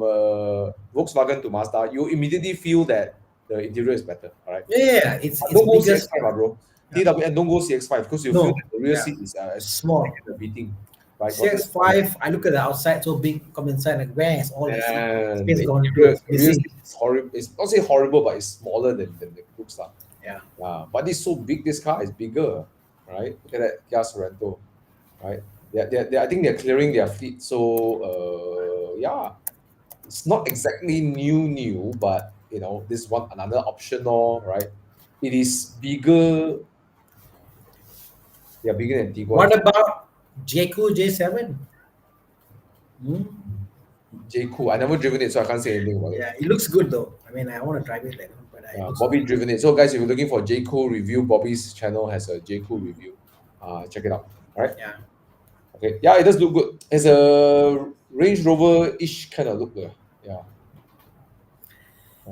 Volkswagen to Mazda, you immediately feel that the interior is better. All right. Yeah, it's Don't go biggest. CX-5, bro. TWN, don't go CX-5 because you No, feel that the rear yeah. seat is Small. the beating. Right? CX-5, I look at the outside, so big. Come inside, like where is all this And space the gone? interior, It's rear missing. seat is horrible. It's not say horrible, but it's smaller than the looks lah. Yeah. But it's so big. This car is bigger, right? Look at that Kia Sorento, right? I think they're clearing their fleet. So yeah, it's not exactly new, but you know, this is another option, right? It is bigger. Yeah, bigger than Tiguan. What about JQ J7? J-Cool. I never driven it, so I can't say anything about it. Yeah, it looks good though. I mean, I want to drive it later, but I looks Bobby driven it. So guys, if you're looking for J-Cool review, Bobby's channel has a J-Cool review. Check it out. All right. Yeah. Okay. Yeah, it does look good. It's a Range Rover-ish kind of look there. Yeah.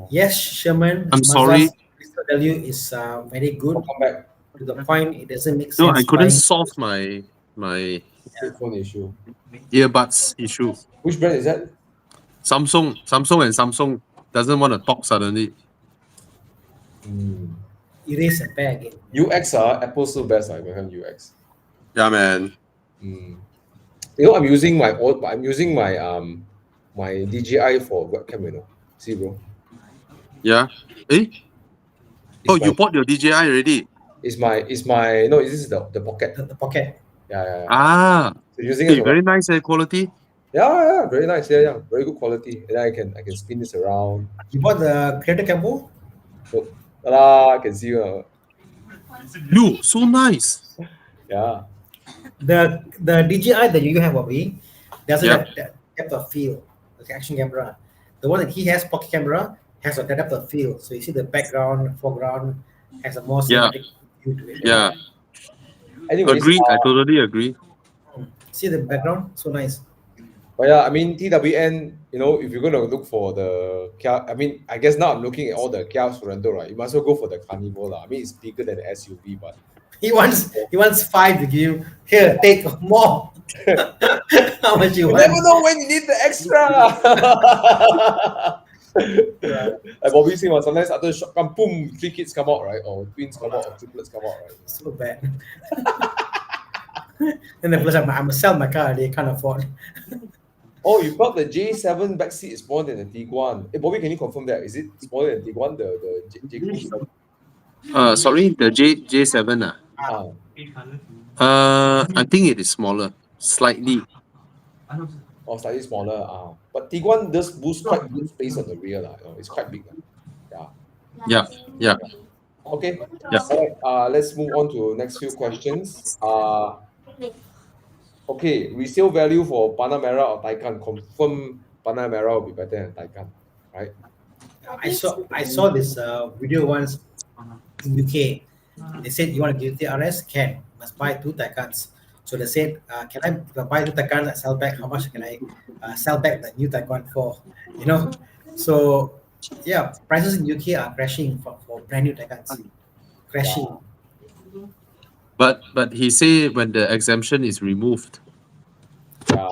Yes, Sherman. I'm sorry. Resale value is very good. Come back. To the point, it doesn't make sense. No, I couldn't buying- solve my Phone issue. earbuds issue. Which brand is that? Samsung and Samsung doesn't want to talk suddenly. Erase and pair again. UX, Apple's still best. I become UX. Yeah, man. You know, I'm using my my DJI for webcam. You know, see, bro. Yeah. Eh? Oh, my- you bought your DJI already? It's my no. This is the pocket. The pocket. Yeah. Ah. So using Hey, it for very nice quality. yeah, very nice. Yeah, very good quality. And then I can spin this around. You bought the Creator Campo? So, I can see. You so nice. Yeah. The DJI that you have, Bobby, doesn't Yeah. have that depth of field. The action camera. The one that he has, pocket camera, has a depth of field. So you see the background, foreground has a more Yeah. cinematic view to it. Yeah. Anyways, Agree. I totally agree. See the background, so nice. but yeah, I mean TWN. You know, if you're gonna look for the Kia, I mean, I guess now I'm looking at all the Kia Sorento, right? You might as well go for the Carnival, lah. I mean, it's bigger than the SUV, but He wants 5 to give you. Here, take more. How much you you want? never know when you need the extra. Like Bobby saying, sometimes after shotgun, boom, 3 kids come out, right? Or twins come out, or triplets come out, right? So bad. And the plus, I'm gonna sell my car. They can't afford. Oh, you felt the J7 backseat is smaller than the Tiguan. Hey, Bobby, can you confirm that? Is it smaller than Tiguan, the J7? Sorry, the J7. I think it is smaller, slightly. Or slightly smaller. But Tiguan does boost quite good space on the rear. You know, it's quite big. Yeah. Okay. Yeah. All right, let's move on to next few questions. Okay, resale value for Panamera or Taycan. Confirm Panamera will be better than Taycan, right? I saw this video once in UK. They said you want to give the RS, can must buy 2 Taycans. So they said, can I buy 2 Taycans and sell back? How much can I sell back the new Taycan for? You know, so yeah, prices in UK are crashing for brand new Taycans. Crashing. But he say when the exemption is removed, Yeah.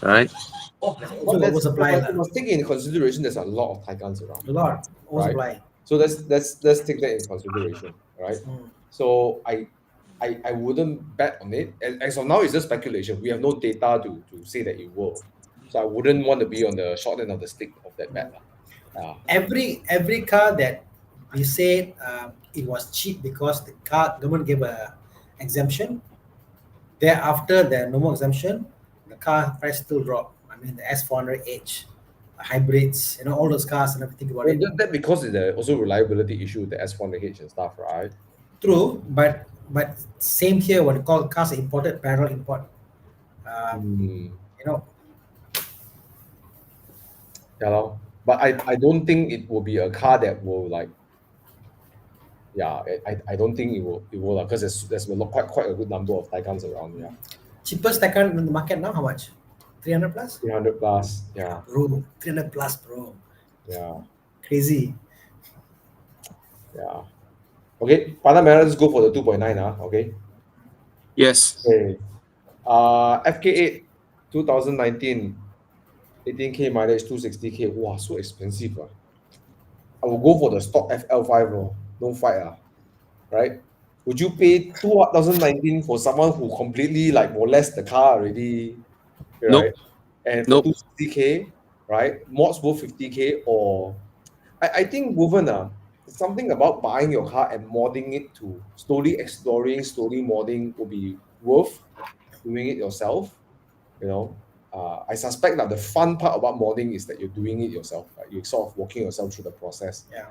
right? Also But oversupply you lah. must take into consideration there's a lot of Taikans around. A lot oversupply. So let's take that in consideration, right? Mm. So I wouldn't bet on it. As of now, it's just speculation. We have no data to say that it will. So I wouldn't want to be on the short end of the stick of that bet. Every car that we said it was cheap because the car government gave a exemption. Thereafter, the no more exemption, the car price still dropped. I mean, the S400H, hybrids, all those cars and everything about it. That because it's also reliability issue with the S400H and stuff, right? True, but same here. What you call cars imported, parallel import. Hmm. You know, Yeah, lor. But I don't think it will be a car that will like. Yeah, I don't think it will because there's quite a good number of Taikans around. Yeah, cheapest Taycan in the market now, how much? 300 plus? 300 plus. Yeah, Bro, 300 plus, bro. yeah, Crazy. yeah. Okay, Panamera, let's go for the 2.9. Okay. Yes. Okay. FK8 2019 18K mileage 260K. Wow, so expensive. I will go for the stock FL5. No, don't fight. Right? Would you pay 2019 for someone who completely like molest the car already? Nope. Right? And for Nope. 260K, right? Mods worth 50K, or I think woven something about buying your car and modding it to slowly exploring, slowly modding will be worth doing it yourself. I suspect that the fun part about modding is that you're doing it yourself. Right? You're sort of walking yourself through the process. Yeah.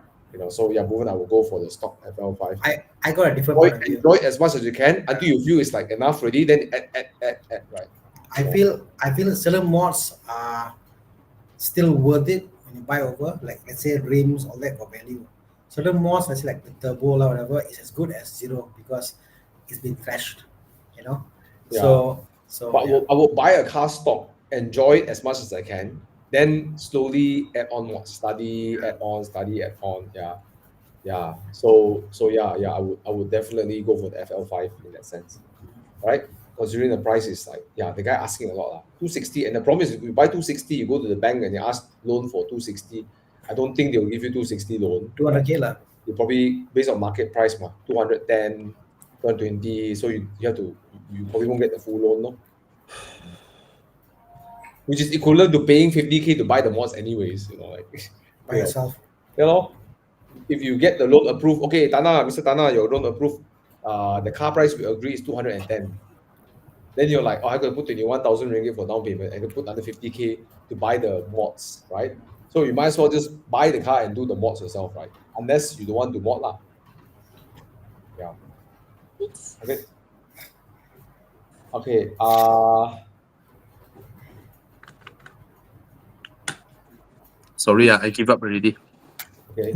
So yeah, woven, I will go for the stock FL5. I got a different point of view. Enjoy it as much as you can until you feel it's like enough already. Then add, right? I feel certain mods are still worth it when you buy over. Like let's say rims, all that for value. Certain mods, let's say like the turbo or whatever, is as good as zero because it's been crashed. Yeah. So But yeah. I will buy a car stock, enjoy it as much as I can, then slowly add on more, study, add on. Yeah. So yeah, I would definitely go for the FL5 in that sense. Right? Considering the price is like, the guy asking a lot. 260, and the problem is if you buy 260, you go to the bank and you ask loan for 260. I don't think they'll give you 260 loan. 200K lah. You probably based on market price, 210, 220. So you probably won't get the full loan, no? Which is equivalent to paying 50K to buy the mods anyways, By yourself. If you get the loan approved, okay, Mr. Tana, your loan approved, the car price we agree is 210. Then you're like, I got to put 21,000 ringgit for down payment and to put another 50K to buy the mods, right? So you might as well just buy the car and do the mods yourself, right? Unless you don't want to mod lah. Yeah. Okay. Sorry, I give up already. Okay.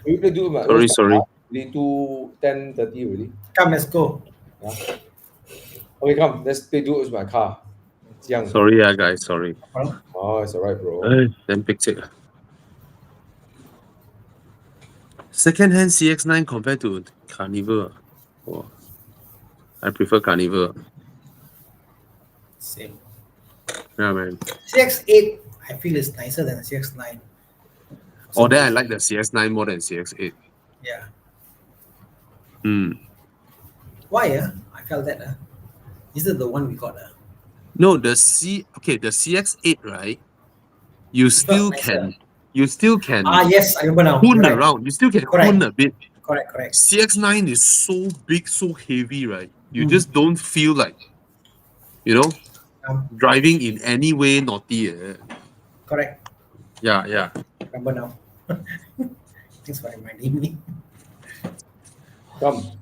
We play do Sorry. Really 10:30 already. Come, let's go. Yeah. Okay, come. Let's play do with my car. Sorry, guys. Sorry. Oh, it's alright, bro. Then pick it. Second-hand CX-9 compared to Carnival. Oh, I prefer Carnival. Same. Yeah, man. CX-8, I feel is nicer than the CX-9. Oh, then I like the CX-9 more than CX-8. Yeah. Why? I felt that. Is it the one we got? No, the CX-8, right? You still can. Yes, I remember now. Hoon around. You still can hoon a bit. Correct. CX-9 is so big, so heavy, right? You just don't feel like, driving in any way naughty. Correct. Yeah. Remember now. Thanks for reminding me. Come.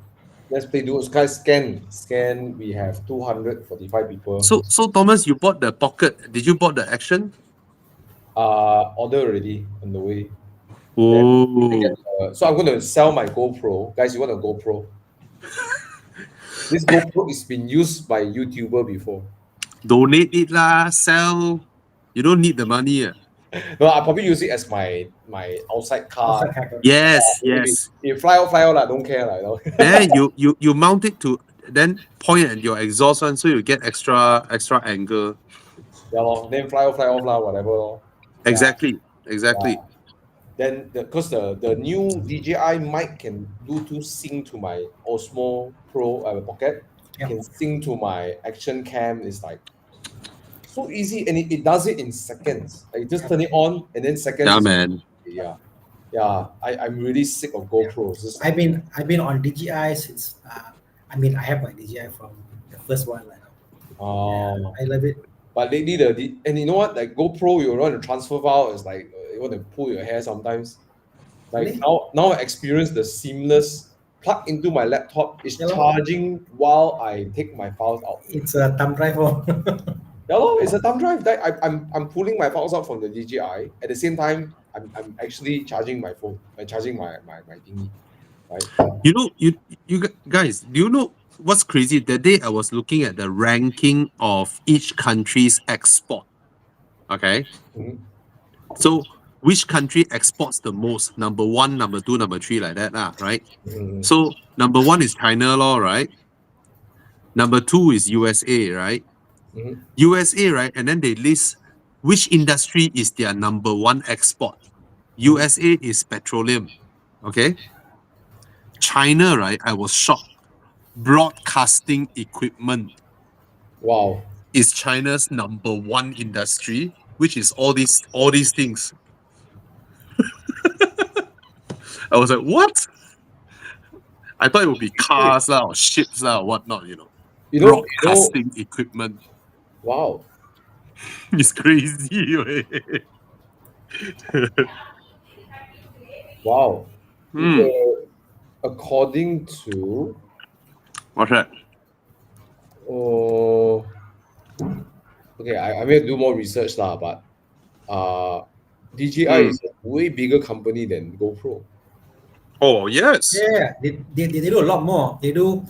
Let's play duos. Guys, scan. We have 245 people. So Thomas, you bought the Pocket. Did you bought the Action? Order already on the way. Oh. So I'm going to sell my GoPro. Guys, you want a GoPro? This GoPro is been used by YouTuber before. Donate it lah, sell. You don't need the money. No, I probably use it as my outside car. Yes. If fly out lah, don't care lah. Then you mount it to then point at your exhaust one, so you get extra angle. Yeah, lor. Then fly off lah, whatever. Lor. Exactly. Exactly. Then because the new DJI mic can Bluetooth sync to my Osmo Pro Pocket, Yeah. can sync to my action cam. It's like so easy, and it does it in seconds. Like, just turn it on, and then seconds. Yeah, is- man. Yeah. I'm really sick of GoPros. Just I've been on DJI since I have my DJI from the first one. I love it. But lately and you know what? Like GoPro, you want to transfer file, it's like you want to pull your hair sometimes. Like Really? now I experience the seamless plug into my laptop. It's Yeah, lor. charging while I take my files out. It's a thumb drive. Oh. Yeah, lor, it's a thumb drive. That I'm pulling my files out from the DJI. At the same time, I'm actually charging my phone and charging my thingy. Right? You know, you guys, do you know what's crazy? That day I was looking at the ranking of each country's export. Okay. Mhm. So which country exports the most? Number 1, number 2, number 3, like that, right? Mhm. So number 1 is China, right? Number 2 is USA, right? Mhm. USA, right? And then they list which industry is their number 1 export. USA is petroleum. Okay. China, right? I was shocked. Broadcasting equipment Wow. is China's number 1 industry, which is all these things. I was like, what? I thought it would be cars lah, or ships lah, or whatnot, You know, Broadcasting equipment. wow. It's crazy. Wow. Hmm. According to What's that? okay, I may do more research lah, but DJI is a way bigger company than GoPro. Oh, yes. Yeah, they do a lot more. They do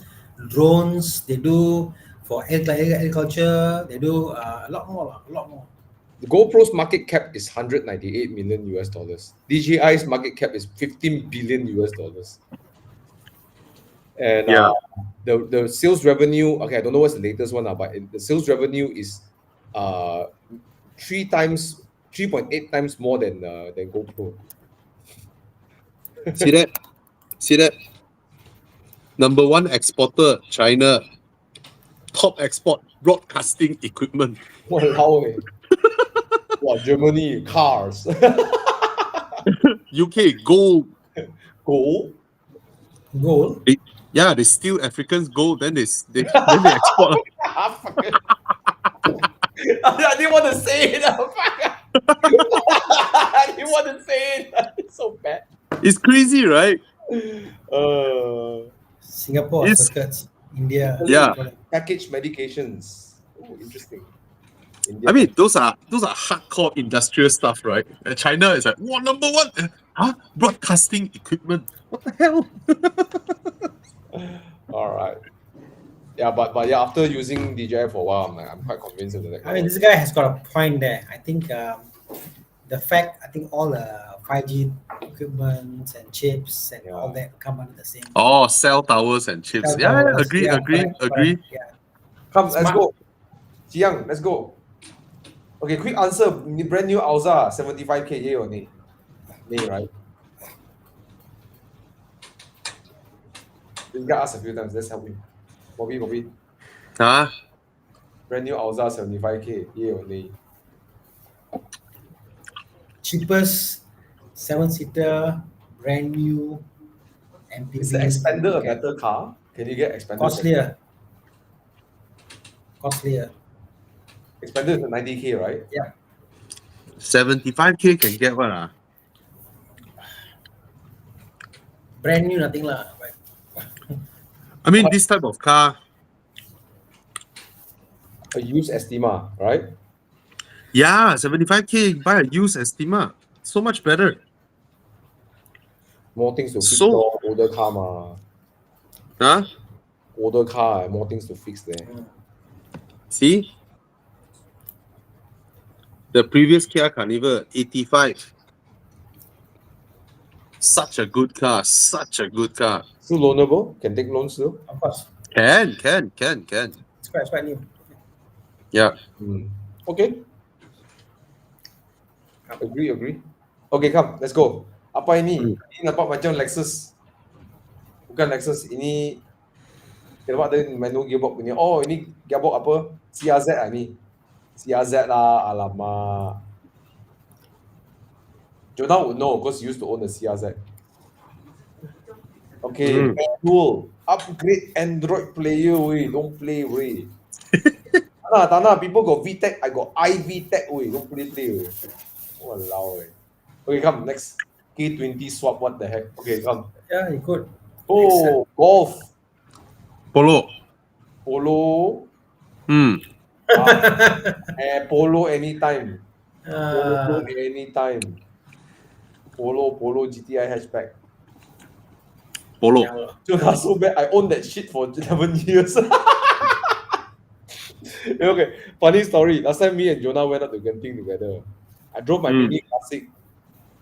drones. They do for agriculture. They do a lot more. The GoPro's market cap is $198 million US. DJI's market cap is $15 billion US. And Yeah. the sales revenue, okay, I don't know what's the latest one, but the sales revenue is 3.8 times more than GoPro. See that? See that? Number 1 exporter, China. Top export, broadcasting equipment. Wow, wow, Germany, cars. UK, gold. Gold? Gold. Yeah, they steal Africans' gold, then they export. I didn't want to say it. I didn't want to say it. It's so bad. It's crazy, right? Singapore It's- circuits. India. Yeah. Packaged medications. Oh, interesting. India. I mean, those are hardcore industrial stuff, right? And China is like, what, number 1? Broadcasting equipment. What the hell? All right. Yeah, but yeah, after using DJI for a while, I'm quite convinced of the I mean, this guy has got a point there. I think the fact, I think all the 5G equipment and chips and all that come under the same. Oh, cell towers and chips. Cell Yeah, towers. agree. Correct. Yeah. Come, let's Smart. go. Jiang, let's go. Okay, quick answer. Brand new Alza, 75K, yay or nay? Nay, right? This guy asked a few times. Let's help him. Bobby. Huh? Brand new Alza, 75K, yay or nay? Cheapest 7-seater, brand new MPV. Is the Expander a better car? Can you get Expander? Costlier. Expander is a 90K, right? 75K can get what? Brand new, nothing lah. But I mean, this type of car, A used Estima, right? yeah, 75K, buy a used Estima. So much better. More things to fix. So- Older car, ma. Huh? Older car, more things to fix there. See? The previous Kia Carnival, 85. Such a good car. Still loanable? Can take loans still? of course, Can. it's quite new. Yeah. Okay. Agree. Okay, come, let's go. Apa ini? Hmm. Ini nampak macam Lexus. Bukan Lexus, ini kita nampak ada manual gearbox punya. Oh, ini gearbox apa? CRZ lah ni. CRZ lah, alamak. Jonah would know because he used to own a CRZ. Okay, manual. Upgrade Android player, wey. Don't play, wey. Tanah, people got VTech, I got iVTech, wey. Don't play, wey. Walao, wey. Okay, come, next. K20 swap, what the heck? Okay, come. Yeah, you could. Oh, golf. Polo. Polo. Polo anytime. Polo anytime. Polo GTI hatchback. Polo. Jonah so bad, I owned that shit for 11 years. Okay, funny story. Last time me and Jonah went up to Genting together. I drove my Mini Classic.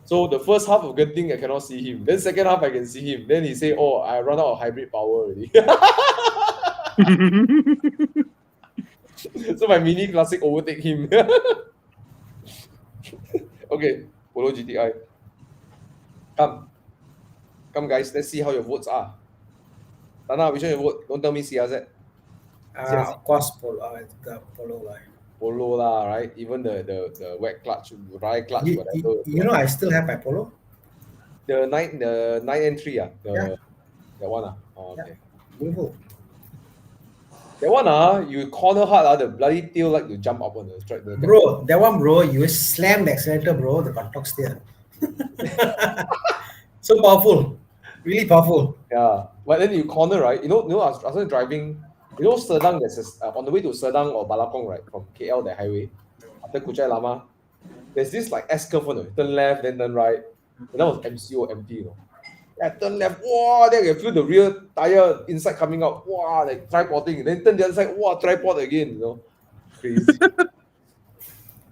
So the first half of Genting, I cannot see him. Then second half, I can see him. Then he say, "Oh, I run out of hybrid power already." So my Mini Classic overtake him. Okay, Polo GTI. Come guys, let's see how your votes are. Tana, which one you vote? Don't tell me CRZ. Of course, Polo. The Polo line. Polo lah, right? Even the wet clutch, dry clutch, whatever. You know, I still have my Polo. The 9N3 Yeah. That one Oh, okay. Beautiful. That one you corner hard the bloody tail like to jump up on the track. Bro, that one, bro, you slam the accelerator, bro, the contour steer. So powerful. Really powerful. Yeah. But then you corner, right? You know, I was driving, Serdang, on the way to Serdang or Balakong, right? From KL, the highway. After Kuchai Lama. There's this like S-curve, turn left, then turn right. And that was MCO empty, I turn left, wow, then I feel the rear tire inside coming out, wow, like tripoding. Then turn the other side, wow, tripod again, Crazy.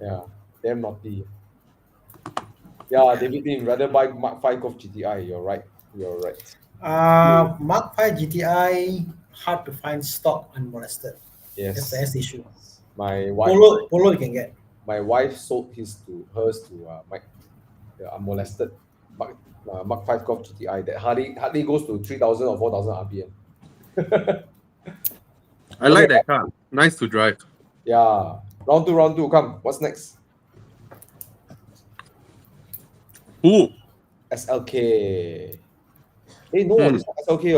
Yeah, damn naughty. Yeah, David Lim, rather buy Mark 5 Golf GTI. You're right. Mark 5 GTI, hard to find stock unmolested. Yes. That's the issue. My wife. Polo you can get. My wife sold hers to Mike, the unmolested Mark 5 Golf GTI that hardly goes to 3,000 or 4,000 RPM. I like that car. Nice to drive. Yeah. Round two. Come. What's next? Ooh. SLK. Hey, no, it's not SLK.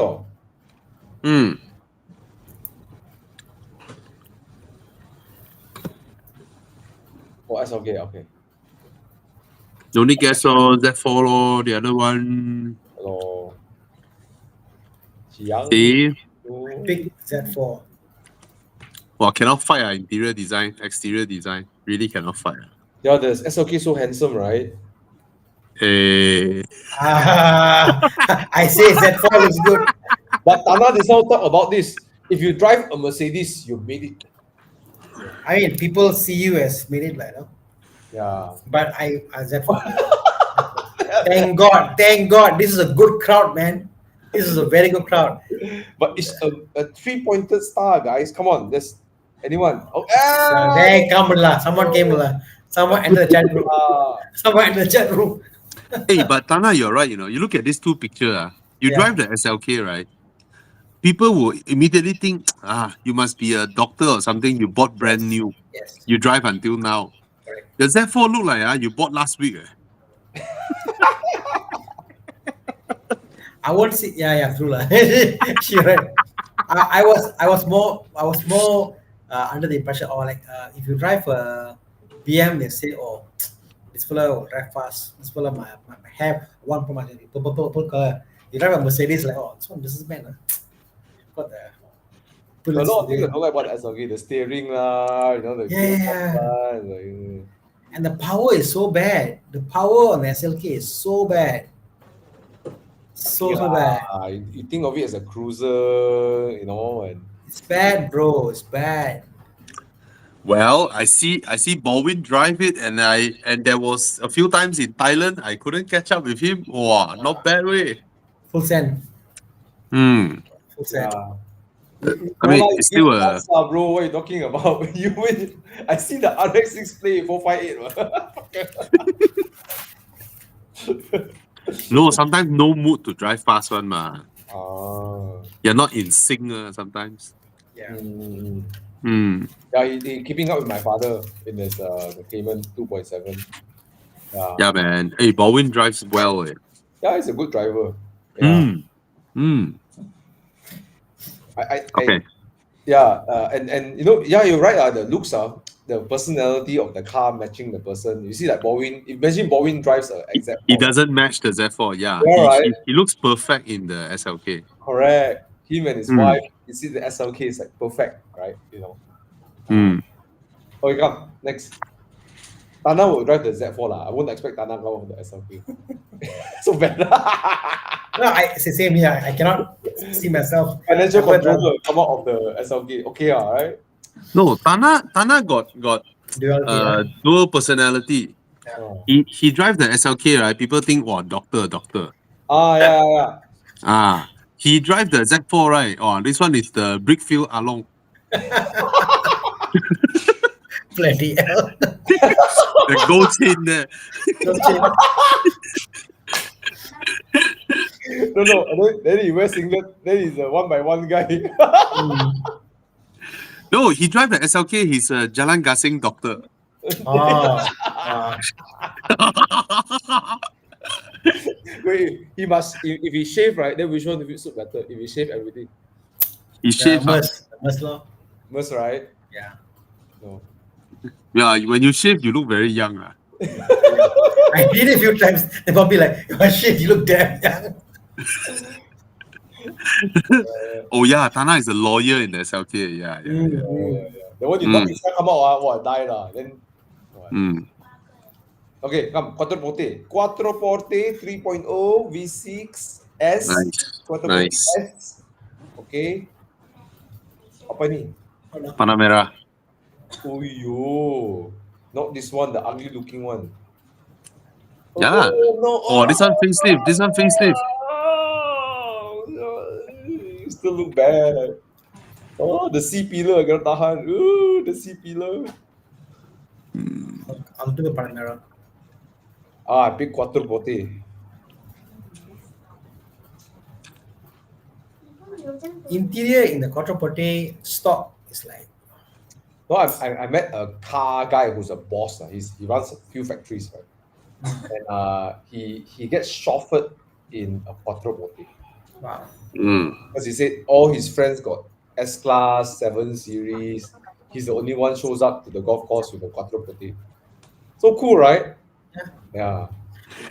Oh, SLK. Okay. The only guess Z4 lor, the other one. Hello. See? Big Z4. Well, cannot fight interior design, exterior design. Really cannot fight. Yeah, the SLK so handsome, right? I say Z4 looks good. But Tana, this now talk about this. If you drive a Mercedes, you made it. I mean, people see you as made it like, Yeah. But I Z4. Thank God. This is a good crowd, man. This is a very good crowd. But it's a 3-pointed star, guys. Come on, there's anyone. Oh, Hey, come on, someone came lah. Someone entered the chat room. Hey, but Tana, you're right. You look at these two pictures. You drive the SLK, right? People will immediately think, you must be a doctor or something. You bought brand new. Yes. You drive until now. Correct. The Z4 look like you bought last week. I won't see. Yeah, true lah. She right. I was more under the impression, if you drive a BM, they say, this fella will drive fast. This fella might have one from my purple color. You drive a Mercedes, this one businessman. Got the. A lot of things I don't like about the SLK, the steering And the power is so bad. The power on the SLK is so bad. So bad. You think of it as a cruiser, and it's bad, bro. It's bad. Well, I see Baldwin drive it, and there was a few times in Thailand I couldn't catch up with him. Wow, not bad way. Full send. Hmm. Full send. yeah. I mean, No lah, it's you still give a us, bro. What are you talking about? You win. I see the RX6 play 458. no. Sometimes no mood to drive fast one ma. Ah. You're not in sync sometimes. Yeah. Mm. Hmm. Yeah, he keeping up with my father in his the Cayman 2.7. Yeah. Yeah, man. Hey, Baldwin drives well. Yeah, he's a good driver. Yeah. Hmm. Hmm. I Okay. yeah, and you know, yeah, you're right. The looks the personality of the car matching the person. You see, like Baldwin. Imagine Baldwin drives a He, XZ4. he doesn't match the Z4. Yeah, Yeah, right. he looks perfect in the SLK. Correct. Him and his Hmm. wife. You see, the SLK is like perfect, right? You know. Hmm. Okay, come next. Tana will drive the Z4 lah. I won't expect Tana to go on the SLK. So bad. No, it's the same here. I cannot see myself. Financial ever drive controller come out of the SLK. Okay, right? No, Tana got duality. dual personality. Oh. He drives the SLK, right? People think, wow, doctor. Ah, yeah. Ah, he drives the Z4, right? Oh, this one is the Brickfield Along. Bloody hell. The gold chain there. No. And then he wears singlet. Then he's a 1x1 guy. No, he drives the SLK. He's a Jalan Gasing doctor. Oh, Wait, he must. If he shave, right, then which one will suit better? If he shave everything, He shaves. must law. must, right? Yeah. No. Yeah, when you shave, you look very young. I did it a few times. They probably like, oh shit, you look damn young. Oh yeah, Tana is a lawyer in the SLK. Yeah. The one you talk is come out, wow, die lah. Then. Mm. Okay, come. Quattroporte 3.0 V6 S. Nice. Quattroporte Nice. S. Okay. Apa ni? Panamera. Oh yo, not this one, the ugly looking one. Yeah. Oh, no. Oh, this one facelift. This one facelift. Oh, you still look bad. Oh, the C pillar, I cannot tahan. Ooh, the C pillar. I'll do the Panamera. Ah, big quattroporte. Interior in the Quattroporte stock is like, No, I met a car guy who's a boss. He runs a few factories, right? And he gets chauffeured in a quattroporte. wow. Because he said all his friends got S-Class, 7 Series. He's the only one shows up to the golf course with a quattroporte. So cool, right? Yeah.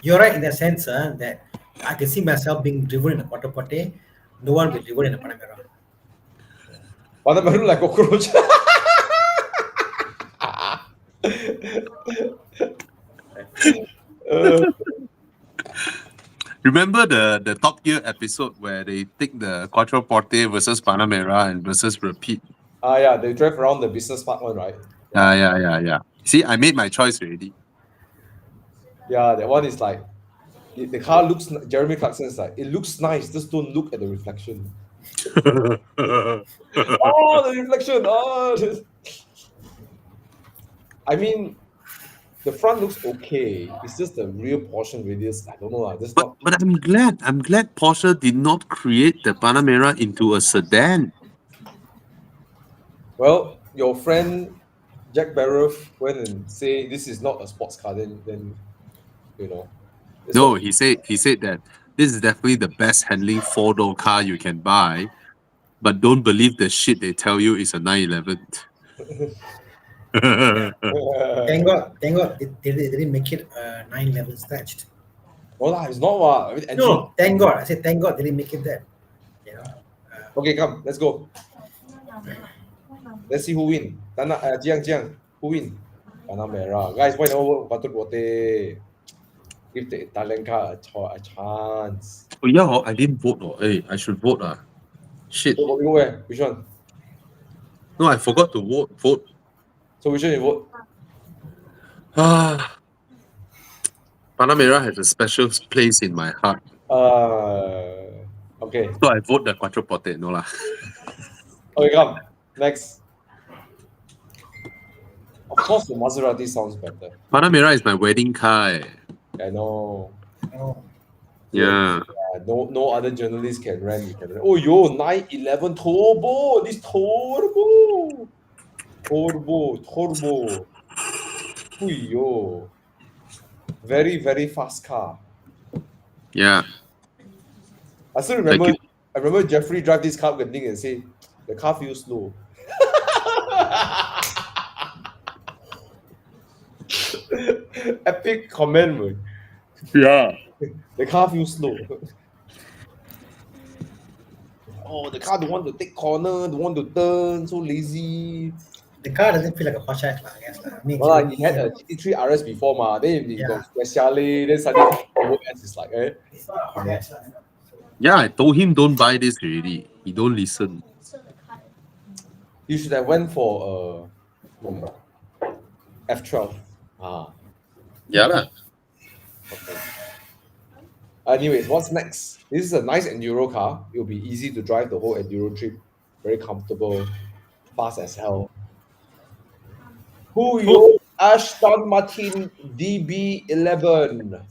You're right in the sense that I can see myself being driven in a Quattroporte. No one will be driven in a Panamera. Panamera look like cockroach. Remember the Top Gear episode where they take the Quattroporte versus Panamera and versus Repeat? Yeah, they drive around the business park one, right? Yeah. See, I made my choice already. Yeah, that one is like the car looks. Jeremy Clarkson is like, it looks nice. Just don't look at the reflection. Oh, the reflection. Oh, I mean, the front looks okay. It's just the rear portion radius. I don't know. But I'm glad Porsche did not create the Panamera into a sedan. Well, your friend Jack Barrow went and say this is not a sports car. Then you know. No, he said that this is definitely the best handling four-door car you can buy, but don't believe the shit they tell you is a 911. Thank God they didn't make it 911 stretched. No lah, it's not. No, thank God. I said thank God they didn't make it that. You know. Okay, come, let's go. Let's see who win. Jiang, who win? Panamera. Guys, why no Quattroporte? Give the Italian car a chance. Oh yeah, I didn't vote. Hey, I should vote. Shit. Go where? Which one? No, I forgot to vote. So which one you vote? Panamera has a special place in my heart. Okay. So I vote the Quattroporte. No lah. Okay, come. Next. Of course, the Maserati sounds better. Panamera is my wedding car. I know. Oh, Yeah. No other journalist can rent. You can rent. Oh, yo, 911 turbo. This turbo. Turbo. Oh, yo. Very, very fast car. Yeah. I still Thank remember. you. I remember Jeffrey drive this car and say the car feels slow. Epic comment, man. Yeah. The car feels slow. Oh, the car don't want to take corner, don't want to turn, so lazy. the car doesn't feel like a Porsche, I guess. I mean, Well, he had a GT3 RS before, ma. Then he got Speciale, then suddenly Turbo S is like, eh? Yeah, I told him don't buy this already. He don't listen. You should have went for F12. Ah, Yeah lah. okay. Anyways, what's next? This is a nice enduro car. It'll be easy to drive the whole enduro trip. Very comfortable, fast as hell. Who you? Aston Martin DB11.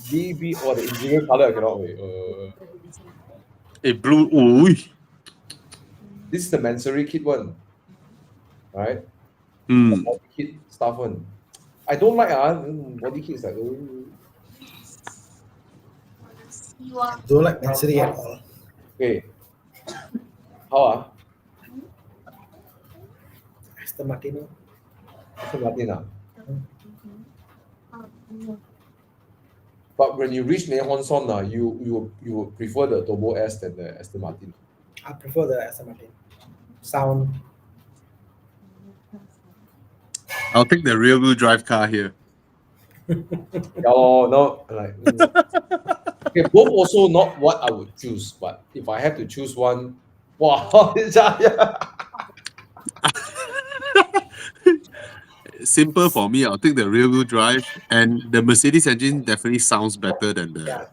DB or the interior color I cannot wait. A blue. Ooh. This is the Mansory kit one, right? Hmm. Body kit stuff one. I don't like body kit is like. don't like Mansory at all. Okay. How Aston Martin. Aston Martin But when you reach Mei Hon Son you would prefer the Turbo S than the Aston Martin. I prefer the Aston Martin. Sound. I'll take the rear wheel drive car here. No, like okay, both also not what I would choose, but if I have to choose one, wow, yeah. Simple for me. I'll take the rear wheel drive, and the Mercedes engine definitely sounds better than the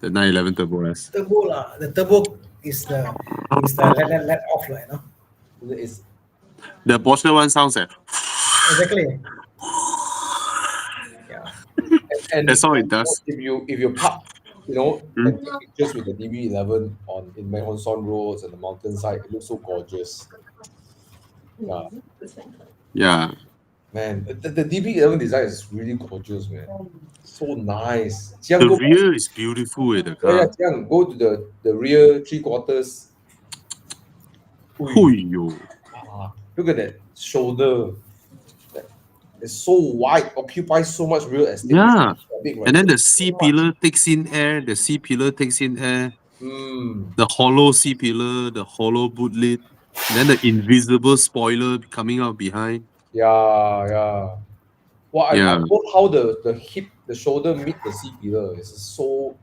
911 Turbo S. Turbo lah. The turbo is the let off lah, you know. It's The Porsche one sounds like Exactly. Yeah. and That's how it does. If you park, and take pictures with the DB11 in Mei Hon Son roads and the mountainside, it looks so gorgeous. Yeah, yeah. man, the DB11 design is really gorgeous, man. So nice. The Jiang, rear is beautiful with the yeah, car. Jiang, go to the rear 3/4. Huyo. Look at that shoulder. It's so wide, occupies so much real estate. Yeah. Big, right? And then the C pillar takes in air. The C pillar takes in air. Mm. The hollow C pillar, the hollow boot lid, and then the invisible spoiler coming out behind. Yeah. Well, I Yeah. love how the hip, the shoulder meet the C pillar. It's so.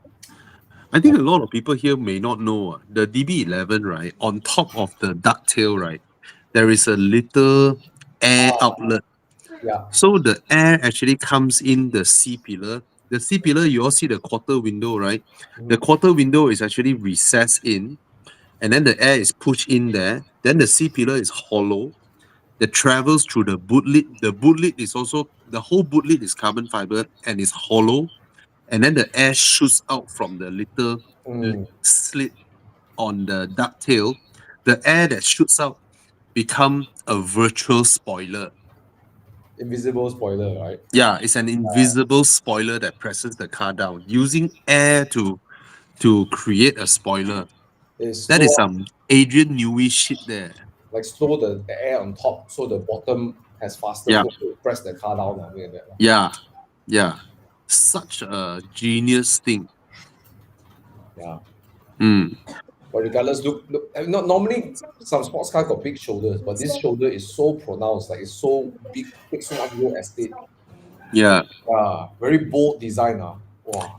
I think a lot of people here may not know the DB11, right? On top of the ducktail, right, there is a little air outlet. Yeah. So the air actually comes in the C pillar. The C pillar, you all see the quarter window, right? The quarter window is actually recessed in, and then the air is pushed in there. Then the C pillar is hollow. That travels through the boot lid. The boot lid is also, the whole boot lid is carbon fiber and is hollow. And then the air shoots out from the little slit on the ducktail. The air that shoots out become a virtual spoiler. Invisible spoiler, right? Yeah, it's an invisible spoiler that presses the car down using air to create a spoiler. That is some Adrian Newey shit there. Like slow the air on top so the bottom has faster flow to press the car down. Something like that. Yeah. Such a genius thing. Yeah. But regardless, look. Not normally some sports cars got big shoulders, but this shoulder is so pronounced, like it's so big, takes so much real estate. Yeah. Very bold design. Wow.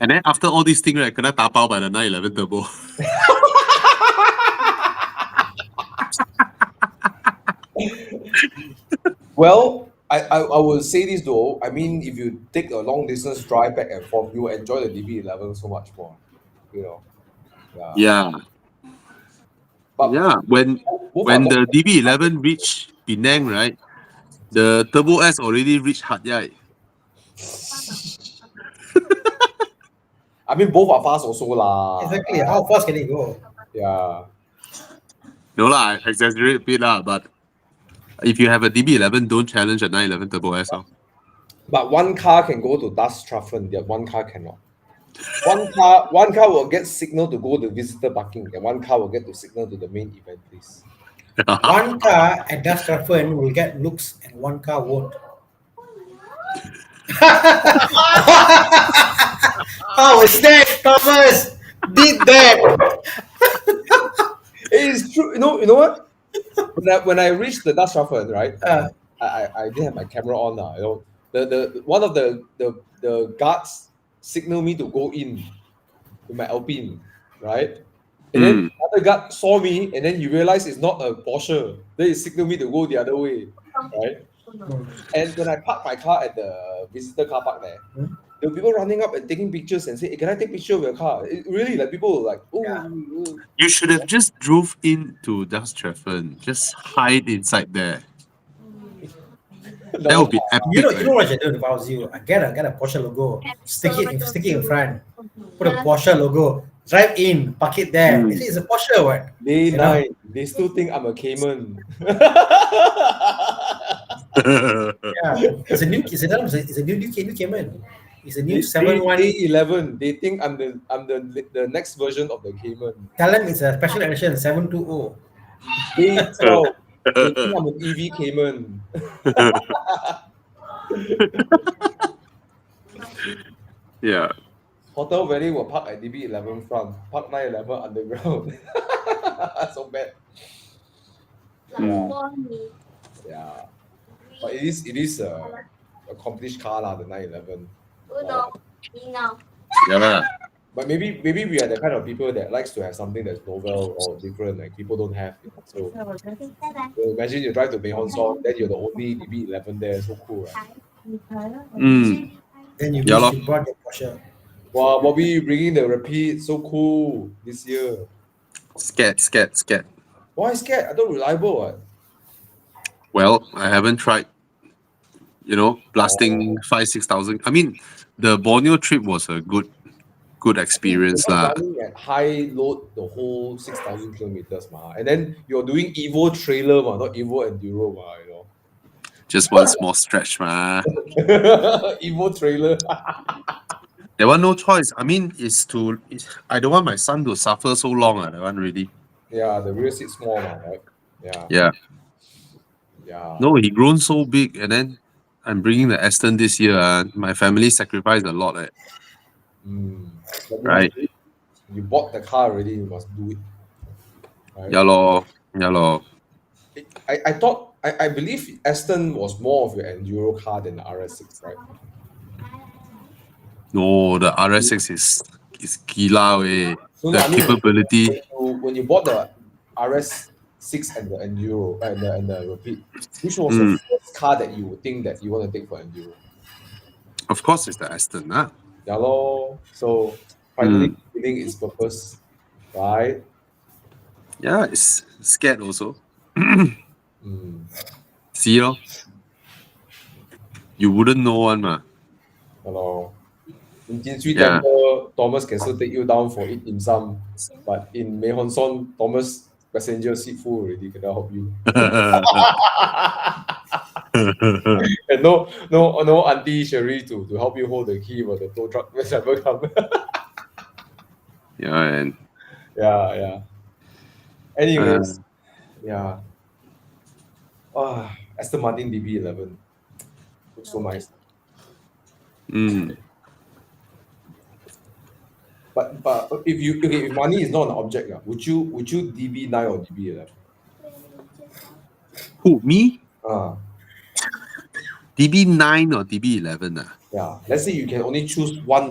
And then after all these things, right, kena tapao by the 911 Turbo. Well, I will say this though. I mean, if you take a long distance drive back and forth, you will enjoy the DB11 so much more. Yeah. But Yeah, when both when are the DB11 reached Penang, right, the Turbo S already reached Hat Yai. I mean, both are fast also lah. Exactly. How fast can it go? Yeah. No lah, I exaggerate a bit lah, but if you have a DB11, don't challenge a 911 Turbo S. Oh. But one car can go to Das Straffen, the other one car cannot. One car will get signal to go to visitor parking, and one car will get to signal to the main event place. One car at Das Straffen will get looks and one car won't. How is that, Thomas? Did that? It is true. You know what? When I reached the Das Straffen, right? I didn't have my camera on now. You know, the one of the guards signaled me to go in with my Alpine, right? And then another guard saw me, and then he realized it's not a Porsche. Then he signaled me to go the other way, right? And when I parked my car at the visitor car park there, there were people running up and taking pictures and say, hey, "Can I take picture of your car?" It really, like people were like, "Oh." Yeah. You should have just drove into Das Treffen. Just hide inside there. That would be epic. You know right? what I should do if I was you? I get a Porsche logo, stick it in front, put a Porsche logo, drive in, park it there. This is a Porsche, what? Day You know? 9, they still think I'm a Cayman. Yeah, it's a new Cayman. It's a new 7-1. Day 11, they think I'm the next version of the Cayman. Tell them it's a special edition 720. Day 12, they think I'm an EV Cayman. Yeah. Hotel Valley will park at DB11 front, park 911 underground. So bad. Yeah. But it is a accomplished car lah, the 911. Yeah. lah. But maybe we are the kind of people that likes to have something that's novel or different, like people don't have. You know? So imagine you drive to Mei Hon Son, then you're the only DB11 there. So cool, right? Then you Yeah, wish lor. you brought the Porsche. Wow, Bobby bringing the Rapid, so cool this year. Scared. Why scared? I thought reliable. What? Well, I haven't tried, blasting 5,000-6,000. I mean, the Borneo trip was a good experience You're lah. not running at high load the whole 6,000 kilometers, ma. And then you're doing Evo trailer, ma, not Evo enduro, ma. You know, Just one small stretch, ma. Evo trailer. There was no choice. I mean, I don't want my son to suffer so long. That one really. Yeah, the rear seat small, ma, right? Yeah. Yeah. Yeah. No, he grown so big, and then I'm bringing the Aston this year. My family sacrificed a lot. But you Right. must do it. You bought the car already, you must do it. Right? Yeah, lor. I believe Aston was more of your enduro car than the RS6, right? No, the RS6 is gila way. No, The I mean, capability. when you bought the RS6 and the enduro and the Rapid, which was the first car that you would think that you want to take for enduro? Of course, it's the Aston. Yeah, lor. So finally feeling its purpose, right? Yeah, it's scared also. Mm. See, lor. You wouldn't know one, ma. Hello. In Jinsui Yeah. Temple, Thomas can still take you down for eat dim sum, but in Mei Hon Son, Thomas passenger seat full already. Cannot help you. And no Auntie Sherry to help you hold the key for the tow truck when ever come. Yeah, and Yeah. Anyways, yeah. Aston Martin DB11 looks so nice. But if money is not an object, would you DB9 or DB11? who, me? DB9 or DB11? Yeah. Let's say you can only choose one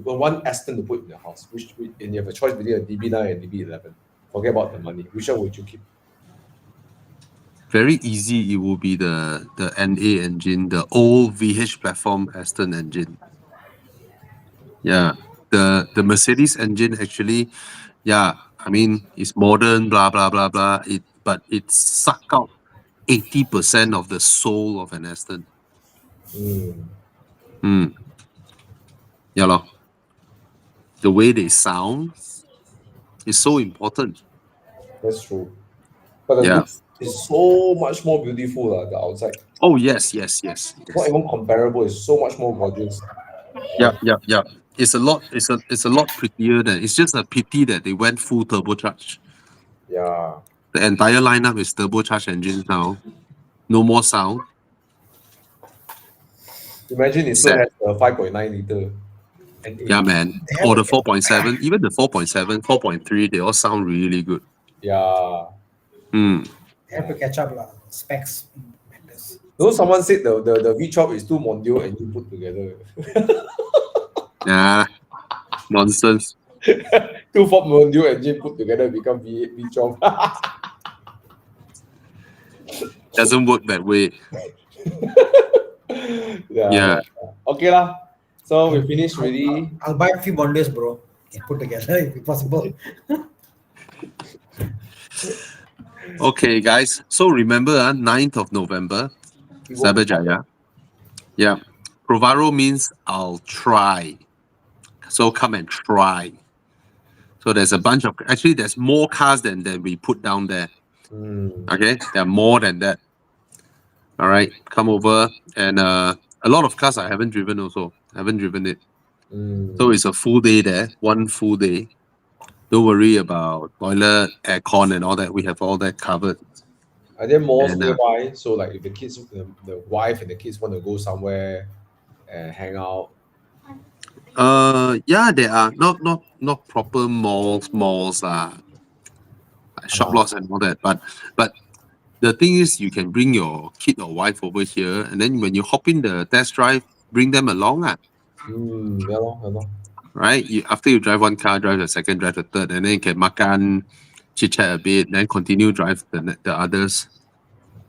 one Aston to put in the house. And you have a choice between a DB9 and DB11. Forget about the money. Which one would you keep? Very easy. It will be the NA engine, the old VH platform Aston engine. Yeah. The Mercedes engine actually, yeah, I mean, it's modern, blah blah blah blah. But it suck out 80% of the soul of an Aston. Yeah, lor. The way they sound is so important. That's true. But the Yeah. look is so much more beautiful, the outside. Oh yes. Not even comparable. It's so much more gorgeous. Yeah. It's a lot. It's a lot prettier than. It's just a pity that they went full turbocharged. Yeah. The entire lineup is turbocharged engines now. No more sound. Imagine it still Sad. has a 5.9 liter. And Yeah, man. They have Or to the 4.7, even the 4.7, 4.3, they all sound really good. Yeah. They have to catch up lah. Specs matters. Someone said the V12 is two Mondial and you put together. Yeah. Nonsense. Two Ford Mondial engine put together become V12. Doesn't work that way. Yeah. Okay lah. So we finished already. I'll buy a few bonders, bro. Can put together if possible. Okay, guys. So remember, 9th of November, Cyberjaya. Yeah. Provaro means I'll try. So come and try. So there's a bunch of, actually there's more cars than we put down there. Okay, there are more than that. All right, come over, and a lot of cars I haven't driven also. I haven't driven it. So it's a full day there, one full day. Don't worry about toilet, aircon, and all that. We have all that covered. Are there malls And, nearby? So like if the kids, the wife and the kids want to go somewhere and hang out. Yeah, there are not proper malls, shop lots and all that. But the thing is, you can bring your kid or wife over here, and then when you hop in the test drive, bring them along. Yeah, lor. Right? After you drive one car, drive the second, drive the third, and then you can makan, chit chat a bit, then continue drive the others.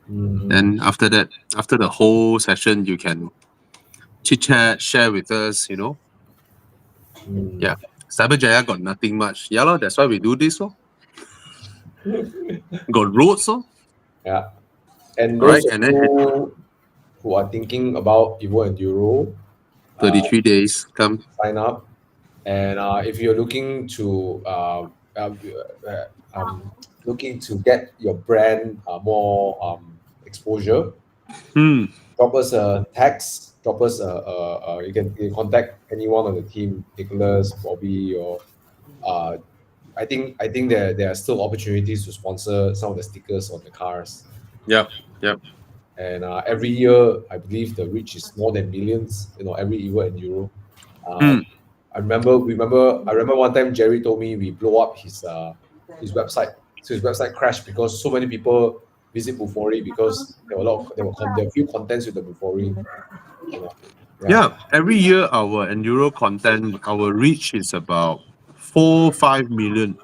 Then after that, after the whole session, you can chit chat, share with us, Yeah. Cyberjaya got nothing much. Yeah, lor, that's why we do this. Got roads. Yeah. And Right, those and of then you who are thinking about Evo Enduro, 33 days, come. sign up. And if you're looking to get your brand more exposure, drop us a text. Drop us you can contact anyone on the team, Nicholas, Bobby, or I think there are still opportunities to sponsor some of the stickers on the cars. Yep. And every year, I believe the reach is more than millions. Every Evo Enduro. I remember one time Jerry told me we blow up his website. So his website crashed because so many people visit Bufori because there were a few contents with the Bufori. Yeah, every year our Enduro content, our reach is about 4-5 million.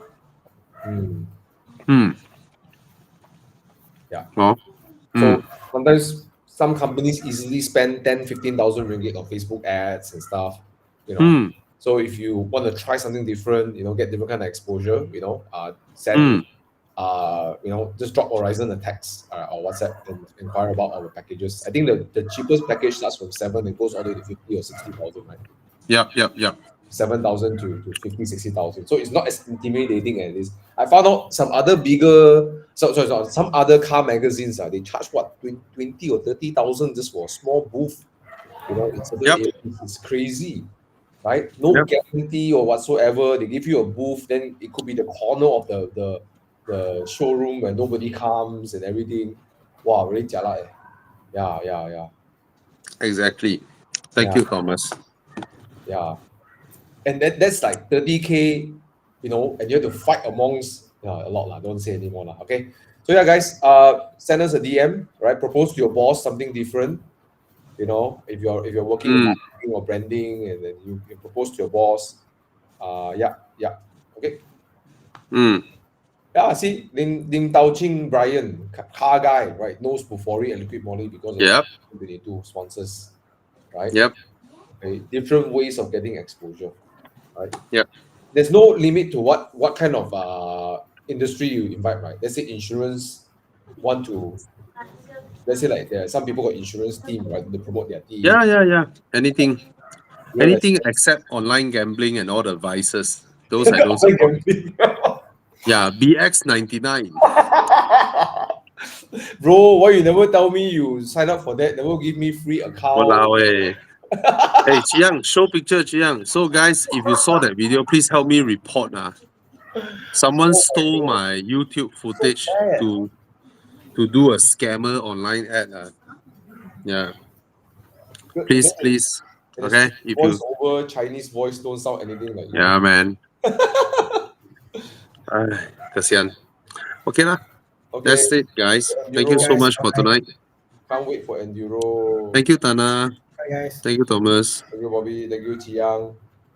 Yeah. Well, So sometimes some companies easily spend 10,000-15,000 ringgit on Facebook ads and stuff. So if you want to try something different, get different kind of exposure, send just drop Horizon a text or WhatsApp and inquire about our packages. I think the cheapest package starts from 7 and goes all the way to 50 or 60,000, right? Yep. 7,000 to 50, 60,000. So it's not as intimidating as this. I found out some other some other car magazines, they charge what, 20 or 30,000 just for a small booth. It's crazy, right? No guarantee or whatsoever. They give you a booth, then it could be the corner of the showroom where nobody comes and everything. Wow, really jialat. Yeah. Exactly. Thank you, Thomas. Yeah. And that's like 30K, and you have to fight amongst a lot. Don't say anymore. Okay. So yeah, guys, send us a DM, right? Propose to your boss something different. If you're working in marketing or branding, and then you propose to your boss. Yeah. Okay. Yeah, see, Lim Tao Ching Brian, car guy, right? Knows Bufori and Liquid Moly because of 2022 sponsors, right? Yep. Okay. Different ways of getting exposure, right? Yep. there's no limit to what kind of industry you invite, right? Let's say insurance want to, let's say like there are some people got insurance team, right? They promote their team. Yeah. Anything, You know, anything except online gambling and all the vices. Those I don't like support. gambling. Yeah, BX99. Bro, why you never tell me you sign up for that? Never give me free account. Walao eh. Hey, Chiang, show picture, Chiang. So, guys, if you saw that video, please help me report. Someone stole my YouTube footage bad. to do a scammer online ad. Yeah, please. And the Okay, if voice you. over Chinese voice don't sound anything like you. Yeah, man. Kasian. Okay, lah. Okay. That's it, guys. Thank you so Guys, much for bye. tonight. Can't wait for Enduro. Thank you, Tana. Bye, guys. Thank you, Thomas. Thank you, Bobby. Thank you, Chiang.